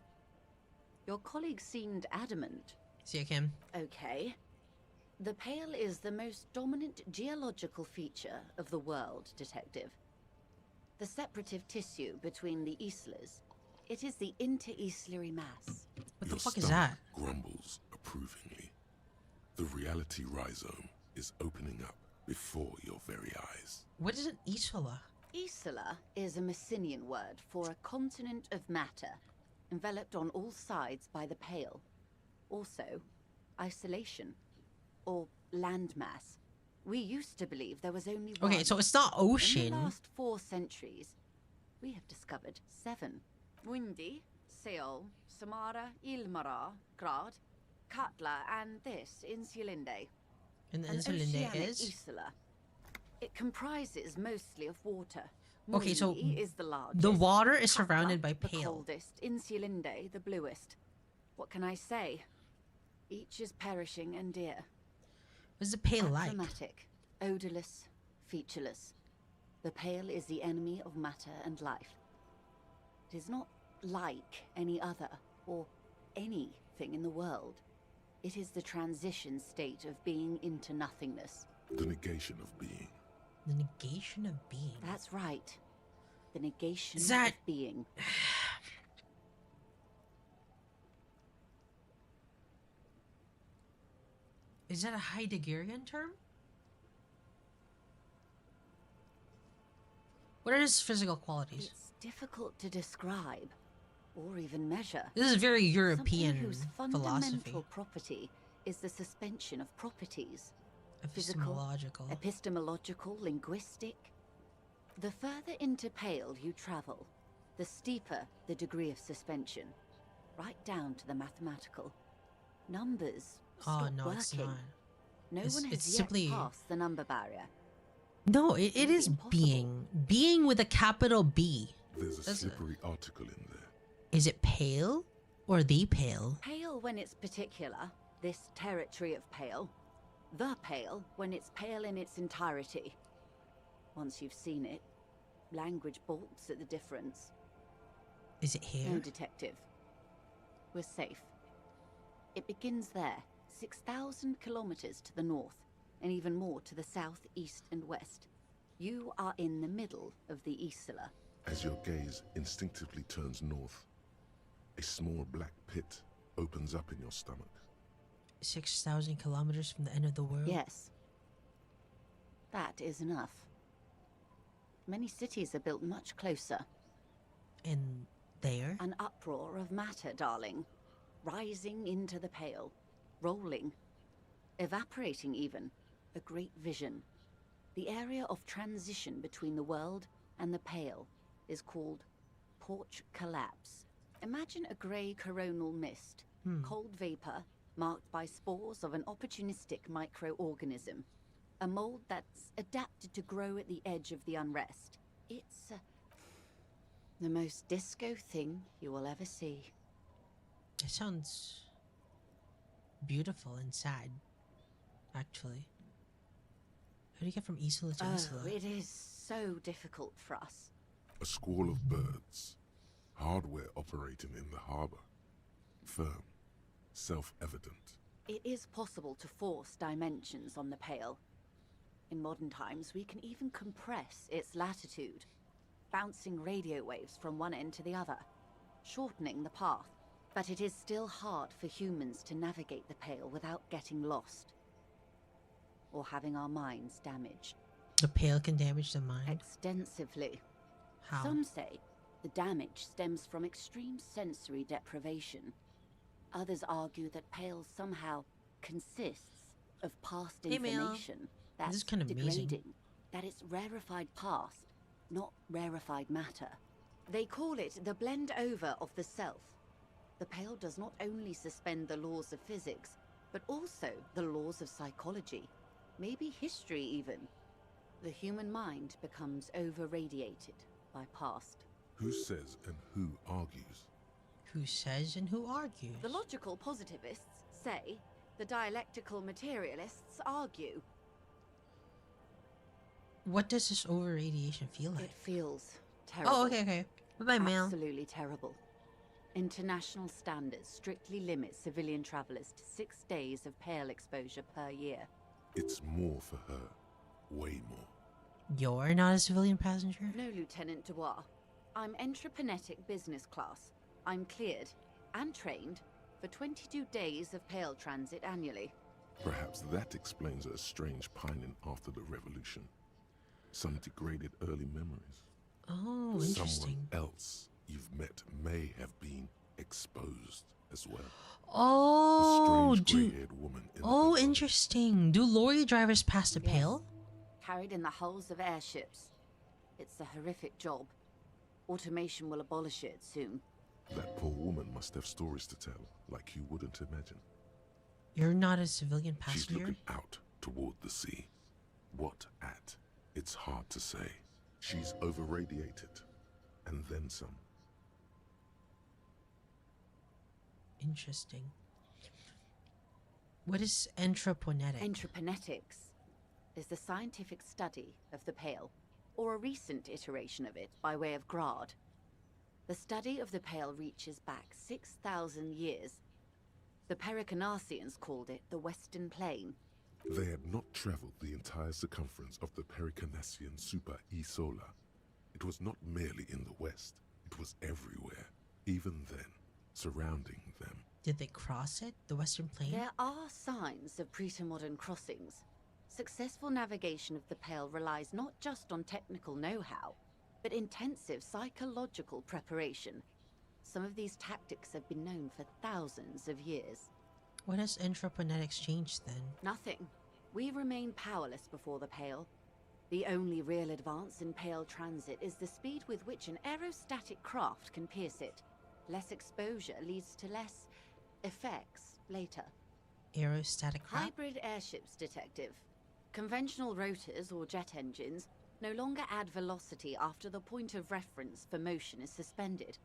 N: Your colleague seemed adamant.
A: See you, Kim.
N: Okay. The pale is the most dominant geological feature of the world, Detective. The separative tissue between the islas. It is the inter-islary mass.
A: What
C: Your
A: the fuck is
C: stomach
A: that?
C: grumbles approvingly. The reality rhizome is opening up before your very eyes.
A: What is an isola?
N: Isola is a Messinian word for a continent of matter, enveloped on all sides by the pale. Also, isolation, or landmass. We used to believe there was only one.
A: Okay, so it's not ocean.
N: In the last 4 centuries, we have discovered 7. Windy, Seol, Samara, Ilmara, Grad, Katla, and this, Insulinde.
A: And the
N: An
A: Insulinde
N: oceanic
A: is?
N: Isola. It comprises mostly of water.
A: Okay, so
N: Mundi is the largest.
A: the water is
N: Katla,
A: surrounded by
N: the
A: pale.
N: coldest. Insulinde, the bluest. What can I say? Each is perishing and dear.
A: What is the pale like?
N: Achromatic, odorless, featureless. The pale is the enemy of matter and life. It is not like any other, or anything in the world. It is the transition state of being into nothingness.
C: The negation of being.
A: The negation of being.
N: That's right. The negation
A: Is that-
N: of being.
A: Is that a Heideggerian term? What are his physical qualities?
N: It's difficult to describe, or even measure.
A: This is very European
N: Something whose
A: philosophy.
N: fundamental property is the suspension of properties. Physical,
A: Epistemological.
N: epistemological, linguistic. The further into pale you travel, The steeper the degree of suspension, right down to the mathematical. Numbers stop
A: no,
N: working.
A: it's not.
N: No
A: It's-
N: one has
A: it's
N: yet
A: simply-
N: passed the number barrier.
A: No, it
N: Maybe
A: is
N: impossible.
A: being. Being with a capital B.
C: There's a
A: That's-
C: slippery article in there.
A: Is it pale? Or the pale?
N: Pale when it's particular, this territory of pale. The pale when it's pale in its entirety. Once you've seen it, language balks at the difference.
A: Is it here?
N: No, detective. We're safe. It begins there, 6,000 kilometers to the north, and even more to the south, east, and west. You are in the middle of the Isla.
C: As your gaze instinctively turns north, a small black pit opens up in your stomach.
A: 6,000 kilometers from the end of the world?
N: Yes. That is enough. Many cities are built much closer.
A: And there?
N: An uproar of matter, darling. Rising into the pale. Rolling. Evaporating even. A great vision. The area of transition between the world and the pale is called porch collapse. Imagine a grey coronal mist. Cold vapor marked by spores of an opportunistic microorganism. A mold that's adapted to grow at the edge of the unrest. It's the most disco thing you will ever see.
A: It sounds beautiful and sad, actually. How do you get from Isla to Isla?
N: Oh, it is so difficult for us.
C: A squall of birds. Hardware operating in the harbor. Firm. Self-evident.
N: It is possible to force dimensions on the pale. In modern times, we can even compress its latitude, bouncing radio waves from one end to the other, shortening the path. But it is still hard for humans to navigate the pale without getting lost, or having our minds damaged.
A: The pale can damage the mind?
N: Extensively.
A: How?
N: Some say the damage stems from extreme sensory deprivation. Others argue that pale somehow consists of past
A: Hey, Mel.
N: information that's
A: This is kind of amazing.
N: degrading, that it's rarefied past, not rarefied matter. They call it the blend over of the self. The pale does not only suspend the laws of physics, but also the laws of psychology, maybe history even. The human mind becomes over-radiated by past.
C: Who says and who argues?
A: Who says and who argues?
N: The logical positivists say, the dialectical materialists argue.
A: What does this over-radiation feel like?
N: It feels terrible.
A: Oh, okay. Bye-bye, Mel.
N: Absolutely terrible. International standards strictly limit civilian travelers to 6 days of pale exposure per year.
C: It's more for her. Way more.
A: You're not a civilian passenger?
N: No, Lieutenant Dubois. I'm entreprenetic business class. I'm cleared and trained for 22 days of pale transit annually.
C: Perhaps that explains her strange pining after the revolution. Some degraded early memories.
A: Oh, interesting.
C: Someone else you've met may have been exposed as well.
A: Oh,
C: The strange grey-haired woman in the
A: Oh,
C: picture.
A: interesting. Do lorry drivers pass the
N: Yes.
A: pale?
N: Carried in the hulls of airships. It's a horrific job. Automation will abolish it soon.
C: That poor woman must have stories to tell, like you wouldn't imagine.
A: You're not a civilian
C: She's
A: passenger?
C: looking out toward the sea. What at? It's hard to say. She's over-radiated, and then some.
A: Interesting. What is anthroponetic?
N: Entreponetics is the scientific study of the pale, or a recent iteration of it by way of grad. The study of the pale reaches back 6,000 years. The Pericarnassians called it the Western Plain.
C: They had not traveled the entire circumference of the Pericarnassian Super E-Solar. It was not merely in the west, it was everywhere, even then, surrounding them.
A: Did they cross it? The Western Plain?
N: There are signs of pre-modern crossings. Successful navigation of the pale relies not just on technical know-how, but intensive psychological preparation. Some of these tactics have been known for thousands of years.
A: What has anthroponetics changed then?
N: Nothing. We remain powerless before the pale. The only real advance in Pale transit is the speed with which an aerostatic craft can pierce it. Less exposure leads to less effects later.
A: Aerostatic craft?
N: Hybrid airships, Detective. Conventional rotors or jet engines no longer add velocity after the point of reference for motion is suspended,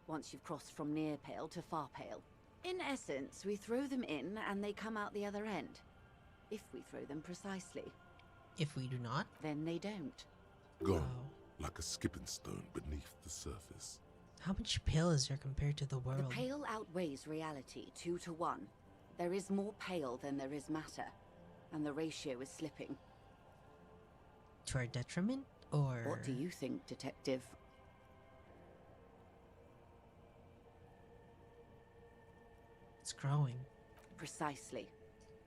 N: once you've crossed from near Pale to far Pale. In essence, we throw them in and they come out the other end. If we throw them precisely.
A: If we do not?
N: Then they don't.
C: Gone, like a skipping stone beneath the surface.
A: How much Pale is there compared to the world?
N: The Pale outweighs reality 2 to 1. There is more Pale than there is matter, and the ratio is slipping.
A: To our detriment, or...?
N: What do you think, Detective?
A: It's growing.
N: Precisely.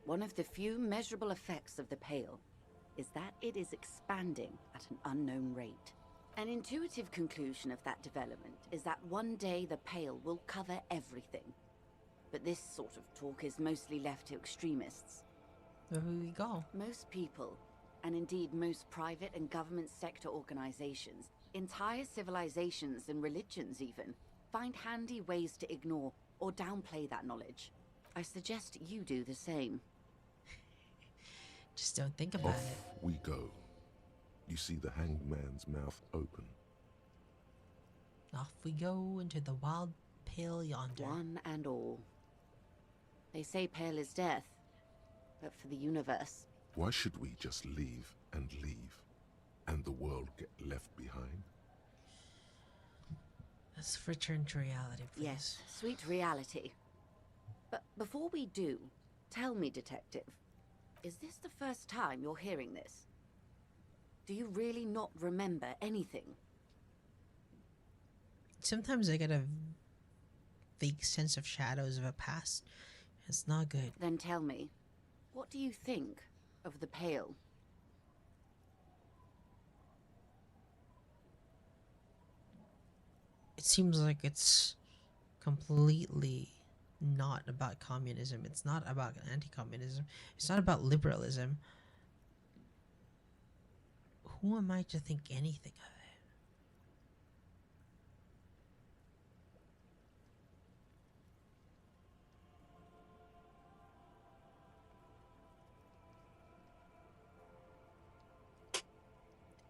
N: One of the few measurable effects of the Pale is that it is expanding at an unknown rate. An intuitive conclusion of that development is that one day the Pale will cover everything. But this sort of talk is mostly left to extremists.
A: Where will we go?
N: Most people, and indeed most private and government sector organizations, entire civilizations and religions even, find handy ways to ignore or downplay that knowledge. I suggest you do the same.
A: Just don't think about it.
C: Off we go. You see the hanged man's mouth open.
A: Off we go into the wild Pale yonder.
N: One and all. They say Pale is death, but for the universe.
C: Why should we just leave, and the world get left behind?
A: Let's return to reality, please.
N: Yes, sweet reality. But before we do, tell me, Detective, is this the first time you're hearing this? Do you really not remember anything?
A: Sometimes I get a vague sense of shadows of a past. It's not good.
N: Then tell me, what do you think of the Pale?
A: It seems like it's completely not about communism. It's not about anti-communism. It's not about liberalism. Who am I to think anything of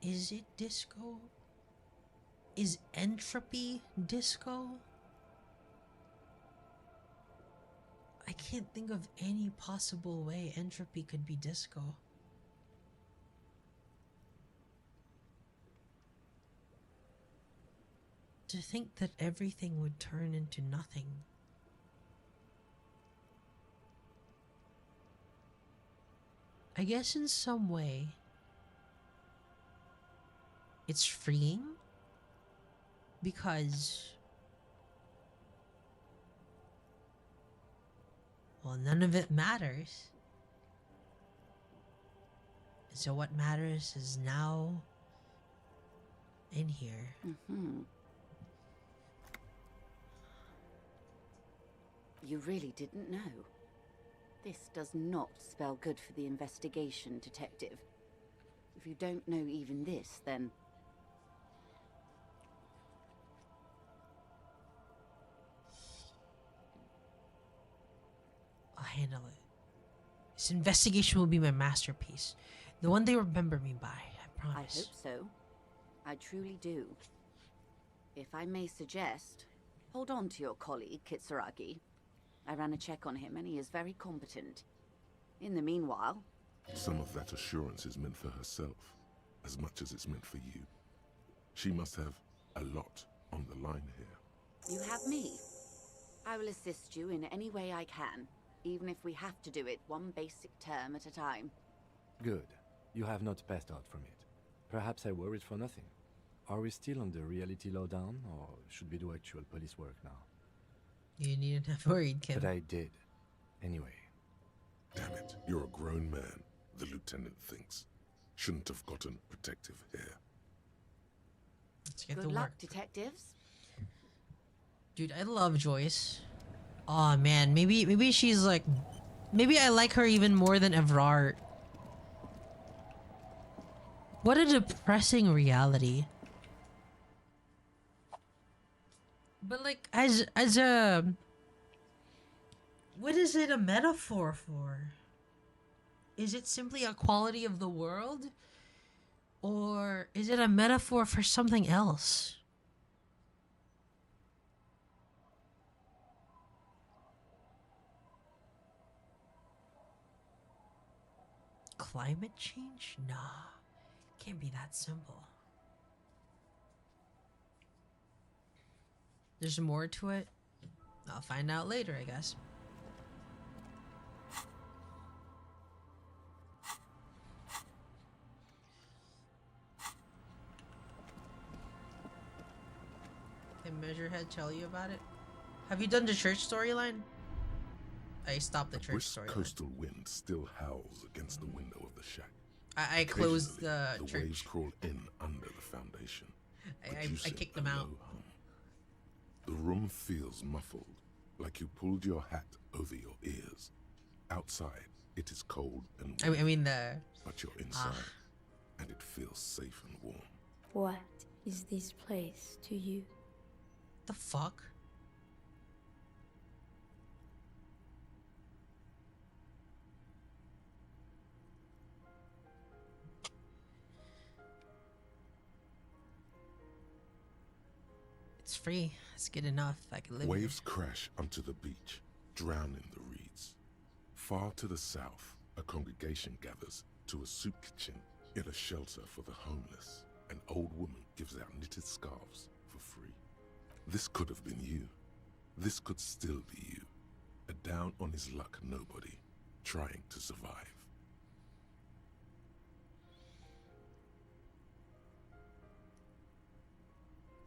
A: it? Is it disco? Is entropy disco? I can't think of any possible way entropy could be disco. To think that everything would turn into nothing. I guess in some way it's freeing because, well, none of it matters. So what matters is now in here.
N: You really didn't know. This does not spell good for the investigation, Detective. If you don't know even this, then...
A: I'll handle it. This investigation will be my masterpiece. The one they remember me by, I promise.
N: I hope so. I truly do. If I may suggest, hold on to your colleague, Kitsuragi. I ran a check on him and he is very competent. In the meanwhile...
C: Some of that assurance is meant for herself, as much as it's meant for you. She must have a lot on the line here.
N: You have me. I will assist you in any way I can, even if we have to do it one basic term at a time.
D: Good. You have not passed out from it. Perhaps I worried for nothing. Are we still on the reality lowdown, or should we do actual police work now?
A: You needn't have worried, Kim.
D: But I did. Anyway.
C: Damn it, you're a grown man, the lieutenant thinks. Shouldn't have gotten protective hair.
A: Let's get
N: Good
A: to
N: luck,
A: work.
N: detectives.
A: Dude, I love Joyce. Oh man, maybe she's like... Maybe I like her even more than Evrard. What a depressing reality. But like, as a, what is it a metaphor for? Is it simply a quality of the world? Or is it a metaphor for something else? Climate change? Nah, can't be that simple. There's more to it. I'll find out later, I guess. Can Measurehead tell you about it? Have you done the church storyline? I stopped the church
C: brisk
A: storyline.
C: Coastal wind still howls against the window of the shack.
A: I closed the
C: The
A: church.
C: waves crawl in under the foundation.
A: I kicked them out.
C: The room feels muffled, like you pulled your hat over your ears. Outside, it is cold and warm.
A: I mean the...
C: But you're inside, and it feels safe and warm.
G: What is this place to you?
A: The fuck? It's free. It's good enough. I can live
C: Waves crash onto the beach, drowning the reeds. Far to the south, a congregation gathers to a soup kitchen in a shelter for the homeless. An old woman gives out knitted scarves for free. This could have been you. This could still be you. A down on his luck nobody, trying to survive.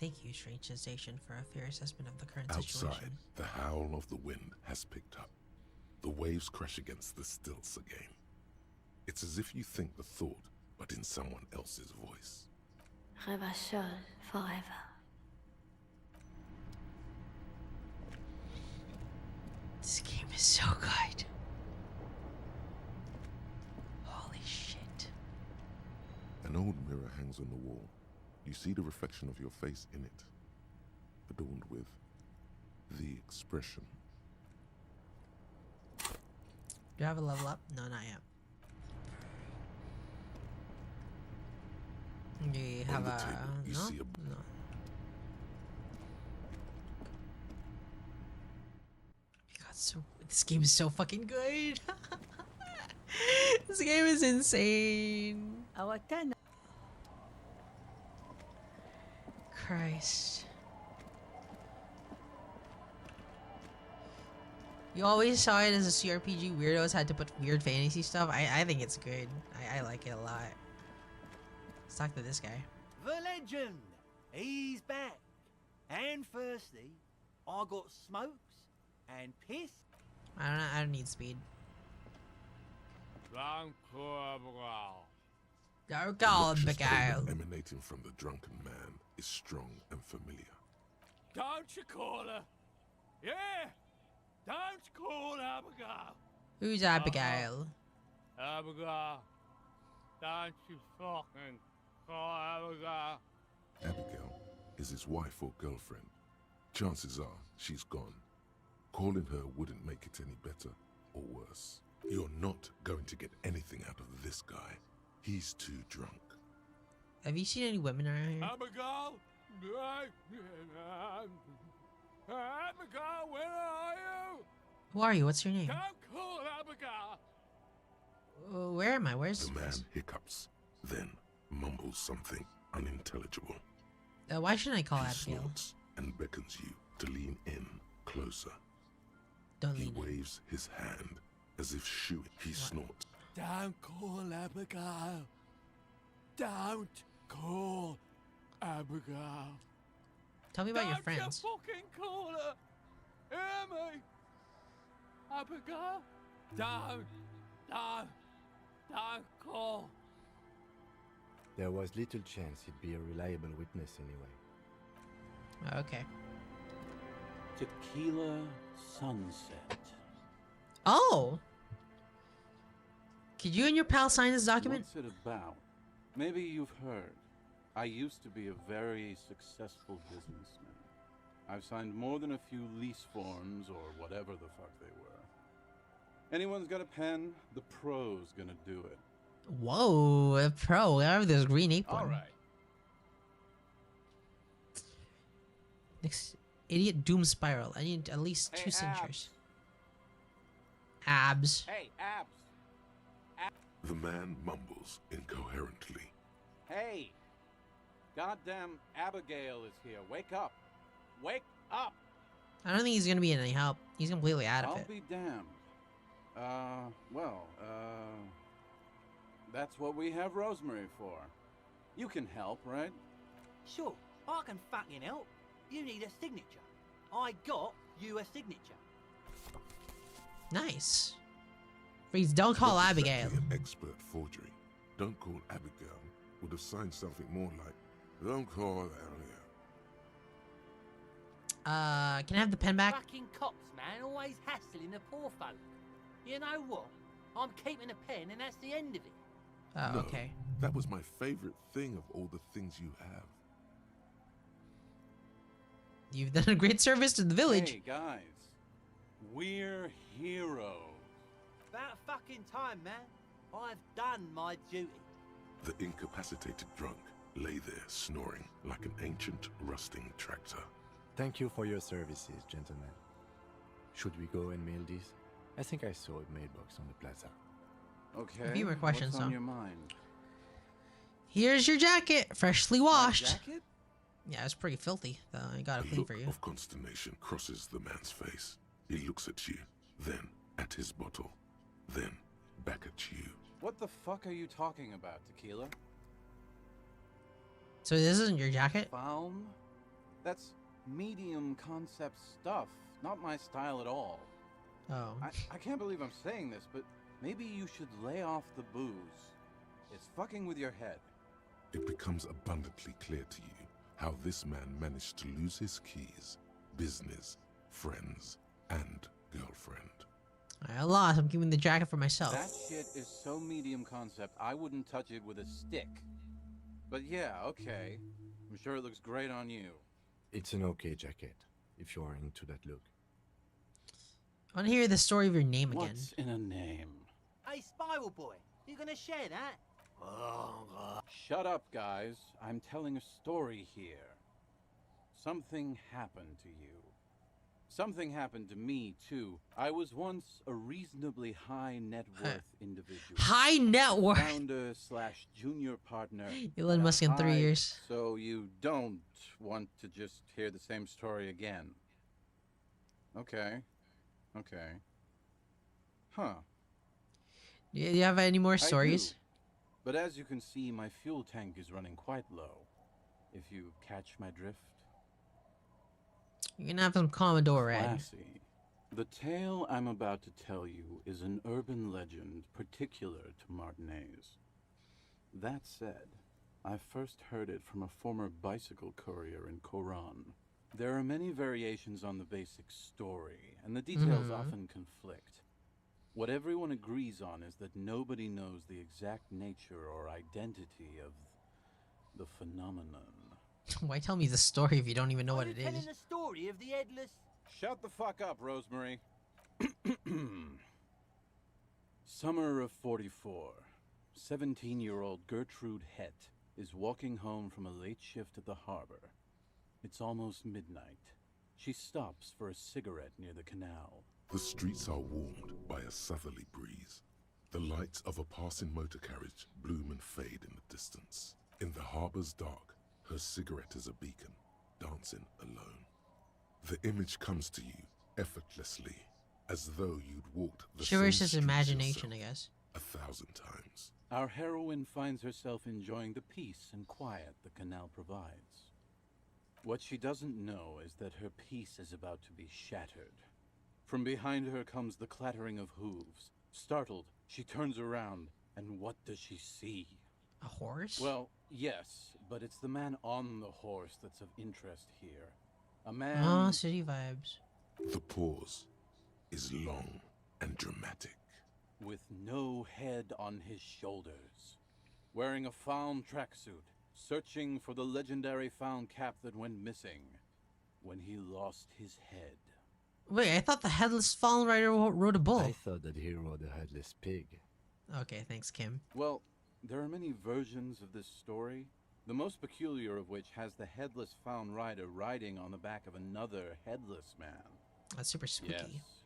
A: Thank you, Strange Sensation, for a fair assessment of the current
C: Outside,
A: situation.
C: the howl of the wind has picked up. The waves crash against the stilts again. It's as if you think the thought, but in someone else's voice.
G: Revachol forever.
A: This game is so good. Holy shit.
C: An old mirror hangs on the wall. You see the reflection of your face in it, adorned with the expression.
A: Do I have a level up? No, not yet. Do you have a...
C: You
A: no?
C: see
A: No. God, so... This game is so fucking good. This game is insane.
H: Our ten.
A: Christ. You always saw it as a CRPG. Weirdos had to put weird fantasy stuff. I think it's good. I like it a lot. Let's talk to this guy.
O: The legend! He's back. And firstly, I got smokes and piss.
A: I don't need speed. Don't call him
C: Noxious
A: Miguel.
C: odor emanating from the drunken man is strong and familiar.
P: Don't you call her? Yeah! Don't call Abigail!
A: Who's Abigail?
P: Abigail! Don't you fucking call Abigail!
C: Abigail is his wife or girlfriend. Chances are she's gone. Calling her wouldn't make it any better or worse. You're not going to get anything out of this guy. He's too drunk.
A: Have you seen any women around here?
P: Abigail! Abigail, where are you?
A: Who are you? What's your name?
P: Don't call Abigail!
A: Where am I? Where's...
C: The man hiccups, then mumbles something unintelligible.
A: why shouldn't I call
C: He
A: Abigail?
C: snorts and beckons you to lean in closer.
A: Don't
C: He
A: lean in.
C: waves his hand as if shooing. He snorts.
P: Don't call Abigail. Don't call Abigail.
A: Tell me about your
P: Don't
A: friends.
P: you fucking call her. Hear me? Abigail? Don't call.
D: There was little chance he'd be a reliable witness anyway.
A: Okay.
Q: Tequila sunset.
A: Oh! Could you and your pal sign this document?
Q: What's it about? Maybe you've heard. I used to be a very successful businessman. I've signed more than a few lease forms or whatever the fuck they were. Anyone's got a pen? The pro's gonna do it.
A: Whoa, a pro. I have this green apron.
Q: All right.
A: Next, idiot doom spiral. I need at least
Q: Hey,
A: two signatures. Abs.
Q: Hey, abs.
C: The man mumbles incoherently.
Q: Hey! Goddamn Abigail is here. Wake up! Wake up!
A: I don't think he's gonna be any help. He's completely out of
Q: I'll
A: it.
Q: be damned. That's what we have Rosemary for. You can help, right?
O: Sure, I can fucking help. You need a signature. I got you a signature.
A: Nice. Please don't call
C: Not
A: Abigail.
C: exactly an expert forgery. Don't call Abigail. Would have signed something more like, don't call Abigail.
A: Can I have the pen back?
O: Fucking cops, man, always hassling the poor folk. You know what? I'm keeping a pen and that's the end of it.
A: Oh,
C: No,
A: okay.
C: That was my favorite thing of all the things you have.
A: You've done a great service to the village.
Q: Hey, guys. We're heroes.
O: About fucking time, man. I've done my duty.
C: The incapacitated drunk lay there snoring like an ancient rusting tractor.
D: Thank you for your services, gentlemen. Should we go and mail these? I think I saw a mailbox on the plaza.
Q: Okay.
A: Viewer questions,
Q: What's on
A: though.
Q: your mind?
A: Here's your jacket, freshly washed.
Q: Jacket?
A: Yeah, it's pretty filthy, though. I got it
C: A
A: clean
C: look
A: for you.
C: of consternation crosses the man's face. He looks at you, then at his bottle, then back at you.
Q: What the fuck are you talking about, Tequila?
A: So this isn't your jacket?
Q: Foam? That's medium concept stuff. Not my style at all.
A: Oh.
Q: I can't believe I'm saying this, but maybe you should lay off the booze. It's fucking with your head.
C: It becomes abundantly clear to you how this man managed to lose his keys, business, friends, and girlfriend.
A: I lost. I'm keeping the jacket for myself.
Q: That shit is so medium concept, I wouldn't touch it with a stick. But yeah, okay. I'm sure it looks great on you.
D: It's an okay jacket, if you're into that look.
A: I want to hear the story of your name again.
Q: What's in a name?
O: Hey, Spiral Boy, you gonna share that?
Q: Shut up, guys. I'm telling a story here. Something happened to you. Something happened to me, too. I was once a reasonably high net worth individual.
A: High net worth?
Q: Founder / junior partner.
A: Elon Musk in 3 years.
Q: So you don't want to just hear the same story again? Okay. Okay. Huh.
A: Do you have any more
Q: I
A: stories?
Q: do. But as you can see, my fuel tank is running quite low. If you catch my drift.
A: You're gonna have some Commodore Red.
Q: Classy. The tale I'm about to tell you is an urban legend particular to Martinez. That said, I first heard it from a former bicycle courier in Koran. There are many variations on the basic story, and the details often conflict. What everyone agrees on is that nobody knows the exact nature or identity of the phenomenon.
A: Why tell me the story if you don't even know what it is?
O: Telling the story of the headless.
Q: Shut the fuck up, Rosemary. Summer of 44. 17-year-old Gertrude Het is walking home from a late shift at the harbor. It's almost midnight. She stops for a cigarette near the canal.
C: The streets are warmed by a southerly breeze. The lights of a passing motor carriage bloom and fade in the distance. In the harbor's dark, her cigarette is a beacon, dancing alone. The image comes to you effortlessly, as though you'd walked the
A: She
C: same
A: versus
C: streets
A: imagination, I
C: yourself
A: guess.
C: 1,000 times.
Q: Our heroine finds herself enjoying the peace and quiet the canal provides. What she doesn't know is that her peace is about to be shattered. From behind her comes the clattering of hooves. Startled, she turns around, and what does she see?
A: A horse?
Q: Well, yes, but it's the man on the horse that's of interest here. A man...
A: Oh, city vibes.
C: The pause is long and dramatic.
Q: with no head on his shoulders. wearing a found tracksuit, searching for the legendary found cap that went missing when he lost his head.
A: Wait, I thought the headless fallen rider rode a bull.
D: I thought that he rode a headless pig.
A: Okay, thanks, Kim.
Q: Well, there are many versions of this story, the most peculiar of which has the headless found rider riding on the back of another headless man.
A: That's super spooky.
Q: Yes.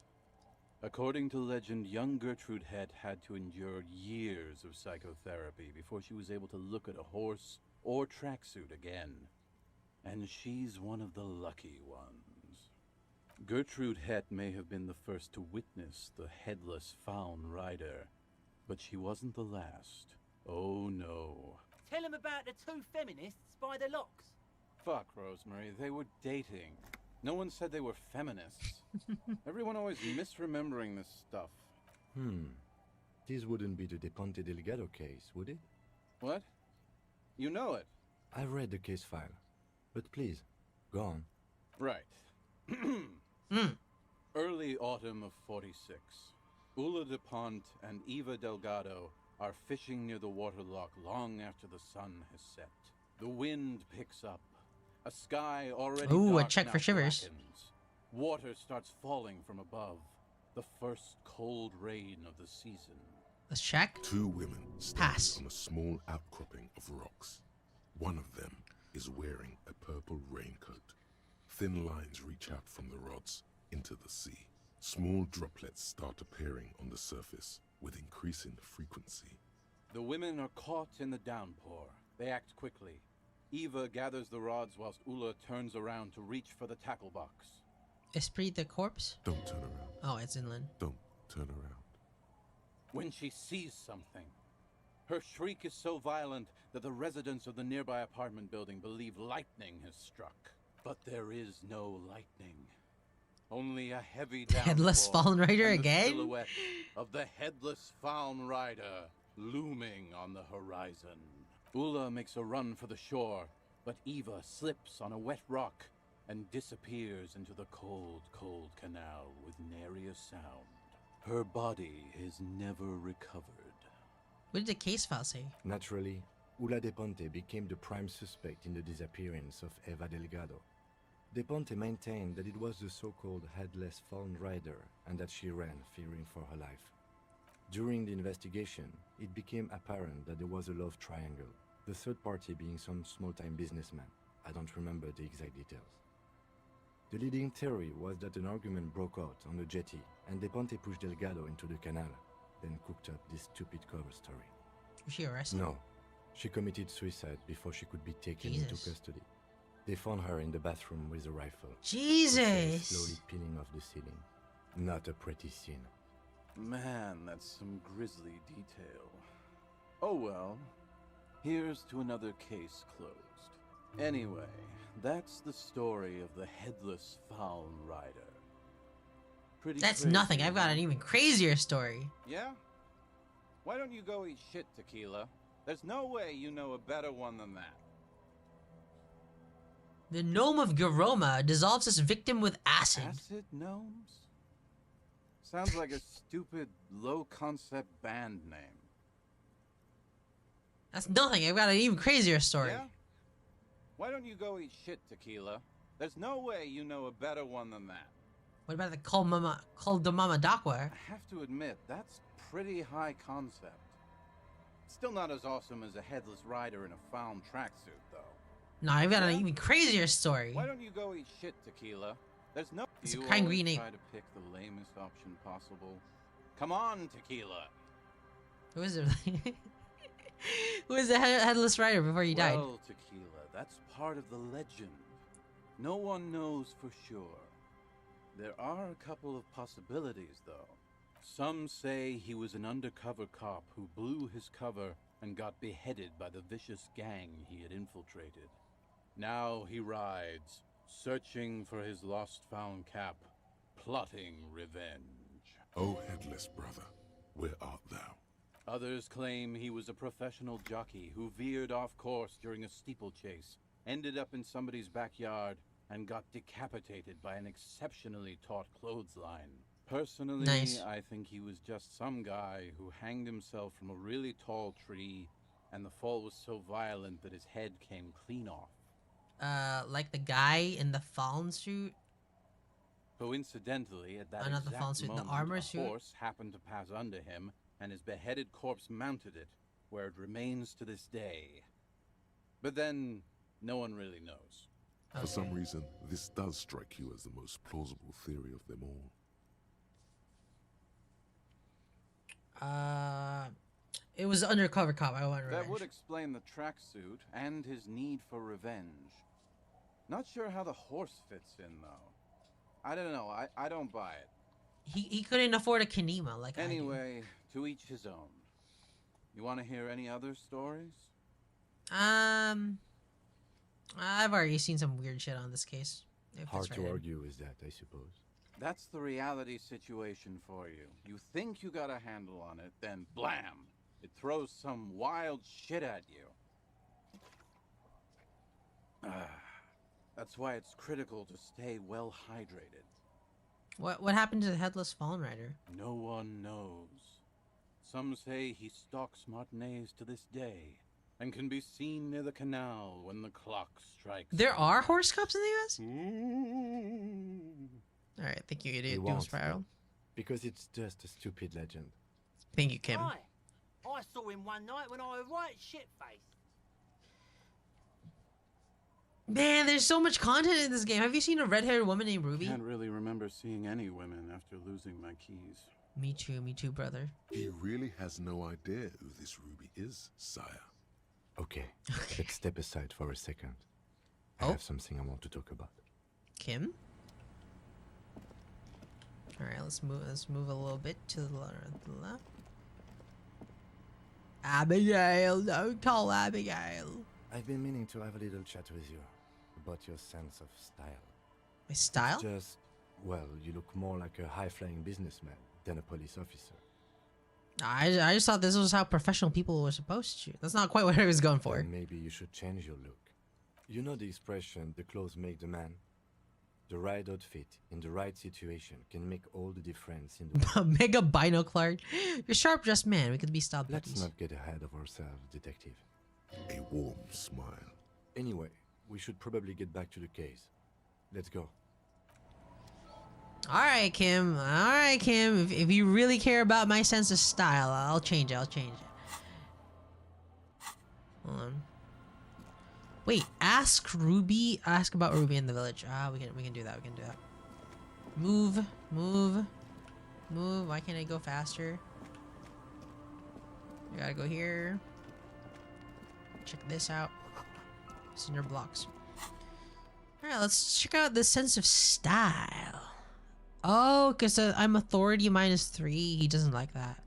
Q: According to legend, young Gertrude Het had to endure years of psychotherapy before she was able to look at a horse or tracksuit again. And she's one of the lucky ones. Gertrude Het may have been the first to witness the headless found rider, but she wasn't the last. Oh no.
O: Tell him about the two feminists by the locks.
Q: Fuck, Rosemary, they were dating. No one said they were feminists. Everyone always misremembering this stuff.
D: This wouldn't be the De Ponte Delgado case, would it?
Q: What? You know it?
D: I read the case file. But please, go on.
Q: Right. Early autumn of 46. Ula de Ponte and Eva Delgado are fishing near the waterlock long after the sun has set. The wind picks up. A sky already
A: Ooh, a
Q: dark
A: check
Q: now
A: for shivers.
Q: blackens. Water starts falling from above. The first cold rain of the season.
A: Let's check.
C: Two women stand on a small outcropping of rocks. One of them is wearing a purple raincoat. Thin lines reach out from the rods into the sea. Small droplets start appearing on the surface with increasing frequency.
Q: The women are caught in the downpour. They act quickly. Eva gathers the rods whilst Ula turns around to reach for the tackle box.
A: Esprit the corpse?
C: Don't turn around.
A: Oh, it's inland.
C: Don't turn around.
Q: When she sees something, her shriek is so violent that the residents of the nearby apartment building believe lightning has struck. But there is no lightning. Only a heavy downpour.
A: Headless fallen rider
Q: and the
A: again?
Q: silhouette of the headless fallen rider looming on the horizon. Ula makes a run for the shore, but Eva slips on a wet rock and disappears into the cold, cold canal with nary a sound. Her body is never recovered.
A: What did the case file say?
D: Naturally, Ula de Ponte became the prime suspect in the disappearance of Eva Delgado. De Ponte maintained that it was the so-called headless fallen rider and that she ran, fearing for her life. During the investigation, it became apparent that there was a love triangle, the third party being some small-time businessman. I don't remember the exact details. The leading theory was that an argument broke out on the jetty and De Ponte pushed Delgado into the canal, then cooked up this stupid cover story.
A: Was she arrested?
D: No. She committed suicide before she could be taken into custody. They found her in the bathroom with a rifle.
A: Jesus!
D: Her face slowly peeling off the ceiling. Not a pretty scene.
Q: Man, that's some grisly detail. Oh well. Here's to another case closed. Anyway, that's the story of the headless foul rider. Pretty
A: That's
Q: crazy,
A: nothing. I've got an even crazier story.
Q: Yeah? Why don't you go eat shit, Tequila? There's no way you know a better one than that.
A: The gnome of Garoma dissolves his victim with acid.
Q: Acid gnomes? Sounds like a stupid, low-concept band name.
A: That's nothing. I've got an even crazier story.
Q: Yeah? Why don't you go eat shit, Tequila? There's no way you know a better one than that.
A: What about the Koldamama Dakwa?
Q: I have to admit, that's pretty high concept. Still not as awesome as a headless rider in a found tracksuit, though.
A: No, I've got an even crazier story.
Q: Why don't you go eat shit, Tequila? There's no.
A: It's a
Q: You
A: crying
Q: always
A: green ape.
Q: try to pick the lamest option possible. Come on, Tequila.
A: Who is it? Who is the headless rider before he died?
Q: Well, Tequila, that's part of the legend. No one knows for sure. There are a couple of possibilities, though. Some say he was an undercover cop who blew his cover and got beheaded by the vicious gang he had infiltrated. Now he rides, searching for his lost-found cap, plotting revenge.
C: O headless brother, where art thou?
Q: Others claim he was a professional jockey who veered off course during a steeplechase, ended up in somebody's backyard, and got decapitated by an exceptionally taut clothesline. Personally,
A: Nice.
Q: I think he was just some guy who hanged himself from a really tall tree and the fall was so violent that his head came clean off.
A: Like the guy in the fallen suit?
Q: Coincidentally, at that
A: Not the fallen
Q: exact
A: suit, the
Q: moment,
A: armor
Q: a
A: suit?
Q: horse happened to pass under him, and his beheaded corpse mounted it, where it remains to this day. But then, no one really knows.
C: For some reason, this does strike you as the most plausible theory of them all.
A: It was undercover cop. I want revenge.
Q: That would explain the tracksuit and his need for revenge. Not sure how the horse fits in, though. I don't know. I don't buy it.
A: He couldn't afford a Kanema like
Q: Anyway, to each his own. You want to hear any other stories?
A: I've already seen some weird shit on this case.
D: Hard to argue with that, I suppose.
Q: That's the reality situation for you. You think you got a handle on it, then blam! It throws some wild shit at you. That's why it's critical to stay well hydrated.
A: What happened to the Headless Fallen Rider?
Q: No one knows. Some say he stalks Martinez to this day, and can be seen near the canal when the clock strikes.
A: There are horse cops in the U.S.? Alright, thank you, idiot. Doom Spiral.
D: Because it's just a stupid legend.
A: Thank you, Kim.
O: Right. I saw him one night when I was right shit-faced.
A: Man, there's so much content in this game. Have you seen a red-haired woman named Ruby?
Q: I can't really remember seeing any women after losing my keys.
A: Me too, brother.
C: He really has no idea who this Ruby is, sire.
D: Okay, let's step aside for a second. I have something I want to talk about.
A: Kim? Alright, let's move a little bit to the left. Abigail, don't call Abigail.
D: I've been meaning to have a little chat with you about your sense of style.
A: My style?
D: It's just, well, you look more like a high-flying businessman than a police officer.
A: I just thought this was how professional people were supposed to. That's not quite what I was going for.
D: Then maybe you should change your look. You know the expression, the clothes make the man? The right outfit in the right situation can make all the difference in the world.
A: Mega binocular. You're sharp-dressed man. We could be stopped.
D: Let's not get ahead of ourselves, detective.
C: A warm smile.
D: Anyway, we should probably get back to the case. Let's go.
A: Alright, Kim. Alright, Kim. If you really care about my sense of style, I'll change it. Hold on. Wait, ask about Ruby in the village. We can do that. Move. Why can't I go faster? I gotta go here. Check this out. Cinder blocks. Alright, let's check out the sense of style. Oh, because I'm authority -3. He doesn't like that.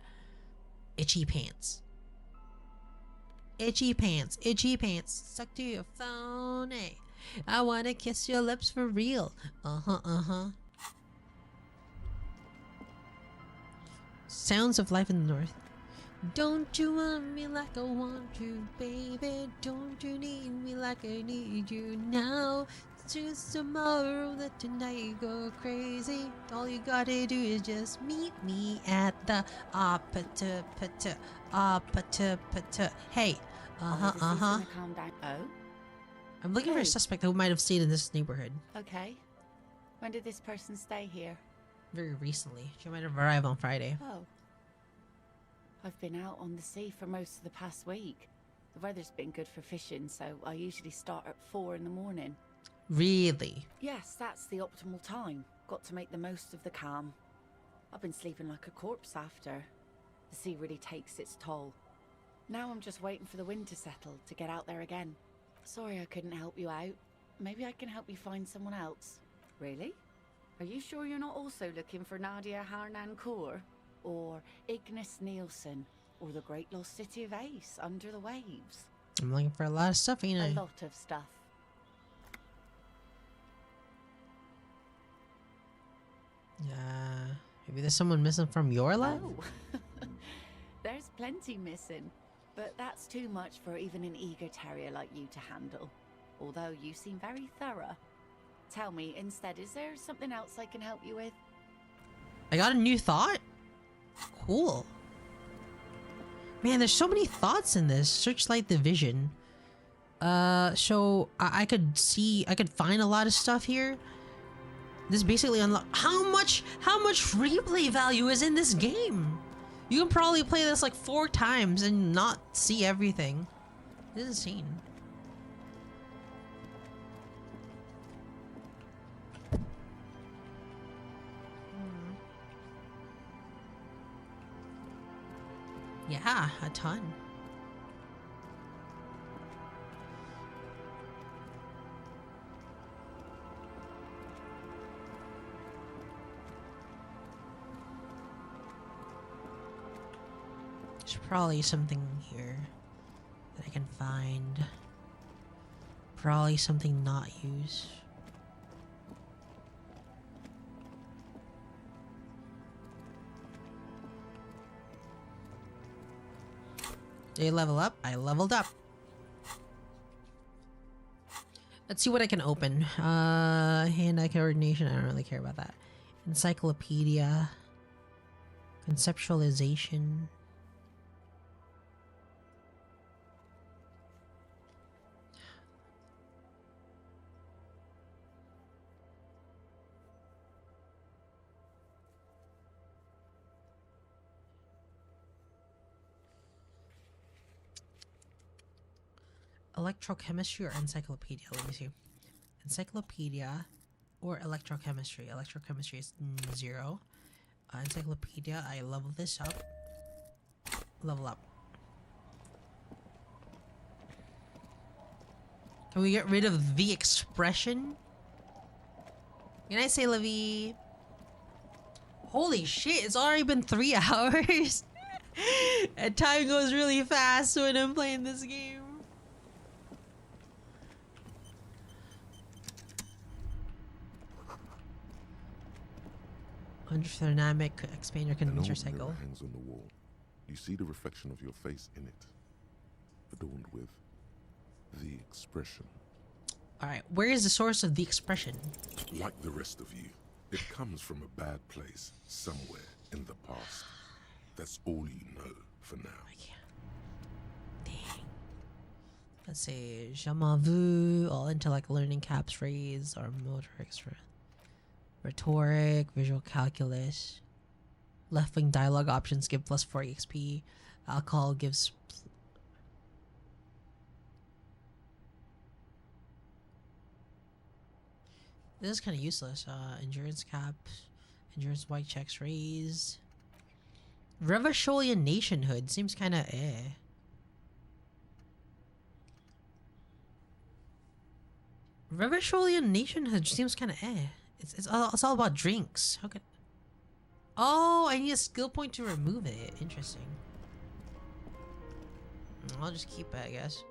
A: Itchy pants. Stuck to your phone, eh? I wanna kiss your lips for real. Sounds of life in the north. Don't you want me like I want you, baby? Don't you need me like I need you now? It's just tomorrow that tonight go crazy. All you gotta do is just meet me at the Hey,
N: Calm down. Oh?
A: I'm looking for a suspect who might have stayed in this neighborhood.
N: Okay. When did this person stay here?
A: Very recently. She might have arrived on Friday.
N: Oh. I've been out on the sea for most of the past week. The weather's been good for fishing, so I usually start at 4 in the morning.
A: Really?
N: Yes, that's the optimal time. Got to make the most of the calm. I've been sleeping like a corpse after. The sea really takes its toll. Now I'm just waiting for the wind to settle to get out there again. Sorry I couldn't help you out. Maybe I can help you find someone else. Really? Are you sure you're not also looking for Nadia Harnancourt? Or Ignis Nielsen? Or the great lost city of Ace under the waves?
A: I'm looking for a lot of stuff, ain't I?
N: A lot of stuff.
A: Maybe there's someone missing from your life?
N: Oh. There's plenty missing. But that's too much for even an eager terrier like you to handle. Although you seem very thorough. Tell me, instead, is there something else I can help you with?
A: I got a new thought? Cool. Man, there's so many thoughts in this. Searchlight the vision. So I could find a lot of stuff here. This basically unlock how much replay value is in this game. You can probably play this like 4 times and not see everything. This is insane. Yeah, a ton. There's probably something here that I can find. Probably something not used. Did I level up? I leveled up. Let's see what I can open. Hand-eye coordination. I don't really care about that. Encyclopedia. Conceptualization. Electrochemistry or encyclopedia? Let me see. Encyclopedia or electrochemistry. Electrochemistry is 0. Encyclopedia. I level this up. Level up. Can we get rid of the expression? Can I say Levi? Holy shit, it's already been 3 hours. And time goes really fast when I'm playing this game. Dynamic expander condenser cycle.
C: Hangs on the wall. You see the reflection of your face in it, adorned with the expression.
A: Alright, where is the source of the expression?
C: Like the rest of you, it comes from a bad place somewhere in the past. That's all you know for now.
A: Dang. Let's say, je m'en veux, all intellect learning caps phrase, or motorics for rhetoric, visual calculus, left-wing dialogue options give plus 4 XP, alcohol gives this is kind of useless. Endurance caps, endurance white checks raise, Revacholian nationhood seems kind of Revacholian nationhood seems kind of It's all about drinks. How could? Oh, I need a skill point to remove it. Interesting. I'll just keep it, I guess.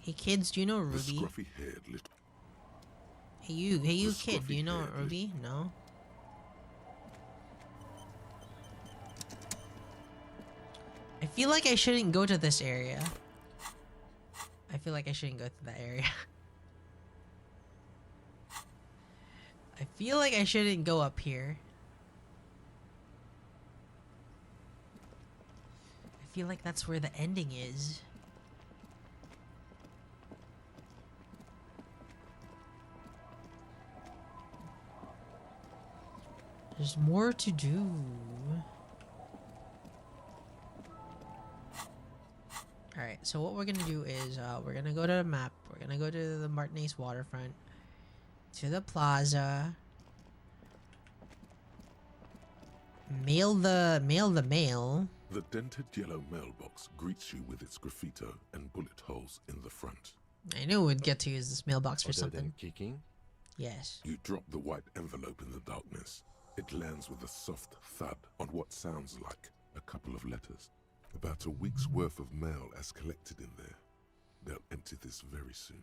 A: Hey kids, do you know Ruby? Hey you kid, do you know Ruby? No. I feel like I shouldn't go to this area. I feel like I shouldn't go to that area. I feel like I shouldn't go up here. I feel like that's where the ending is. There's more to do. Alright, so what we're gonna do is we're gonna go to the map. We're gonna go to the Martinez waterfront, to the plaza, mail the mail.
C: The dented yellow mailbox greets you with its graffito and bullet holes in the front.
A: I knew we'd get to use this mailbox for something.
D: Than kicking?
A: Yes.
C: You drop the white envelope in the darkness. It lands with a soft thud on what sounds like a couple of letters. About a week's worth of mail as collected in there. They'll empty this very soon.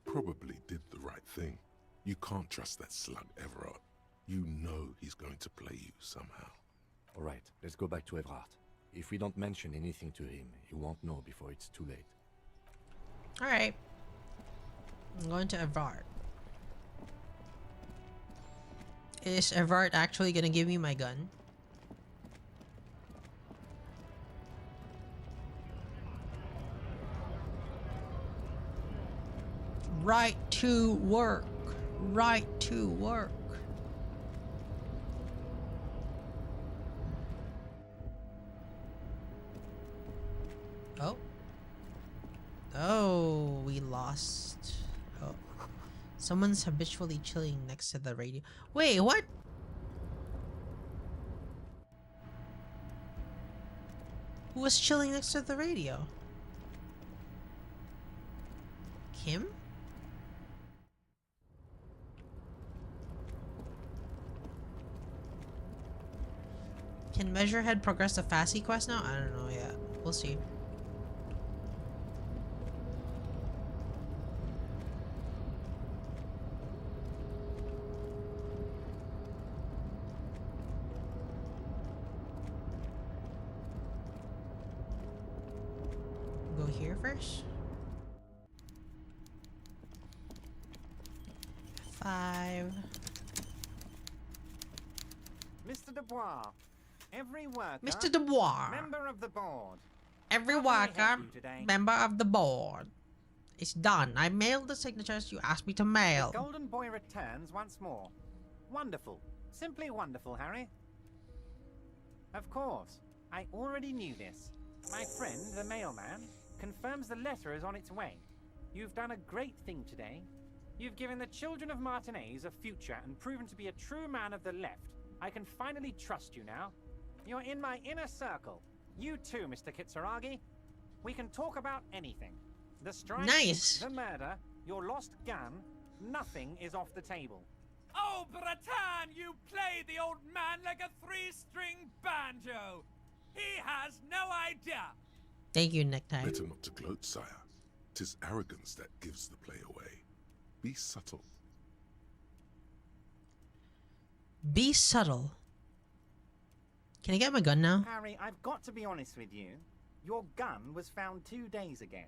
C: Probably did the right thing. You can't trust that slug Everard. You know he's going to play you somehow.
D: All right, let's go back to Everard. If we don't mention anything to him, he won't know before it's too late.
A: Alright. I'm going to Everard. Is Everard actually gonna give me my gun? Right to work. Right to work. Oh. Oh, we lost. Oh. Someone's habitually chilling next to the radio. Wait, what? Who was chilling next to the radio? Kim? Can Measurehead progress the Fasty quest now? I don't know yet. We'll see. Go here first. 5.
I: Mr. Dubois, every worker,
A: Mr. Dubois,
I: member of the board.
A: every worker, member of the board. It's done. I mailed the signatures you asked me to mail.
I: The Golden Boy returns once more. Wonderful. Simply wonderful, Harry. Of course, I already knew this. My friend, the mailman, confirms the letter is on its way. You've done a great thing today. You've given the children of Martinez a future and proven to be a true man of the left. I can finally trust you now. You're in my inner circle. You too, Mr. Kitsuragi. We can talk about anything. The strike,
A: nice.
I: The murder, your lost gun, nothing is off the table.
P: Oh, Bratan, you play the old man like a 3-string banjo. He has no idea.
A: Thank you, Necktie.
C: Better not to gloat, sire. 'Tis arrogance that gives the play away. Be subtle.
A: Be subtle. Can I get my gun now?
I: Harry, I've got to be honest with you. Your gun was found 2 days ago.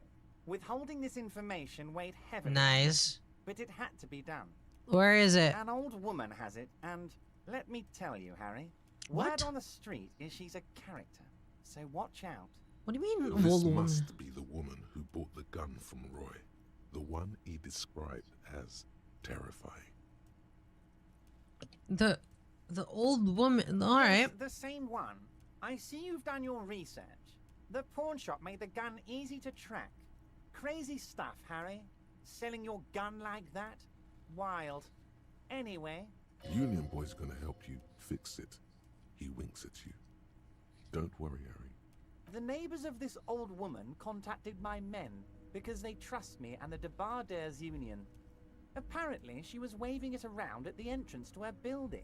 I: Withholding this information weighed heavily.
A: Nice.
I: But it had to be done.
A: Where is it?
I: An old woman has it, and let me tell you, Harry.
A: What?
I: Word on the street is she's a character. So watch out.
A: What do you mean,
C: This
A: old woman?
C: must be the woman who bought the gun from Roy. The one he described as terrifying.
A: The old woman. All right.
I: The same one. I see you've done your research. The pawn shop made the gun easy to track. Crazy stuff, Harry. Selling your gun like that? Wild. Anyway.
C: Union Boy's gonna help you fix it. He winks at you. Don't worry, Harry.
I: The neighbors of this old woman contacted my men because they trust me and the Debardairs Union. Apparently, she was waving it around at the entrance to her building.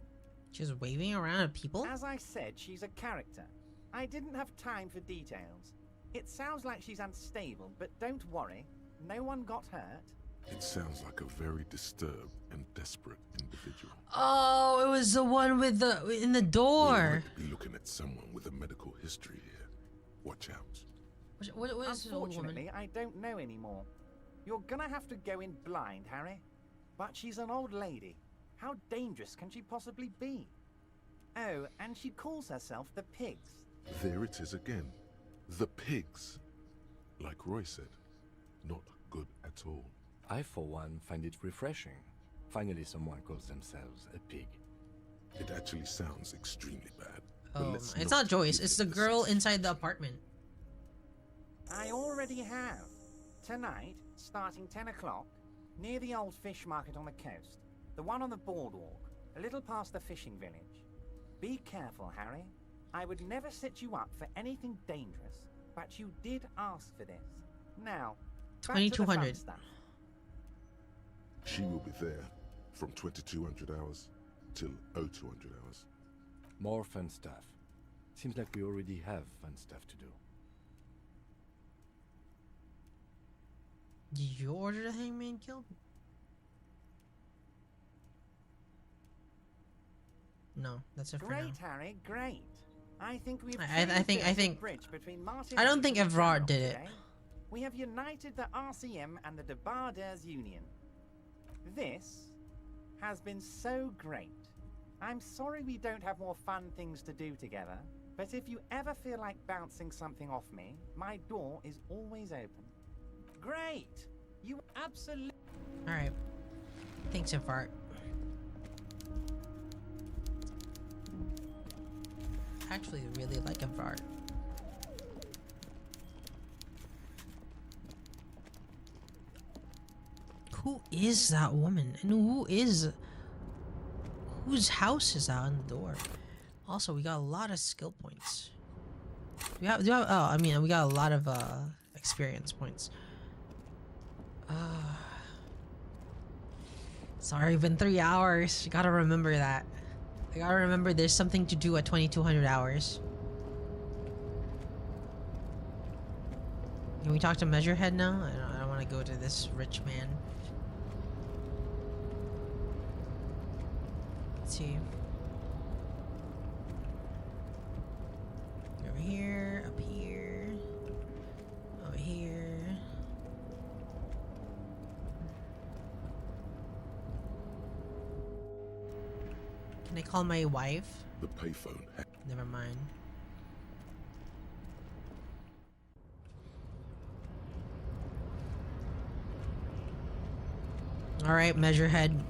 A: She was waving around at people?
I: As I said, she's a character. I didn't have time for details. It sounds like she's unstable, but don't worry. No one got hurt.
C: It sounds like a very disturbed and desperate individual.
A: Oh, it was the one with the in the door.
C: We might be looking at someone with a medical history here. Watch out.
A: What is this old woman?
I: Unfortunately, I don't know anymore. You're gonna have to go in blind, Harry. But she's an old lady. How dangerous can she possibly be? Oh, and she calls herself the Pigs.
C: There it is again. The pigs. Like Roy said, not good at all.
D: I, for one, find it refreshing. Finally, someone calls themselves a pig.
C: It actually sounds extremely bad.
A: Oh, it's not Joyce. It's the girl inside the apartment.
I: I already have. Tonight, starting 10 o'clock, near the old fish market on the coast. The one on the boardwalk, a little past the fishing village. Be careful, Harry. I would never set you up for anything dangerous, but you did ask for this. Now, back to the fun
A: 2200.
I: stuff.
C: She will be there from 2200 hours till 0200 hours.
D: More fun stuff. Seems like we already have fun stuff to do.
A: Did you order the hangman killed? No, that's it for now.
I: Great, Harry, great. I think we've
A: I think
I: bridge between Martin
A: I don't think
I: and
A: Evrard did it.
I: today. We have united the RCM and the Debardairs Union. This has been so great. I'm sorry we don't have more fun things to do together, but if you ever feel like bouncing something off me, my door is always open. Great! You absolutely...
A: Alright. Thanks, Infart. I actually really like Infart. Who is that woman? And whose house is that on the door? Also, we got a lot of skill points. We got a lot of experience points. Sorry, been 3 hours. You gotta remember that. I gotta remember there's something to do at 2200 hours. Can we talk to Measurehead now? I don't want to go to this rich man. Let's see. Over here, up here, over here. Can I call my wife?
C: The payphone.
A: Never mind. All right, Measurehead.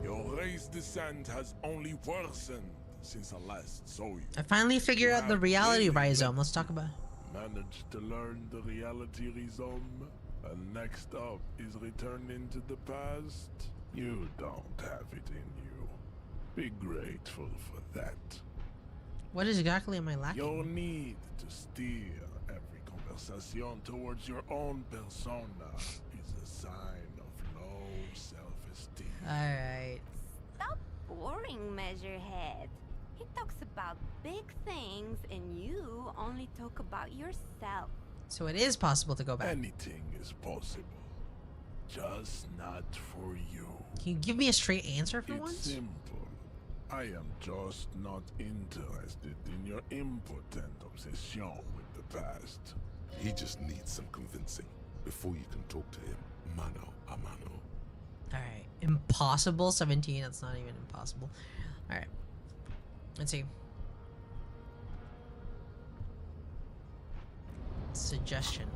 C: Your race descent has only worsened since I last saw you.
A: I finally figured out the reality rhizome. Let's talk about.
C: Managed to learn the reality rhizome, and next up is returning to the past. You don't have it in you. Be grateful for that.
A: What exactly am I lacking?
C: Your need to steer every conversation towards your own persona is a sign of low self-esteem.
A: Alright.
G: Stop boring, Measurehead. He talks about big things and you only talk about yourself.
A: So it is possible to go back.
C: Anything is possible. Just not for you.
A: Can you give me a straight answer for
C: It's
A: once?
C: simple. I am just not interested in your impotent obsession with the past. He just needs some convincing before you can talk to him mano a mano.
A: Alright. Impossible 17. That's not even impossible. Alright. Let's see. Suggestion.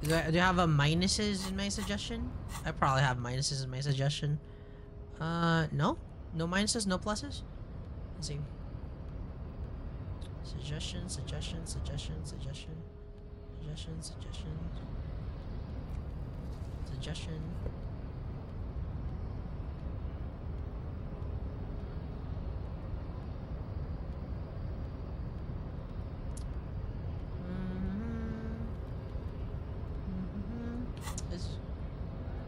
A: Do I have a minuses in my suggestion? I probably have minuses in my suggestion. No? No minuses, no pluses? Let's see. Suggestion, suggestion, suggestion, suggestion. Suggestion, suggestion. Suggestion.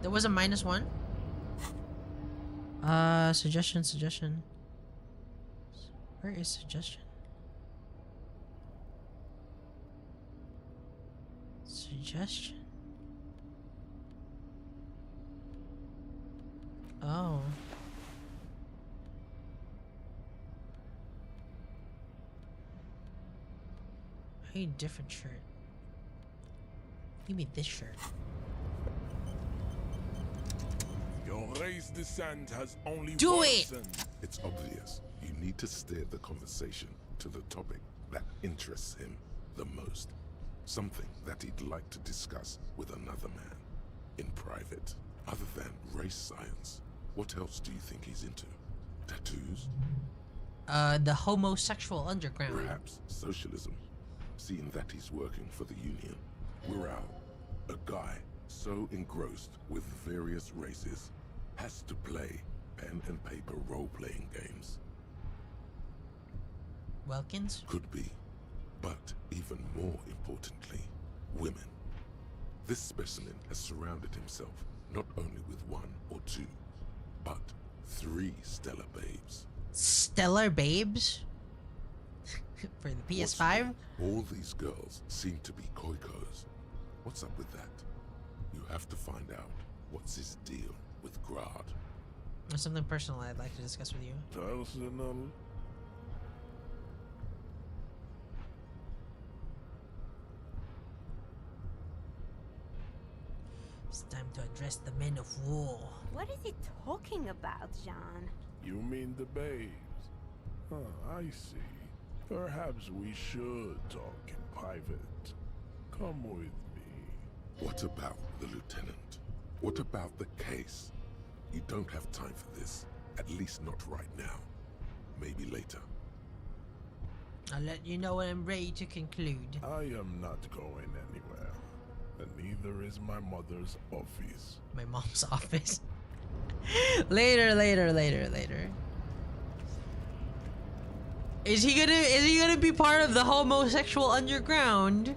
A: There was a -1? Suggestion, suggestion. Where is suggestion? Suggestion. Oh. I need a different shirt. Give me this shirt.
C: Your race descent has only
A: Do it!
C: worsened. It's obvious. You need to steer the conversation to the topic that interests him the most. Something that he'd like to discuss with another man in private. Other than race science, what else do you think he's into? Tattoos?
A: The homosexual underground.
C: Perhaps socialism, seeing that he's working for the Union. We're out. A guy so engrossed with various races has to play pen and paper role-playing games.
A: Welkins?
C: Could be. But even more importantly, women. This specimen has surrounded himself not only with 1 or 2, but 3 stellar babes.
A: Stellar babes? For the PS5?
C: All these girls seem to be koikos. What's up with that? You have to find out what's his deal with Grad.
A: There's something personal I'd like to discuss with you.
C: Personal?
A: It's time to address the men of war.
G: What is he talking about, Jean?
C: You mean the babes? Huh, I see. Perhaps we should talk in private. Come with me. What about the lieutenant? What about the case? You don't have time for this. At least not right now. Maybe later.
A: I'll let you know when I'm ready to conclude.
C: I am not going anywhere. And neither is my mother's office.
A: My mom's office. Later. Is he gonna be part of the homosexual underground?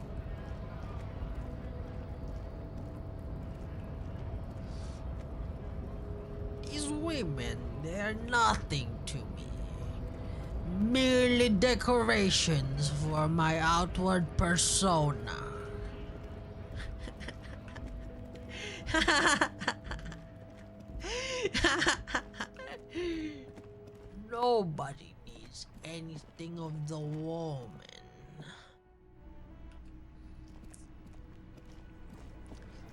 A: These women, they're nothing to me. Merely decorations for my outward persona. Nobody needs anything of the woman.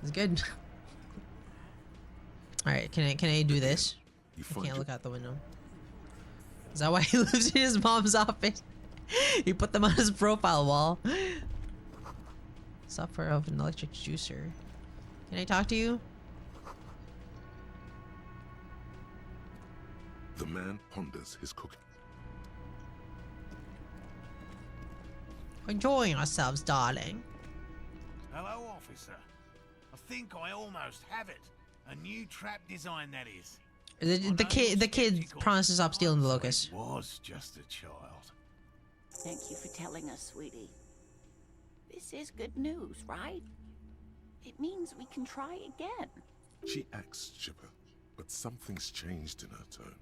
A: It's good. Alright, can I do this? I can't look out the window. Is that why he lives in his mom's office? He put them on his profile wall. Software of an electric juicer. Can I talk to you?
C: The man ponders his cooking.
A: Enjoying ourselves, darling.
O: Hello, officer. I think I almost have it. A new trap design, that is.
A: The kid promised to stop stealing the locust.
O: Was just a child.
N: Thank you for telling us, sweetie. This is good news, right? It means we can try again.
C: She acts chipper, but something's changed in her tone.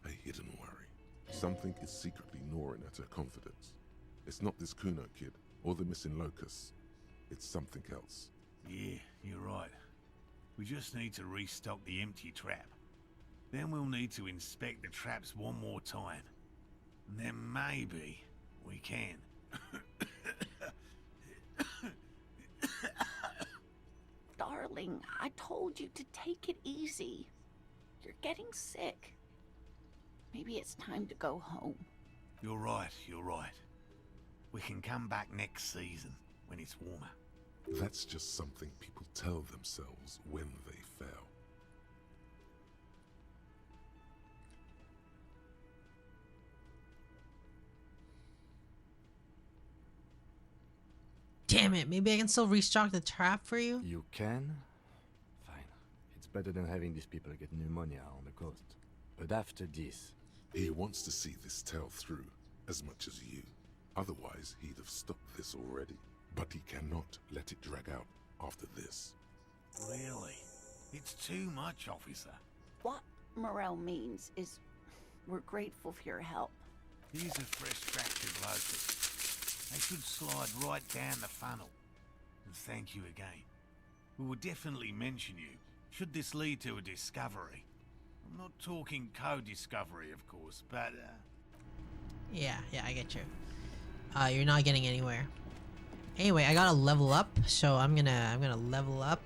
C: A hidden worry. Something is secretly gnawing at her confidence. It's not this Kuno kid or the missing locusts. It's something else.
O: Yeah, you're right. We just need to restock the empty trap. Then we'll need to inspect the traps one more time. And then maybe we can.
N: Darling, I told you to take it easy. You're getting sick. Maybe it's time to go home.
O: You're right. We can come back next season, when it's warmer.
C: That's just something people tell themselves when they fail.
A: Damn it, maybe I can still restock the trap for you?
D: You can? Fine. It's better than having these people get pneumonia on the coast. But after this...
C: He wants to see this tale through, as much as you. Otherwise, he'd have stopped this already. But he cannot let it drag out after this.
O: Really? It's too much, officer.
N: What Morel means is we're grateful for your help.
O: Here's a fresh batch of locusts. They should slide right down the funnel. And thank you again. We will definitely mention you, should this lead to a discovery. I'm not talking co-discovery, of course, but,
A: Yeah, I get you. You're not getting anywhere. Anyway, I gotta level up, so I'm gonna level up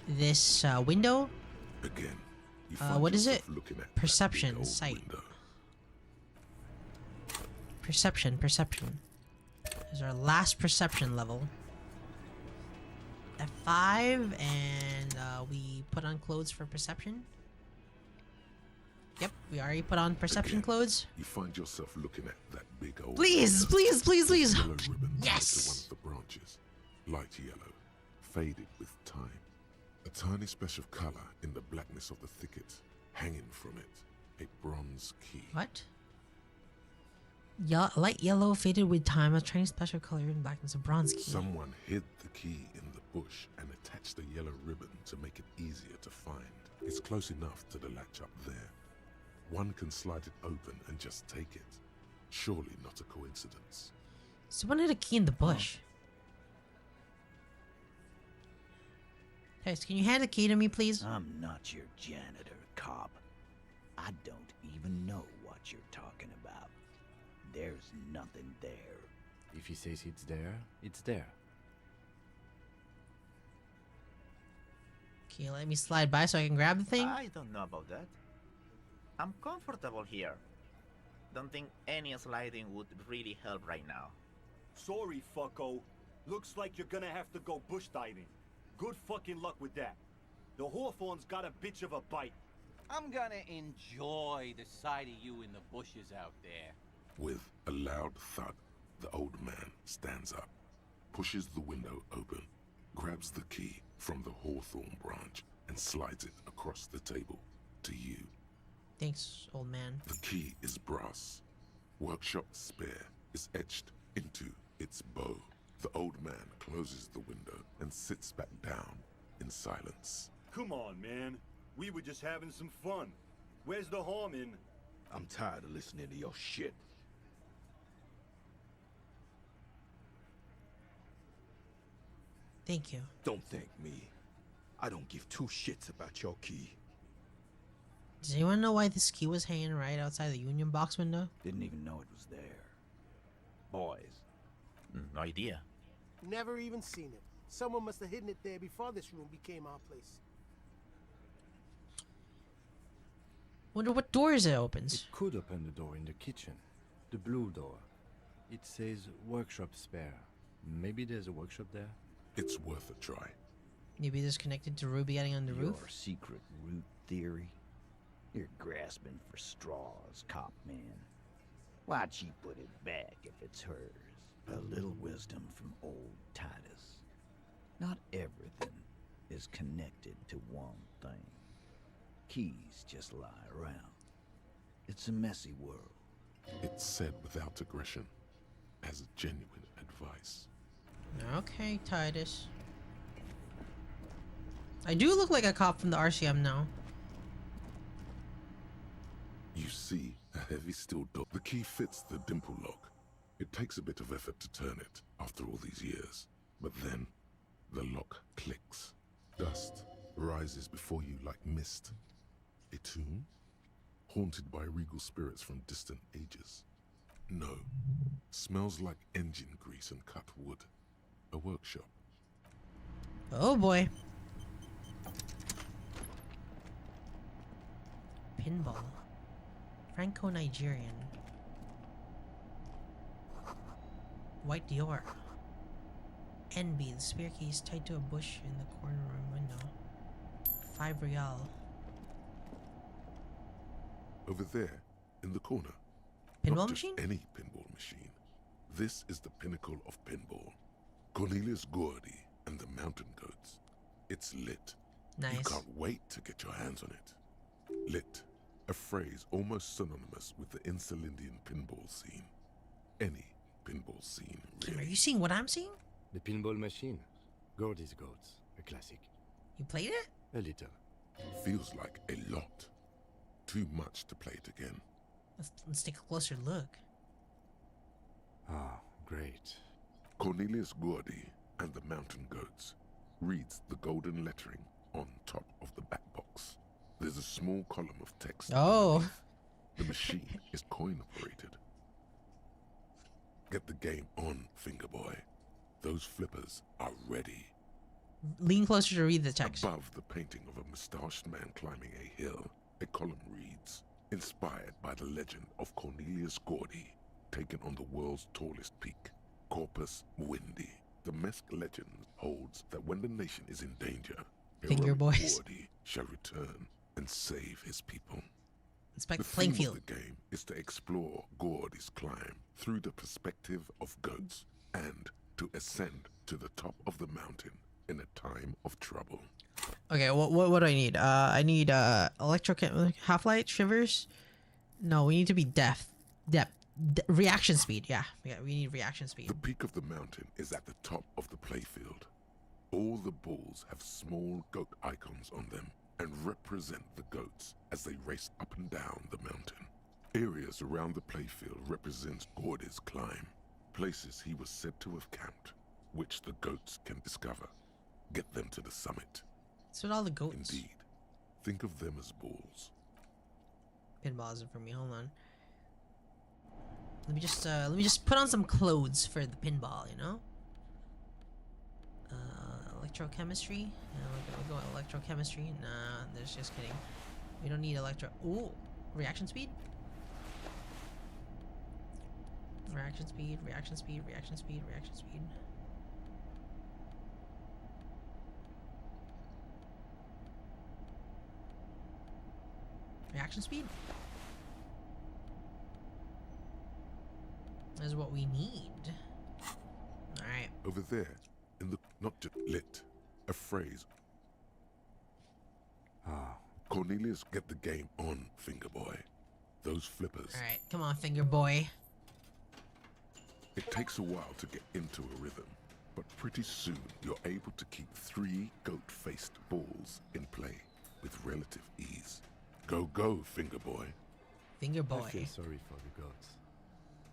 A: this window.
C: Again, you
A: what is it?
C: Looking at
A: Perception, sight.
C: Window.
A: Perception. This is our last perception level. F5, and we put on clothes for perception. Yep, we already put on perception clothes.
C: You find yourself looking at that big old...
A: Please!
C: Yellow ribbon
A: Yes!
C: to one of the branches. Light yellow, faded with time. A tiny splash of color in the blackness of the thicket. Hanging from it, a bronze key.
A: What? Light yellow, faded with time, a tiny splash of color in blackness, a bronze key.
C: Someone hid the key in the bush and attached a yellow ribbon to make it easier to find. It's close enough to the latch up there. One can slide it open and just take it. Surely not a coincidence.
A: Someone had a key in the bush. Guys, can you hand a key to me, please?
R: I'm not your janitor, cop. I don't even know what you're talking about. There's nothing there.
D: If he says it's there, it's there.
A: Can you let me slide by so I can grab the thing?
S: I don't know about that. I'm comfortable here. Don't think any sliding would really help right now.
T: Sorry, fucko. Looks like you're gonna have to go bush diving. Good fucking luck with that. The Hawthorne's got a bitch of a bite.
U: I'm gonna enjoy the sight of you in the bushes out there.
C: With a loud thud, the old man stands up, pushes the window open, grabs the key from the hawthorn branch, and slides it across the table to you.
A: Thanks, old man.
C: The key is brass. Workshop spare is etched into its bow. The old man closes the window and sits back down in silence.
T: Come on, man. We were just having some fun. Where's the harm in...
R: I'm tired of listening to your shit.
A: Thank you.
R: Don't thank me. I don't give two shits about your key.
A: Does anyone know why this key was hanging right outside the union box window?
R: Didn't even know it was there. Boys.
S: No idea.
V: Never even seen it. Someone must have hidden it there before this room became our place.
A: Wonder what doors it opens.
D: It could open the door in the kitchen. The blue door. It says workshop spare. Maybe there's a workshop there?
C: It's worth a try.
A: Maybe this connected to Ruby getting on the roof?
R: Your secret root theory? You're grasping for straws, cop man. Why'd she put it back if it's hers? A little wisdom from old Titus. Not everything is connected to one thing. Keys just lie around. It's a messy world.
C: It's said without aggression, as genuine advice.
A: Okay, Titus. I do look like a cop from the RCM now.
C: You see a heavy steel door. The key fits the dimple lock. It takes a bit of effort to turn it after all these years. But then, the lock clicks. Dust rises before you like mist. A tomb? Haunted by regal spirits from distant ages. No. Smells like engine grease and cut wood. A workshop.
A: Oh boy. Pinball. Franco-Nigerian. White Dior. NB, the spear key is tied to a bush in the corner room window. 5 real.
C: Over there, in the corner.
A: Pinball
C: Not
A: machine?
C: Just any pinball machine. This is the pinnacle of pinball. Cornelius Gordy and the Mountain Goats. It's lit.
A: Nice.
C: You can't wait to get your hands on it. Lit. A phrase almost synonymous with the Insulindian pinball scene. Any pinball scene,
A: Are you seeing what I'm seeing?
D: The pinball machine. Gordy's Goats. A classic.
A: You played it?
D: A little.
C: Feels like a lot. Too much to play it again.
A: Let's take a closer look.
D: Ah, great.
C: Cornelius Gordy and the Mountain Goats reads the golden lettering on top of the back box. There's a small column of text.
A: Oh.
C: Underneath. The machine is coin operated. Get the game on, finger boy. Those flippers are ready.
A: Lean closer to read the text.
C: Above the painting of a mustached man climbing a hill, a column reads, inspired by the legend of Cornelius Gordy, taken on the world's tallest peak, Corpus Mundi. The Mesk legend holds that when the nation is in danger,
A: Finger
C: heroic
A: boys.
C: Gordy shall return and save his people.
A: It's back
C: The
A: to playing
C: theme
A: field.
C: of the game is to explore Gordy's climb through the perspective of goats and to ascend to the top of the mountain in a time of trouble.
A: Okay, what do I need? I need half-light shivers. No, we need to be reaction speed. Yeah, we need reaction speed.
C: The peak of the mountain is at the top of the playfield. All the balls have small goat icons on them and represent the goats as they race up and down the mountain. Areas around the playfield represents Gordy's climb, places he was said to have camped, which the goats can discover. Get them to the summit.
A: That's what all the goats.
C: Indeed. Think of them as balls.
A: Pinball isn't for me. Hold on. Let me just put on some clothes for the pinball. You know. electrochemistry. We go electrochemistry. Nah, there's just kidding. We don't need electro. Ooh, reaction speed. Reaction speed. Reaction speed. Reaction speed. Reaction speed. Reaction speed is what we need. Alright.
C: Over there, in the not just lit, a phrase. Cornelius, get the game on, finger boy. Those flippers.
A: Alright, come on, finger boy.
C: It takes a while to get into a rhythm, but pretty soon you're able to keep 3 goat-faced balls in play with relative ease. Go, go, finger boy.
A: Finger boy.
D: I feel sorry for the goats.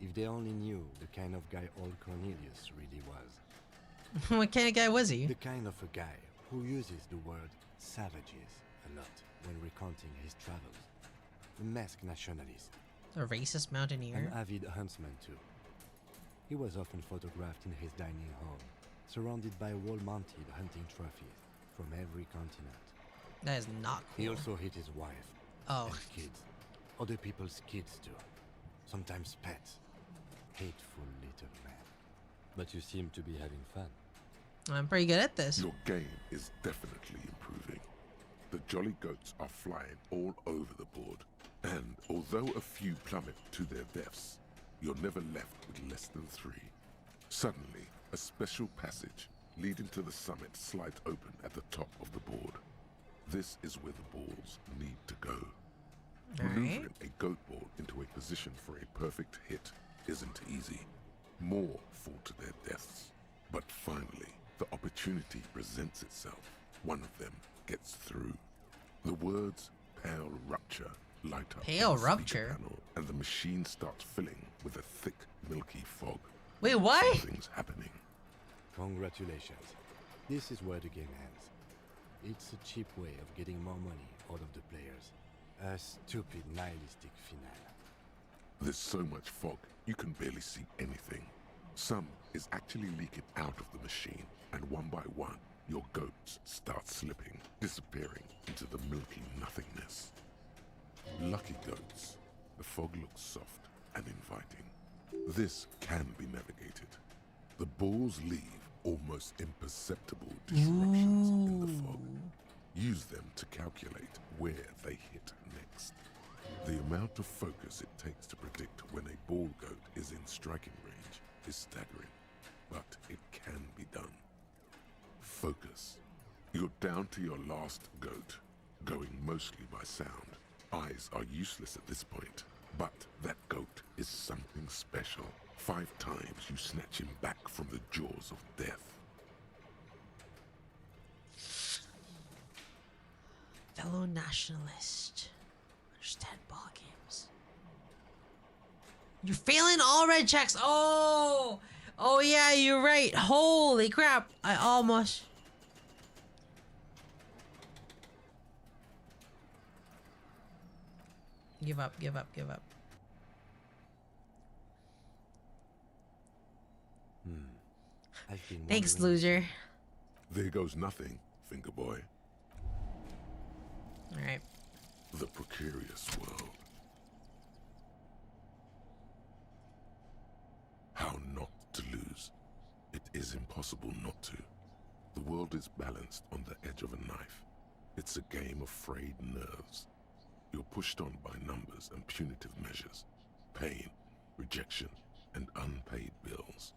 D: If they only knew the kind of guy old Cornelius really was.
A: What kind of guy was he?
D: The kind of a guy who uses the word savages a lot when recounting his travels. A masked nationalist.
A: A racist mountaineer.
D: An avid huntsman too. He was often photographed in his dining hall, surrounded by wall-mounted hunting trophies from every continent.
A: That is not cool.
D: He also hit his wife.
A: Oh.
D: And kids. Other people's kids too. Sometimes pets. Hateful little man.
B: But you seem to be having fun.
A: I'm pretty good at this.
C: Your game is definitely improving. The jolly goats are flying all over the board, and although a few plummet to their deaths, you're never left with less than 3. Suddenly, a special passage leading to the summit slides open at the top of the board. This is where the balls need to go. Maneuvering a goat ball into a position for a perfect hit isn't easy. More fall to their deaths. But finally, the opportunity presents itself. One of them gets through. The words "Pale Rupture" light up
A: Pale
C: on the
A: Rupture?
C: speaker panel, and the machine starts filling with a thick, milky fog.
A: Wait, what?
C: Something's happening.
D: Congratulations. This is where the game ends. It's a cheap way of getting more money out of the players. A stupid nihilistic finale.
C: There's so much fog, you can barely see anything. Some is actually leaking out of the machine, and one by one, your goats start slipping, disappearing into the milky nothingness. Lucky goats. The fog looks soft and inviting. This can be navigated. The balls leave almost imperceptible disruptions in the fog. Use them to calculate where they hit next. The amount of focus it takes to predict when a ball goat is in striking range is staggering, but it can be done. Focus. You're down to your last goat, going mostly by sound. Eyes are useless at this point, but that goat is something special. 5 times you snatch him back from the jaws of death.
A: Fellow nationalist. Understand ball games. You're failing all red checks. Oh! Oh yeah, you're right. Holy crap. I almost... Give up, give up, give up. Thanks, loser.
C: There goes nothing, finger boy.
A: Alright.
C: The precarious world. How not to lose. It is impossible not to. The world is balanced on the edge of a knife. It's a game of frayed nerves. You're pushed on by numbers and punitive measures. Pain, rejection, and unpaid bills.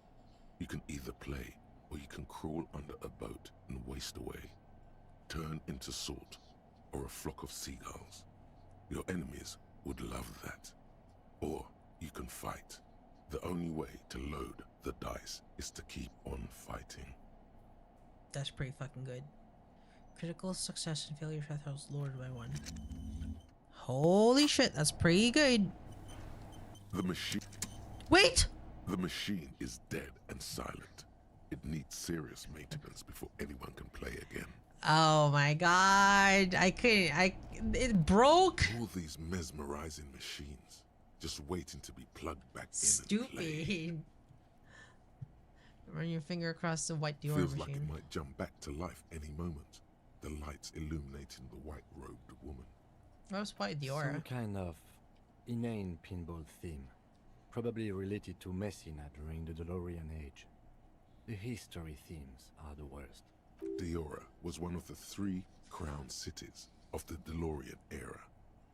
C: You can either play, or you can crawl under a boat and waste away. Turn into salt, or a flock of seagulls. Your enemies would love that. Or you can fight. The only way to load the dice is to keep on fighting.
A: That's pretty fucking good. Critical success and failure thresholds lowered by 1. Holy shit, that's pretty good.
C: The machine...
A: Wait!
C: The machine is dead and silent. It needs serious maintenance before anyone can play again.
A: Oh my god. I couldn't... It broke?
C: All these mesmerizing machines, just waiting to be plugged back in and play.
A: Stupid. Run your finger across the white Dior
C: Feels
A: machine.
C: like it might jump back to life any moment. The lights illuminating the white-robed woman.
A: That was white Dior.
D: Some kind of inane pinball theme, probably related to Messina during the DeLorean age. The history themes are the worst.
C: Diora was one of the 3 crown cities of the DeLorean era,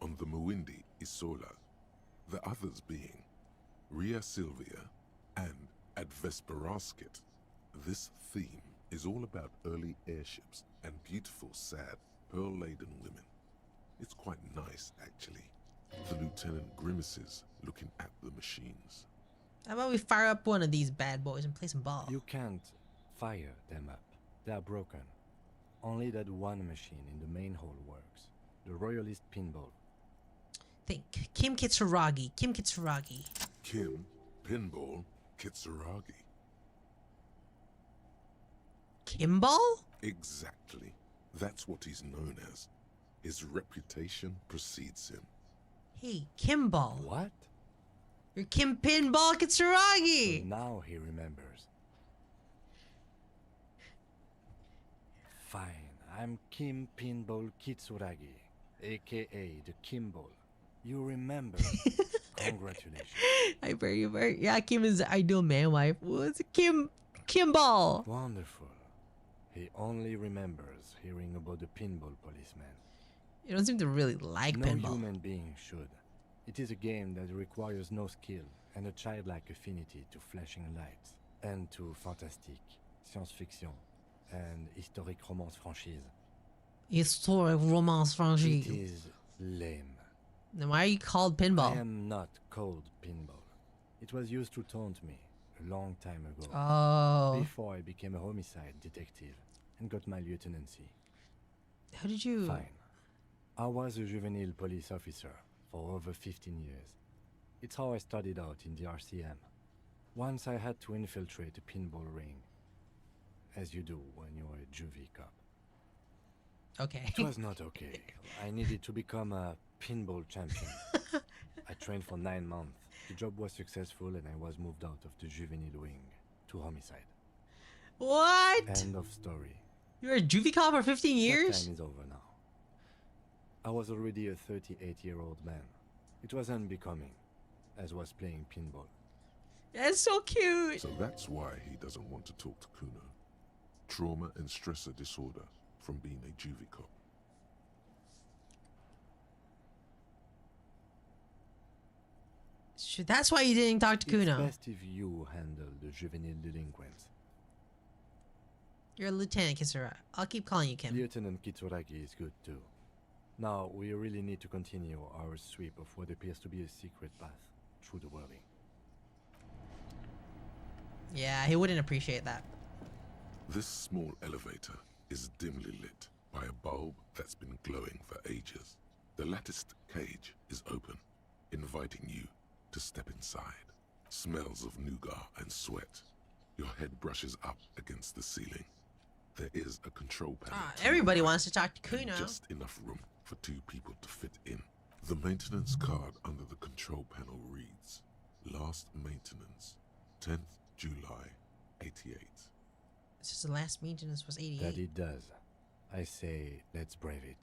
C: on the Muindi Isola, the others being Ria Silvia and Advesperasket. This theme is all about early airships and beautiful, sad, pearl-laden women. It's quite nice, actually. The lieutenant grimaces looking at the machines.
A: How about we fire up one of these bad boys and play some ball?
D: You can't fire them up. They are broken. Only that one machine in the main hall works. The Royalist pinball.
A: Think. Kim Kitsuragi. Kim Kitsuragi.
C: Kim Pinball Kitsuragi.
A: Kimball?
C: Exactly. That's what he's known as. His reputation precedes him.
A: Hey, Kimball.
D: What?
A: You're Kim Pinball Kitsuragi.
D: So now he remembers. Fine, I'm Kim Pinball Kitsuragi, aka the Kimball. You remember. Congratulations.
A: I very yeah, Kim is the ideal man wife. What's Kimball?
D: Wonderful. He only remembers hearing about the pinball policeman.
A: You don't seem to really like
D: no
A: pinball.
D: Human being should. It is a game that requires no skill and a childlike affinity to flashing lights and to fantastique, science fiction, and historic romance franchise.
A: Historic romance franchise.
D: It is lame.
A: Then why are you called pinball?
D: I am not called pinball. It was used to taunt me a long time ago.
A: Oh.
D: Before I became a homicide detective and got my lieutenancy.
A: How did you...
D: Fine. I was a juvenile police officer for over 15 years. It's how I started out in the RCM. Once I had to infiltrate a pinball ring. As you do when you're a juvie cop.
A: Okay.
D: It was not okay. I needed to become a pinball champion. I trained for 9 months. The job was successful and I was moved out of the juvenile wing to homicide.
A: What?
D: End of story.
A: You're a juvie cop for 15 years?
D: That time is over now. I was already a 38-year-old man. It was unbecoming, as was playing pinball.
A: That's so cute.
C: So that's why he doesn't want to talk to Kuno. Trauma and stressor disorder from being a juvie cop.
A: So that's why you didn't talk to Kuno.
D: It's best if you handle the juvenile delinquents.
A: You're a Lieutenant Kisura. I'll keep calling you Kim.
D: Lieutenant Kitsuragi is good too. Now, we really need to continue our sweep of what appears to be a secret path through the whirling.
A: Yeah, he wouldn't appreciate that.
C: This small elevator is dimly lit by a bulb that's been glowing for ages. The latticed cage is open, inviting you to step inside. Smells of nougat and sweat. Your head brushes up against the ceiling. There is a control panel.
A: Everybody wants to talk to Kuno.
C: Just enough room for 2 people to fit in. The maintenance card under the control panel reads, Last maintenance, 10th July, 88.
A: This is the last maintenance was 88.
D: That it does. I say, let's brave it.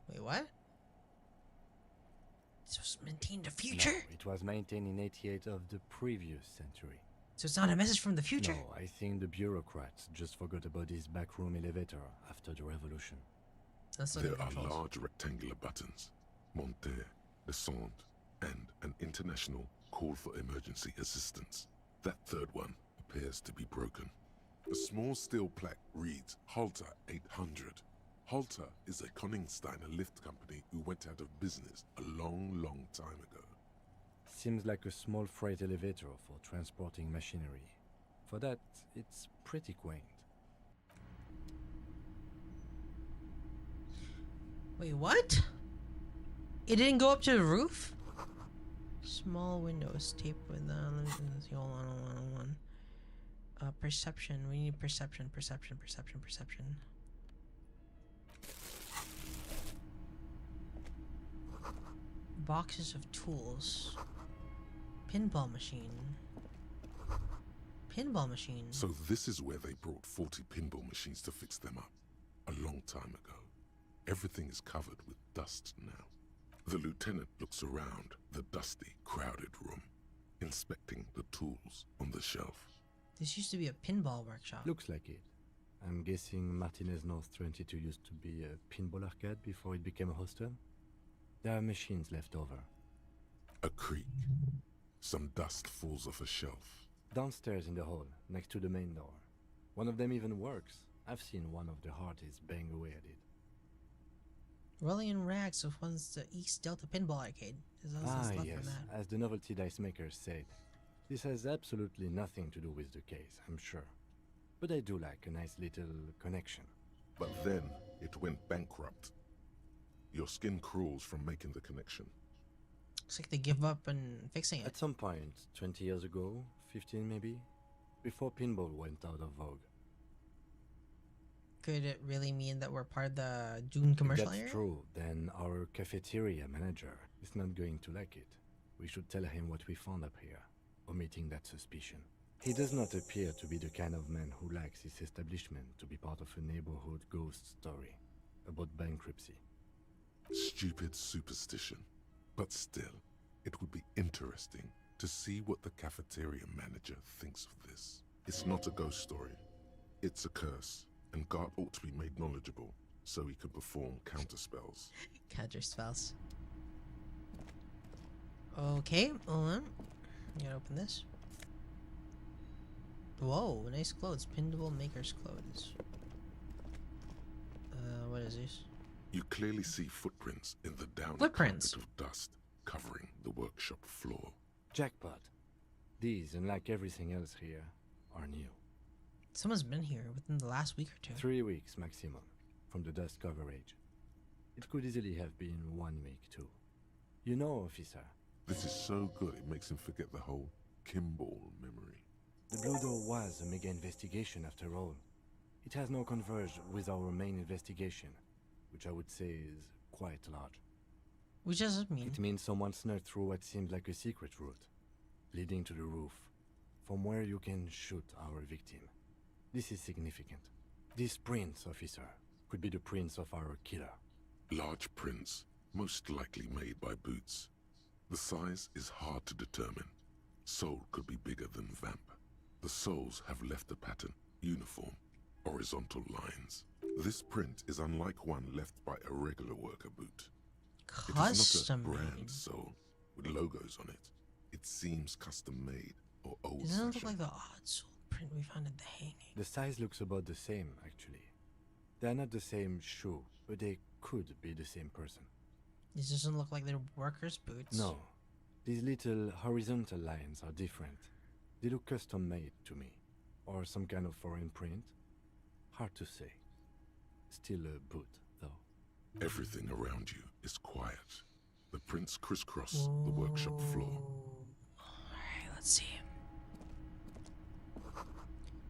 A: Wait, what? This was maintained the future?
D: No, it was maintained in 88 of the previous century.
A: So it's not a message from the future?
D: No, I think the bureaucrats just forgot about this backroom elevator after the revolution.
C: There are large rectangular buttons, monter, descente, and an international call for emergency assistance. That third one appears to be broken. A small steel plaque reads Halter 800. Halter is a Koningsteiner lift company who went out of business a long time ago.
D: Seems like a small freight elevator for transporting machinery. For that, it's pretty quaint.
A: Wait, what? It didn't go up to the roof? Small windows taped with perception. We need perception. Boxes of tools. Pinball machine. pinball machine.
C: So this is where they brought 40 pinball machines to fix them up. A long time ago. Everything is covered with dust now. The lieutenant looks around the dusty, crowded room, inspecting the tools on the shelf.
A: This used to be a pinball workshop.
D: Looks like it. I'm guessing Martinez North 22 used to be a pinball arcade before it became a hostel? There are machines left over.
C: A creak. Some dust falls off a shelf.
D: Downstairs in the hall, next to the main door. One of them even works. I've seen one of the hardest bang away at it.
A: Rolling in rags of once the East Delta Pinball Arcade. There's also stuff
D: yes,
A: from that.
D: as the novelty dice makers said. This has absolutely nothing to do with the case, I'm sure. But I do like a nice little connection.
C: But then it went bankrupt. Your skin crawls from making the connection.
A: Looks like they give up on fixing it.
D: At some point, 20 years ago, 15 maybe, before pinball went out of vogue.
A: Could it really mean that we're part of the Dune commercial area?
D: That's true, then our cafeteria manager is not going to like it. We should tell him what we found up here, omitting that suspicion. He does not appear to be the kind of man who likes his establishment to be part of a neighborhood ghost story about bankruptcy.
C: Stupid superstition. But still, it would be interesting to see what the cafeteria manager thinks of this. It's not a ghost story. It's a curse, and God ought to be made knowledgeable so he can perform counterspells.
A: Counterspells. Okay, hold on. I gotta open this. Whoa, nice clothes. Pinball maker's clothes. What is this?
C: You clearly see footprints in the down carpet of dust covering the workshop floor.
D: Jackpot. These, unlike everything else here, are new.
A: Someone's been here within the last week or two.
D: 3 weeks maximum, from the dust coverage. It could easily have been 1 week too. You know, officer.
C: This is so good it makes him forget the whole Kimball memory.
D: The Blue Door was a mega investigation after all. It has now converged with our main investigation, which I would say is quite large.
A: Which does it mean?
D: It means someone snuck through what seemed like a secret route, leading to the roof, from where you can shoot our victim. This is significant. This prints, officer, could be the prints of our killer.
C: Large prints, most likely made by boots. The size is hard to determine. Sole could be bigger than vamp. The soles have left a pattern, uniform, horizontal lines. This print is unlike one left by a regular worker boot.
A: Custom
C: It is not a brand sole with logos on it. It seems custom made or old.
A: It doesn't look like the odd sole print we found at the hanging.
D: The size looks about the same, actually. They're not the same shoe, but they could be the same person.
A: This doesn't look like they're workers' boots.
D: No. These little horizontal lines are different. They look custom made to me. Or some kind of foreign print. Hard to say. Still a boot, though.
C: Everything around you is quiet. The prints crisscross the workshop floor.
A: Alright, let's see.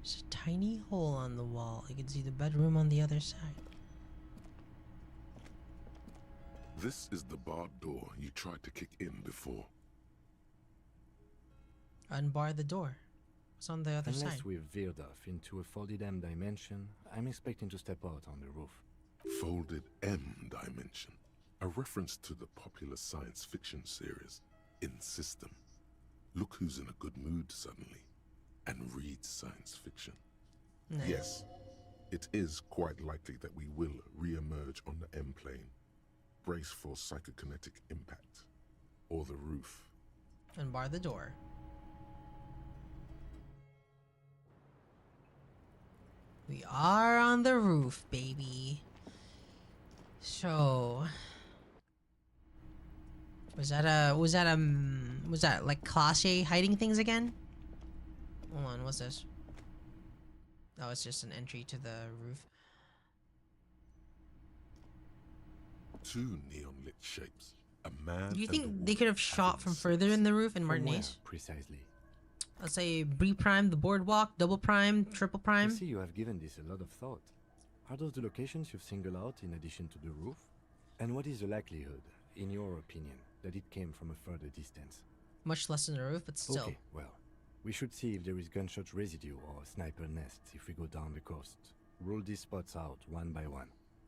A: There's a tiny hole on the wall. You can see the bedroom on the other side.
C: This is the barred door you tried to kick in before.
A: Unbar the door. What's on the other side?
D: Unless we've veered off into a folded M dimension, I'm expecting to step out on the roof.
C: Folded M dimension. A reference to the popular science fiction series, In System. Look who's in a good mood suddenly, and reads science fiction.
A: Nice.
C: Yes, it is quite likely that we will re-emerge on the M plane. Brace for psychokinetic impact. Or the roof.
A: Unbar the door. We are on the roof, baby. So was that like Class A hiding things again? Hold on, what's this? Oh, it's just an entry to the roof.
C: Two neon lit shapes. A man.
A: Do you
C: and a
A: think
C: woman
A: they could have shot from further in the roof in
D: From where,
A: Martinez?
D: precisely?
A: Let's say B prime, the boardwalk, double prime, triple
D: I
A: prime.
D: see you have given this a lot of thought. Are those the locations you've singled out in addition to the roof? And what is the likelihood, in your opinion, that it came from a further distance?
A: Much less than the roof, but still.
D: Okay, well, We should see if there is gunshot residue or sniper nests if we go down the coast. Rule these spots out one by one.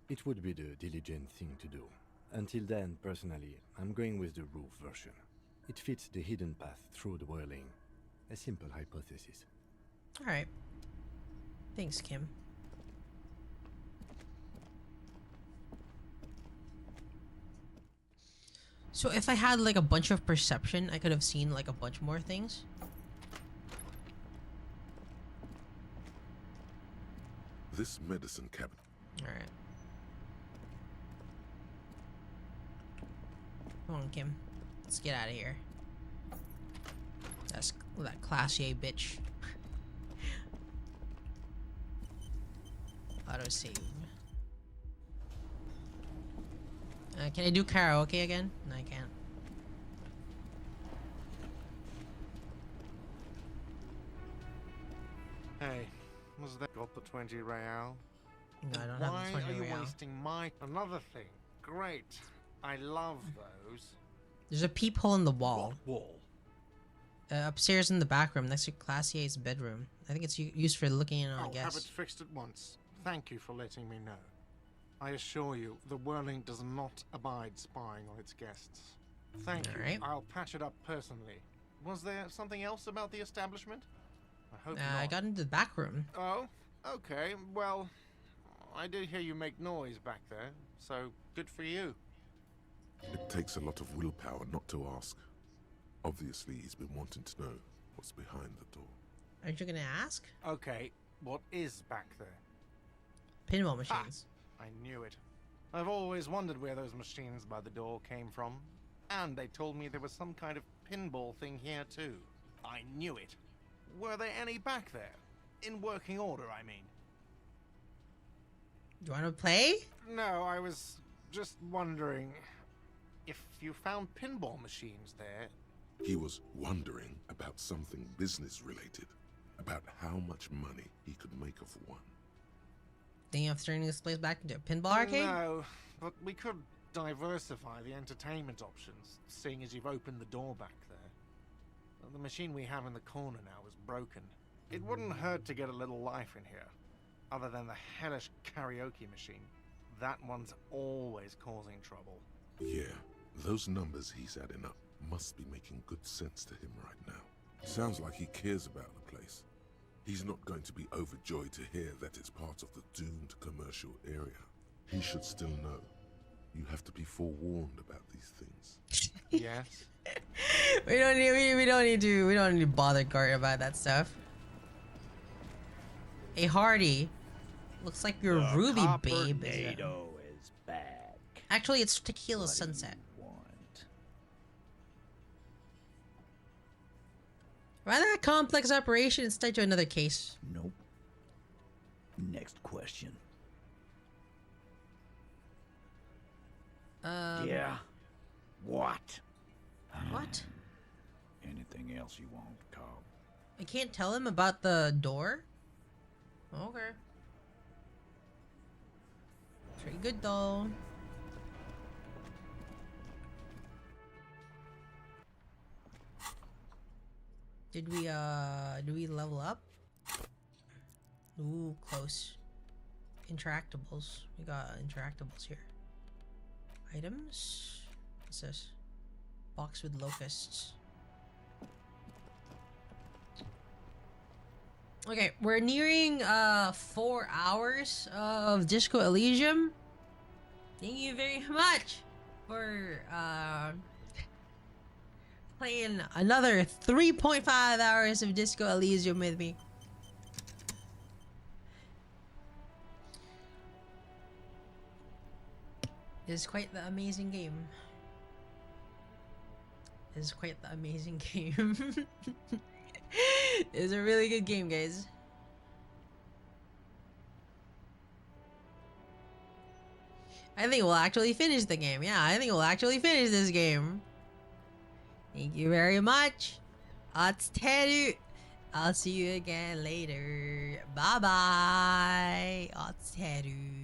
D: It would be the diligent thing to do. Until then, personally, I'm going with the roof version. It fits the hidden path through the whirling. A simple hypothesis.
A: Alright. Thanks, Kim. So if I had like a bunch of perception, I could have seen like a bunch more things.
C: This medicine cabinet.
A: Alright. Come on, Kim. Let's get out of here. That's that class A bitch. Autosave. Can I do karaoke again? No, I can't.
E: Hey, was that got the 20 real?
A: No, I don't
E: Why
A: have the 20
E: are you
A: real.
E: wasting my... Another thing. Great. I love those.
A: There's a peephole in the wall.
E: What wall?
A: Upstairs in the back room, next to Class A's bedroom. I think it's used for looking in on
E: I'll have it
A: guests.
E: fixed at once. Thank you for letting me know. I assure you, the whirling does not abide spying on its guests. Thank you.
A: Alright.
E: I'll patch it up personally. Was there something else about the establishment? I hope
A: I
E: not.
A: got into the back room.
E: Oh, okay. Well, I did hear you make noise back there, so good for you.
C: It takes a lot of willpower not to ask. Obviously, he's been wanting to know what's behind the door.
A: Aren't you gonna ask?
E: Okay, what is back there?
A: Pinball machines.
E: I knew it. I've always wondered where those machines by the door came from. And they told me there was some kind of pinball thing here too. I knew it. Were there any back there? In working order, I mean.
A: Do you wanna play?
E: No, I was just wondering if you found pinball machines there.
C: He was wondering about something business related, about how much money he could make off one.
A: Thinking of turning this place back into a pinball arcade?
E: No, but we could diversify the entertainment options, seeing as you've opened the door back there. The machine we have in the corner now is broken. It wouldn't hurt to get a little life in here, other than the hellish karaoke machine. That one's always causing trouble.
C: Yeah, those numbers he's adding up must be making good sense to him right now. Sounds like he cares about the place. He's not going to be overjoyed to hear that it's part of the doomed commercial area. He should still know. You have to be forewarned about these things.
E: Yes.
A: we don't need to bother Gart about that stuff. Hey Hardy, looks like your Ruby babe
R: is back.
A: Actually, it's Tequila Sunset. Rather a complex operation instead to another case.
R: Nope. Next question. Yeah. What?
A: What?
R: Anything else you want, Carl?
A: I can't tell him about the door? Okay. Pretty good though. Did we level up? Ooh, close. Interactables. We got interactables here. Items? What's this? Box with locusts. Okay, we're nearing 4 hours of Disco Elysium. Thank you very much for playing another 3.5 hours of Disco Elysium with me. It's quite the amazing game. It's quite the amazing game. It's a really good game, guys. I think we'll actually finish the game. Yeah, I think we'll actually finish this game. Thank you very much. Atteru. I'll see you again later. Bye bye. Atteru.